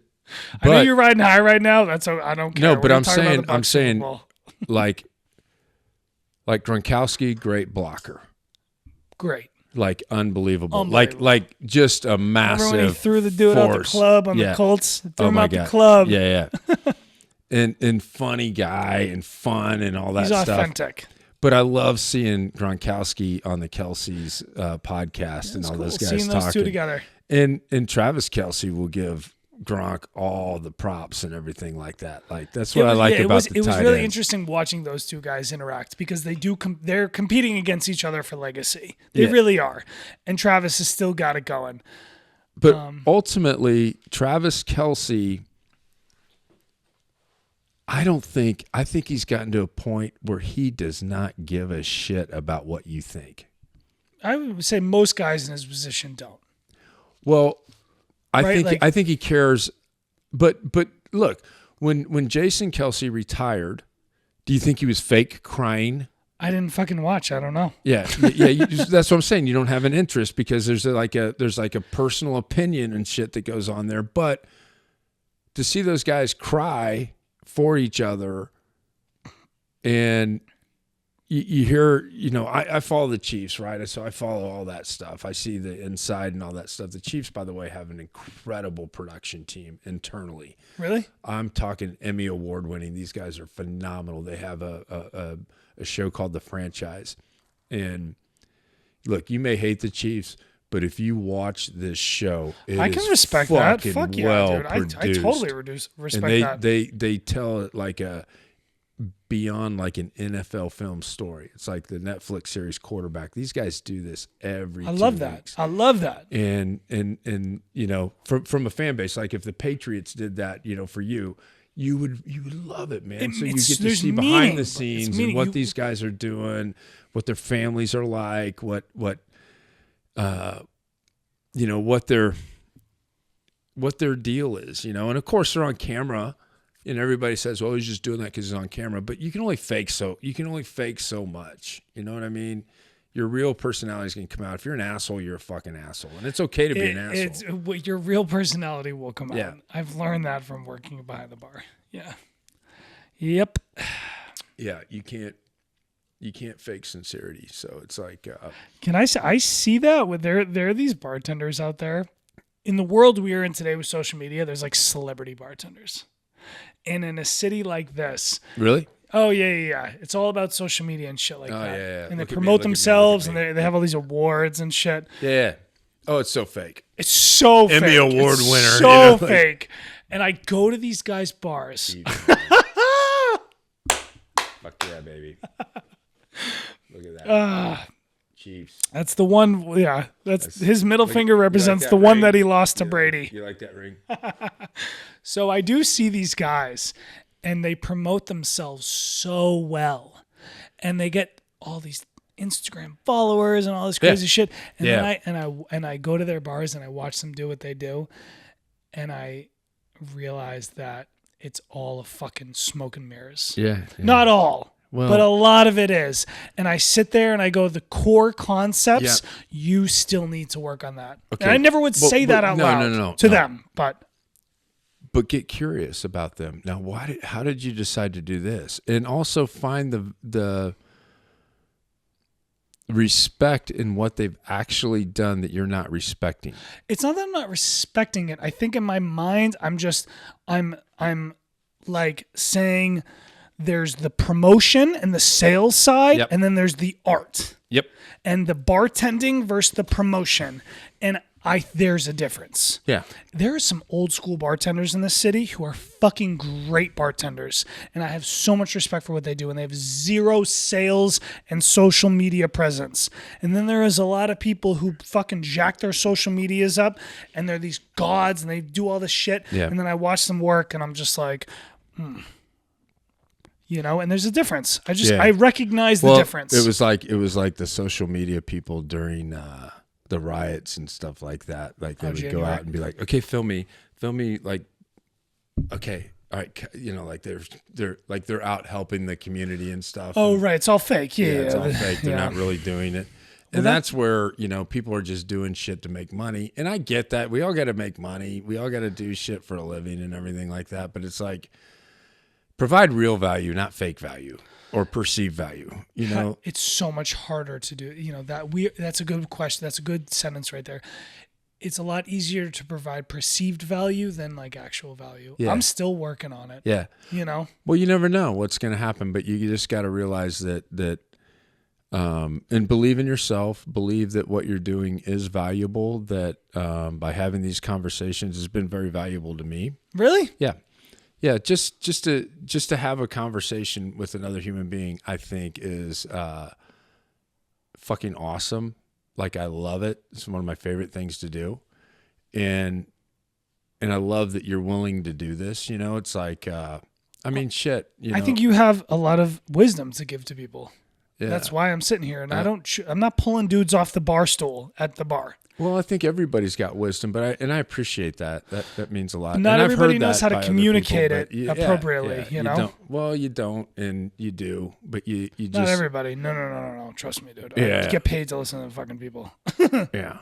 know you're riding high right now. I don't care. No, but I'm saying like Gronkowski, great blocker. Great. Like unbelievable. Like just a massive Remember when he threw the dude out the club on the Colts? Threw him out the club. Yeah. and funny guy and fun and all that stuff. He's authentic. But I love seeing Gronkowski on the Kelsey's podcast and all those guys seeing those two together. And Travis Kelce will give Gronk all the props and everything like that. Like that's what I like about the tight It was really ends. interesting watching those two guys interact because they're competing against each other for legacy. They really are. And Travis has still got it going. But ultimately, Travis Kelce, I think he's gotten to a point where he does not give a shit about what you think. I would say most guys in his position don't. Well, I Right? think he cares, but look, when Jason Kelce retired, do you think he was fake crying? I didn't fucking watch. I don't know. Yeah. That's what I'm saying. You don't have an interest because there's like a personal opinion and shit that goes on there. But to see those guys cry for each other, and you hear, I follow the Chiefs, right? So I follow all that stuff. I see the inside and all that stuff. The Chiefs, by the way, have an incredible production team internally. Really? I'm talking Emmy Award winning. These guys are phenomenal. They have a show called The Franchise. And look, you may hate the Chiefs, but if you watch this show, I can respect that. Fuck yeah, dude. I totally respect that. They tell it like beyond like an NFL film story. It's like the Netflix series Quarterback. These guys do this every 2 weeks. I love that. And from a fan base, like if the Patriots did that, for you would love it, man. So you get to see behind the scenes and what these guys are doing, what their families are like, what their deal is, and of course they're on camera. And everybody says, well, he's just doing that because he's on camera. But you can only fake so much. You know what I mean? Your real personality is going to come out. If you're an asshole, you're a fucking asshole. And it's okay to be an asshole. Your real personality will come out. Yeah. I've learned that from working behind the bar. Yeah. Yep. Yeah, you can't fake sincerity. So it's like can I say I see that with there are these bartenders out there. In the world we are in today with social media, there's like celebrity bartenders. And in a city like this, really? Oh yeah. It's all about social media and shit like that. Yeah. And they promote themselves and they have all these awards and shit. Yeah. Oh, it's so fake. It's so fake. Emmy Award winner. So fake. And I go to these guys' bars. Fuck yeah, baby. Look at that. Chiefs. That's the one. Yeah, that's his middle finger represents the one that he lost to Brady. You like that ring? So I do see these guys, and they promote themselves so well, and they get all these Instagram followers and all this crazy shit. And then I go to their bars and I watch them do what they do, and I realize that it's all a fucking smoke and mirrors. Yeah. Not all. Well, but a lot of it is. And I sit there and I go, the core concepts, you still need to work on that. Okay. And I never would say that out loud to them. But get curious about them. Now, how did you decide to do this? And also find the respect in what they've actually done that you're not respecting. It's not that I'm not respecting it. I think in my mind, I'm like saying, there's the promotion and the sales side, and then there's the art. Yep. And the bartending versus the promotion. And there's a difference. Yeah. There are some old school bartenders in this city who are fucking great bartenders, and I have so much respect for what they do, and they have zero sales and social media presence. And then there is a lot of people who fucking jack their social medias up, and they're these gods, and they do all this shit. Yeah. And then I watch them work, and I'm just like, you know, and there's a difference. I recognize the difference. It was like the social media people during the riots and stuff like that. Like they would go out and be like, "Okay, film me, like, okay, all right, you know, like they're out helping the community and stuff." Oh, right, it's all fake. Yeah, it's all fake. They're not really doing it. And that's where, you know, people are just doing shit to make money. And I get that. We all got to make money. We all got to do shit for a living and everything like that. But it's like, provide real value, not fake value or perceived value. You know, it's so much harder to do. You know, that's a good question. That's a good sentence right there. It's a lot easier to provide perceived value than like actual value. Yeah. I'm still working on it. Yeah. You know, well, you never know what's going to happen, but you just got to realize that, and believe in yourself, believe that what you're doing is valuable, that by having these conversations has been very valuable to me. Really? Yeah. Yeah. Just to have a conversation with another human being, I think is fucking awesome. Like, I love it. It's one of my favorite things to do. And I love that you're willing to do this. You know, it's like, I mean, shit. You know? I think you have a lot of wisdom to give to people. Yeah. That's why I'm sitting here, and I'm not pulling dudes off the bar stool at the bar. Well, I think everybody's got wisdom, but I appreciate that. That means a lot. Not and everybody I've heard knows that how to by communicate other people, it appropriately. Yeah, you know, don't. Well, you don't, and you do, but you just not everybody. No. Trust me, dude. Yeah. I get paid to listen to fucking people. Yeah.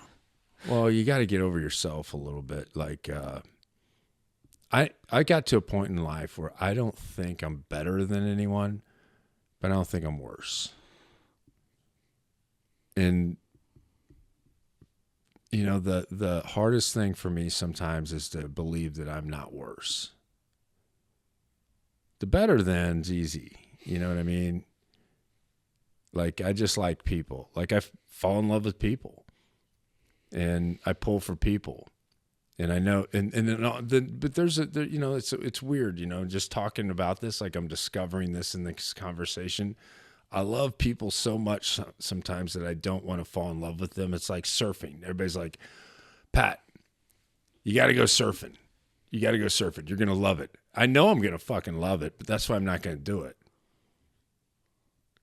Well, you got to get over yourself a little bit. Like, I got to a point in life where I don't think I'm better than anyone, but I don't think I'm worse. And, you know, the hardest thing for me sometimes is to believe that I'm not worse. The better than's easy. You know what I mean? Like, I just like people. Like, I fall in love with people. And I pull for people. And I know, but you know, it's weird, you know, just talking about this, like I'm discovering this in this conversation. I love people so much sometimes that I don't want to fall in love with them. It's like surfing. Everybody's like, Pat, you got to go surfing. You got to go surfing. You're going to love it. I know I'm going to fucking love it, but that's why I'm not going to do it.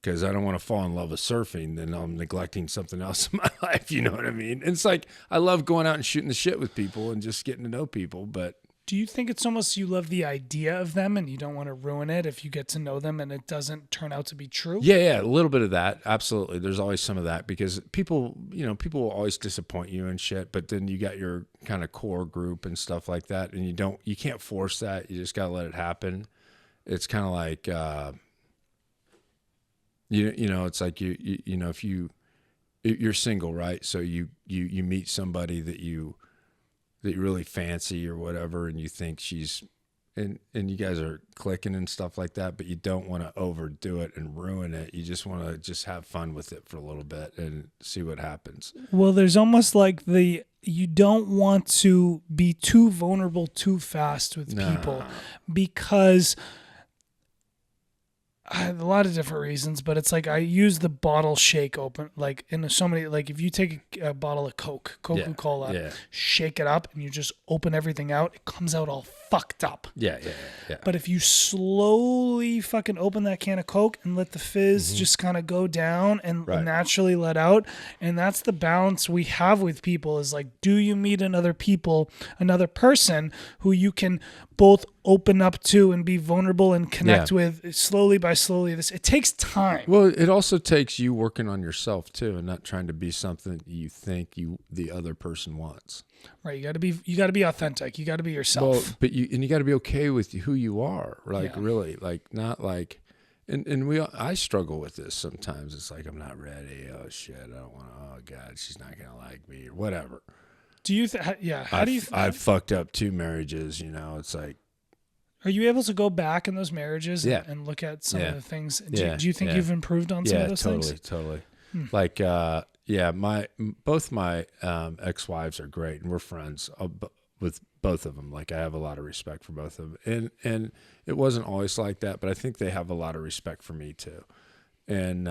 Because I don't want to fall in love with surfing, then I'm neglecting something else in my life. You know what I mean? And it's like, I love going out and shooting the shit with people and just getting to know people, but do you think it's almost you love the idea of them and you don't want to ruin it if you get to know them and it doesn't turn out to be true? Yeah, a little bit of that. Absolutely. There's always some of that because people will always disappoint you and shit, but then you got your kind of core group and stuff like that, and you can't force that. You just got to let it happen. It's kind of like, you know, it's like you know, if you're single, right? So you meet somebody that you really fancy or whatever, and you think she's, and you guys are clicking and stuff like that, but you don't want to overdo it and ruin it. You just want to just have fun with it for a little bit and see what happens. Well, there's almost like you don't want to be too vulnerable too fast with people because I have a lot of different reasons, but it's like I use the bottle shake open, like in so many, like if you take a bottle of Coca-Cola, shake it up and you just open everything out, it comes out all fucked up. Yeah. But if you slowly fucking open that can of Coke and let the fizz just kind of go down and naturally let out, and that's the balance we have with people is like, do you meet another person who you can both open up to and be vulnerable and connect with slowly by slowly. It takes time. Well, it also takes you working on yourself too, and not trying to be something you think the other person wants. Right. You got to be authentic. You got to be yourself. Well, but you got to be okay with who you are. Like really, like not like, and I struggle with this sometimes. It's like, I'm not ready. Oh shit. I don't want to, oh God, she's not going to like me or whatever. Do you how do you I've fucked up 2 marriages, you know. It's like, are you able to go back in those marriages and look at some of the things? Do you think you've improved on some of those things? Totally. Like Yeah, both my ex-wives are great, and we're friends with both of them. Like, I have a lot of respect for both of them, and it wasn't always like that, but I think they have a lot of respect for me too, and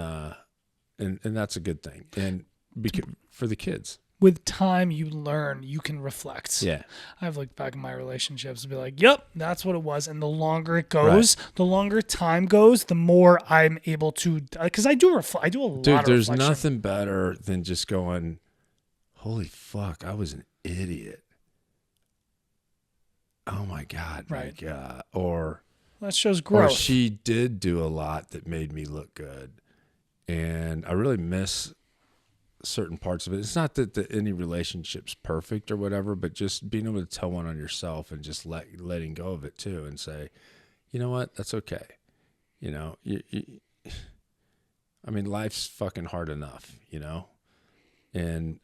that's a good thing, and for the kids. With time, you learn, you can reflect. Yeah. I've looked back in my relationships and be like, yep, that's what it was. And the longer it goes, the longer time goes, the more I'm able to, because I do reflect. I do a lot of reflection. Dude, there's nothing better than just going, holy fuck, I was an idiot. Oh my God. Right. Like, or that shows growth. Or she did do a lot that made me look good. And I really miss certain parts of it. It's not that any relationship's perfect or whatever, but just being able to tell one on yourself and just letting go of it too, and say, you know what, that's okay. You know, I mean, life's fucking hard enough, you know, and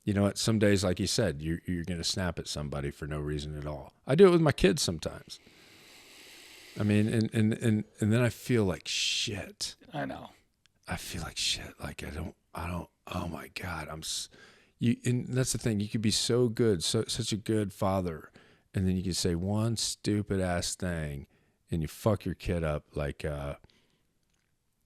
you know what? Some days, like you said, you're gonna snap at somebody for no reason at all. I do it with my kids sometimes. I mean, and then I feel like shit. I know. I feel like shit. Like I don't. Oh my God, and that's the thing. You could be so good, such a good father, and then you could say one stupid ass thing, and you fuck your kid up. Like, I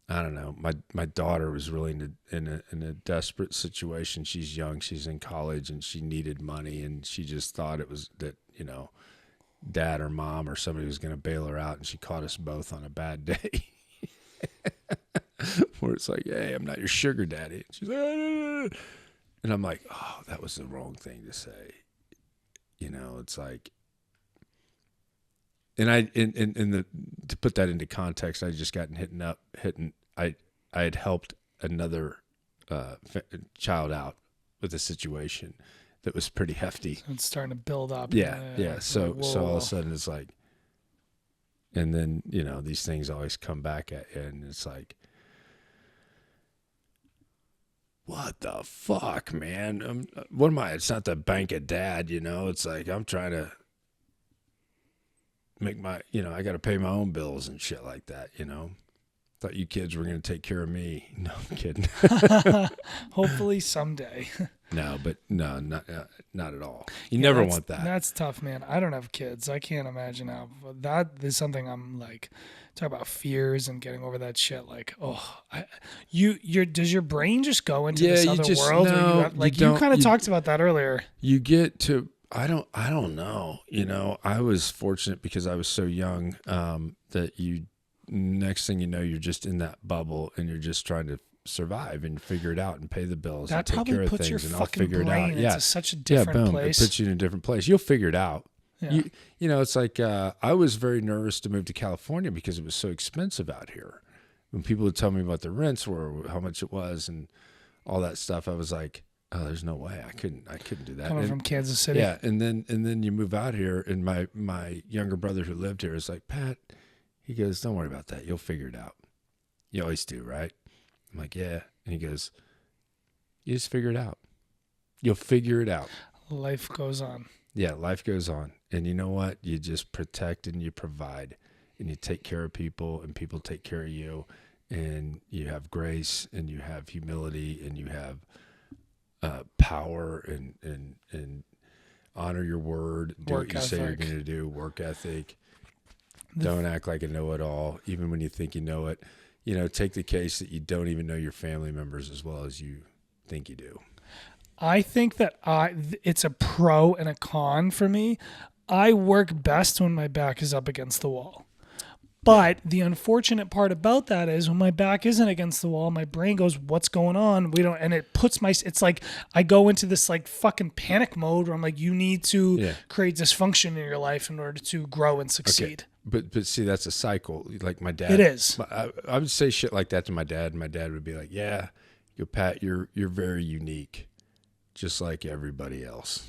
don't know. My daughter was really in a desperate situation. She's young. She's in college, and she needed money, and she just thought it was that, you know, dad or mom or somebody was going to bail her out, and she caught us both on a bad day. Where it's like, hey, I'm not your sugar daddy. She's like, ah. And I'm like, oh, that was the wrong thing to say. You know, it's like, and to put that into context, I just gotten I had helped another child out with a situation that was pretty hefty. So it's starting to build up. Yeah. So all of a sudden it's like, and then, you know, these things always come back at you, and it's like, what the fuck, man? What am I? It's not the bank of dad, you know? It's like, I'm trying to make you know, I got to pay my own bills and shit like that, you know? Thought you kids were going to take care of me. No, I'm kidding. Hopefully someday. No, but no, not at all. You never want that. That's tough, man. I don't have kids. I can't imagine how. That is something I'm like, talk about fears and getting over that shit. Like, does your brain just go into this other world? No, you kind of talked about that earlier. You get to, I don't know. You know, I was fortunate because I was so young that next thing you know, you're just in that bubble and you're just trying to survive and figure it out and pay the bills and take care of things, and I'll figure it out. Into such a different place. It puts you in a different place. You'll figure it out. Yeah. You know, it's like I was very nervous to move to California because it was so expensive out here. When people would tell me about the rents or how much it was and all that stuff, I was like, oh, there's no way I couldn't do that. Coming from Kansas City. Yeah, and then you move out here, and my younger brother who lived here is like, Pat, he goes, don't worry about that. You'll figure it out. You always do, right? I'm like, yeah. And he goes, you just figure it out. You'll figure it out. Life goes on. Yeah, life goes on. And you know what? You just protect and you provide and you take care of people and people take care of you, and you have grace and you have humility and you have power and honor your word. Do what you say you're going to do. Work ethic. Don't act like a know-it-all, even when you think you know it. You know, take the case that you don't even know your family members as well as you think you do. I think that it's a pro and a con for me. I work best when my back is up against the wall. But the unfortunate part about that is when my back isn't against the wall, my brain goes, what's going on? And it puts it's like I go into this like fucking panic mode where I'm like, you need to create dysfunction in your life in order to grow and succeed. Okay. But see, that's a cycle. Like my dad. It is. I would say shit like that to my dad, and my dad would be like, yeah, Pat, you're very unique, just like everybody else.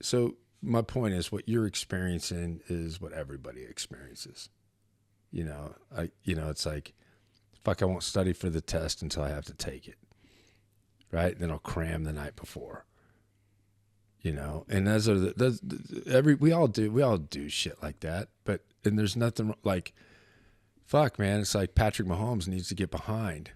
So my point is, what you're experiencing is what everybody experiences. You know, it's like, fuck, I won't study for the test until I have to take it. Right? Then I'll cram the night before. You know, and we all do shit like that. And there's nothing like, fuck, man, it's like Patrick Mahomes needs to get behind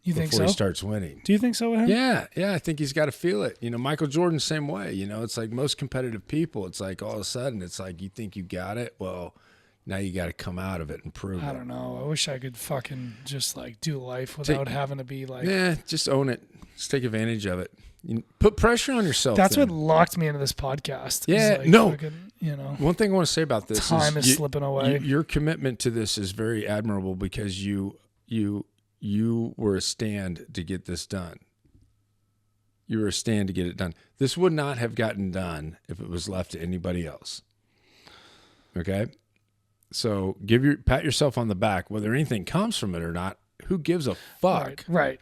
You think before so? he starts winning. Do you think so with him? Yeah, I think he's got to feel it. Michael Jordan, same way. It's like most competitive people, it's like all of a sudden, it's like you think you got it. Well, now you got to come out of it and prove I it. don't know. I wish I could fucking just like do life without having to be like. Yeah, just own it. Just take advantage of it. Put pressure on yourself. That's then. what locked me into this podcast. Yeah, like no. Fucking, One thing I want to say about this time is slipping away. Your commitment to this is very admirable because you were a stand to get this done. You were a stand to get it done. This would not have gotten done if it was left to anybody else. Okay? So pat yourself on the back, whether anything comes from it or not. Who gives a fuck? Right.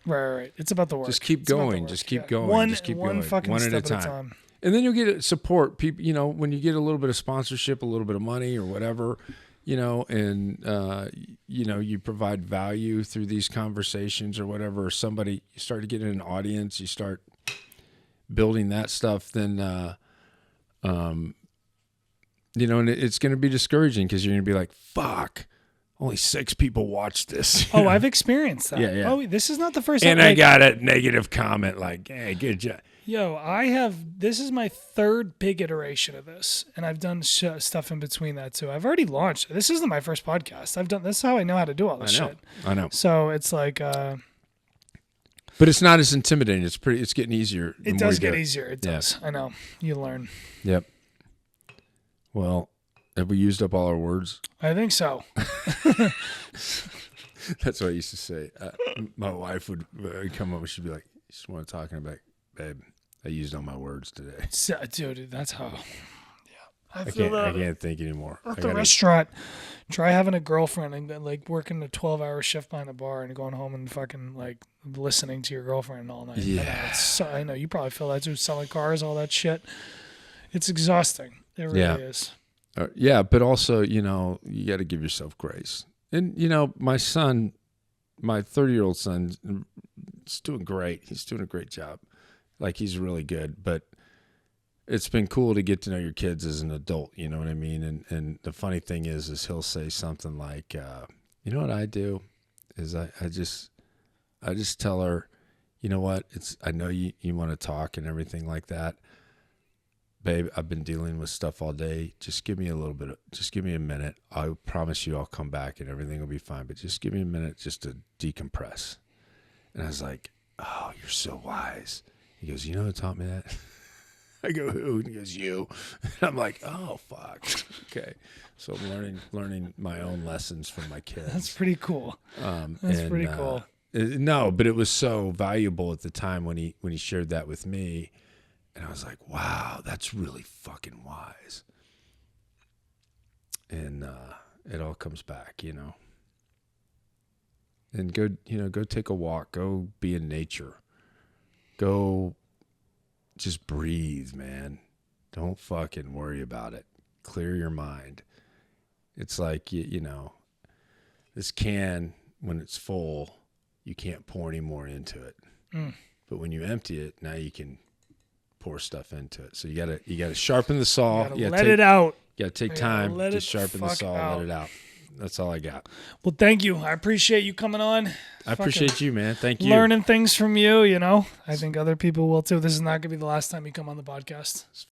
It's about the work. Just keep going. Just keep going. One One step at a time. And then you'll get support. People, when you get a little bit of sponsorship, a little bit of money or whatever, and you provide value through these conversations or whatever. Or you start to get an audience. You start building that stuff. Then, and it's going to be discouraging because you're going to be like, fuck. Only 6 people watch this. Oh, I've experienced that. Yeah. Oh, this is not the first and time. I got a negative comment like, hey, good job. Yo, this is my 3rd big iteration of this, and I've done stuff in between that too. I've already launched. This isn't my first podcast. This is how I know how to do all this shit. I know. So it's like, but it's not as intimidating. It's getting easier. It does get easier. It does. I know. You learn. Yep. Well, have we used up all our words? I think so. That's what I used to say. My wife would come up and she'd be like, "You just want to talk?" And I'm like, "Babe, I used all my words today." So, dude, that's how. Yeah, I can't think anymore. At the restaurant, try having a girlfriend and like working a 12-hour shift behind a bar and going home and fucking like listening to your girlfriend all night. Yeah. I know you probably feel that too. Selling cars, all that shit. It's exhausting. It really is. Yeah, but also, you got to give yourself grace. And, my son, my 30-year-old son, is doing great. He's doing a great job. Like, he's really good. But it's been cool to get to know your kids as an adult, you know what I mean? And the funny thing is he'll say something like, you know what I do? Is I just tell her, you know what? I know you want to talk and everything like that. Babe, I've been dealing with stuff all day. Just give me a minute. I promise you I'll come back and everything will be fine. But just give me a minute just to decompress. And I was like, oh, you're so wise. He goes, you know who taught me that? I go, who? And he goes, you. And I'm like, oh, fuck. Okay. So I'm learning my own lessons from my kids. That's pretty cool. That's pretty cool. No, but it was so valuable at the time when he shared that with me. And I was like, wow, that's really fucking wise. And it all comes back, And go take a walk. Go be in nature. Go just breathe, man. Don't fucking worry about it. Clear your mind. It's like, this can, when it's full, you can't pour any more into it. But when you empty it, now you can pour stuff into it. So you gotta sharpen the saw. You gotta let it out. You gotta take time to sharpen the saw, let it out. That's all I got. Well, thank you. I appreciate you coming on. I appreciate you, man. Thank you. Learning things from you, I think other people will too. This is not gonna be the last time you come on the podcast.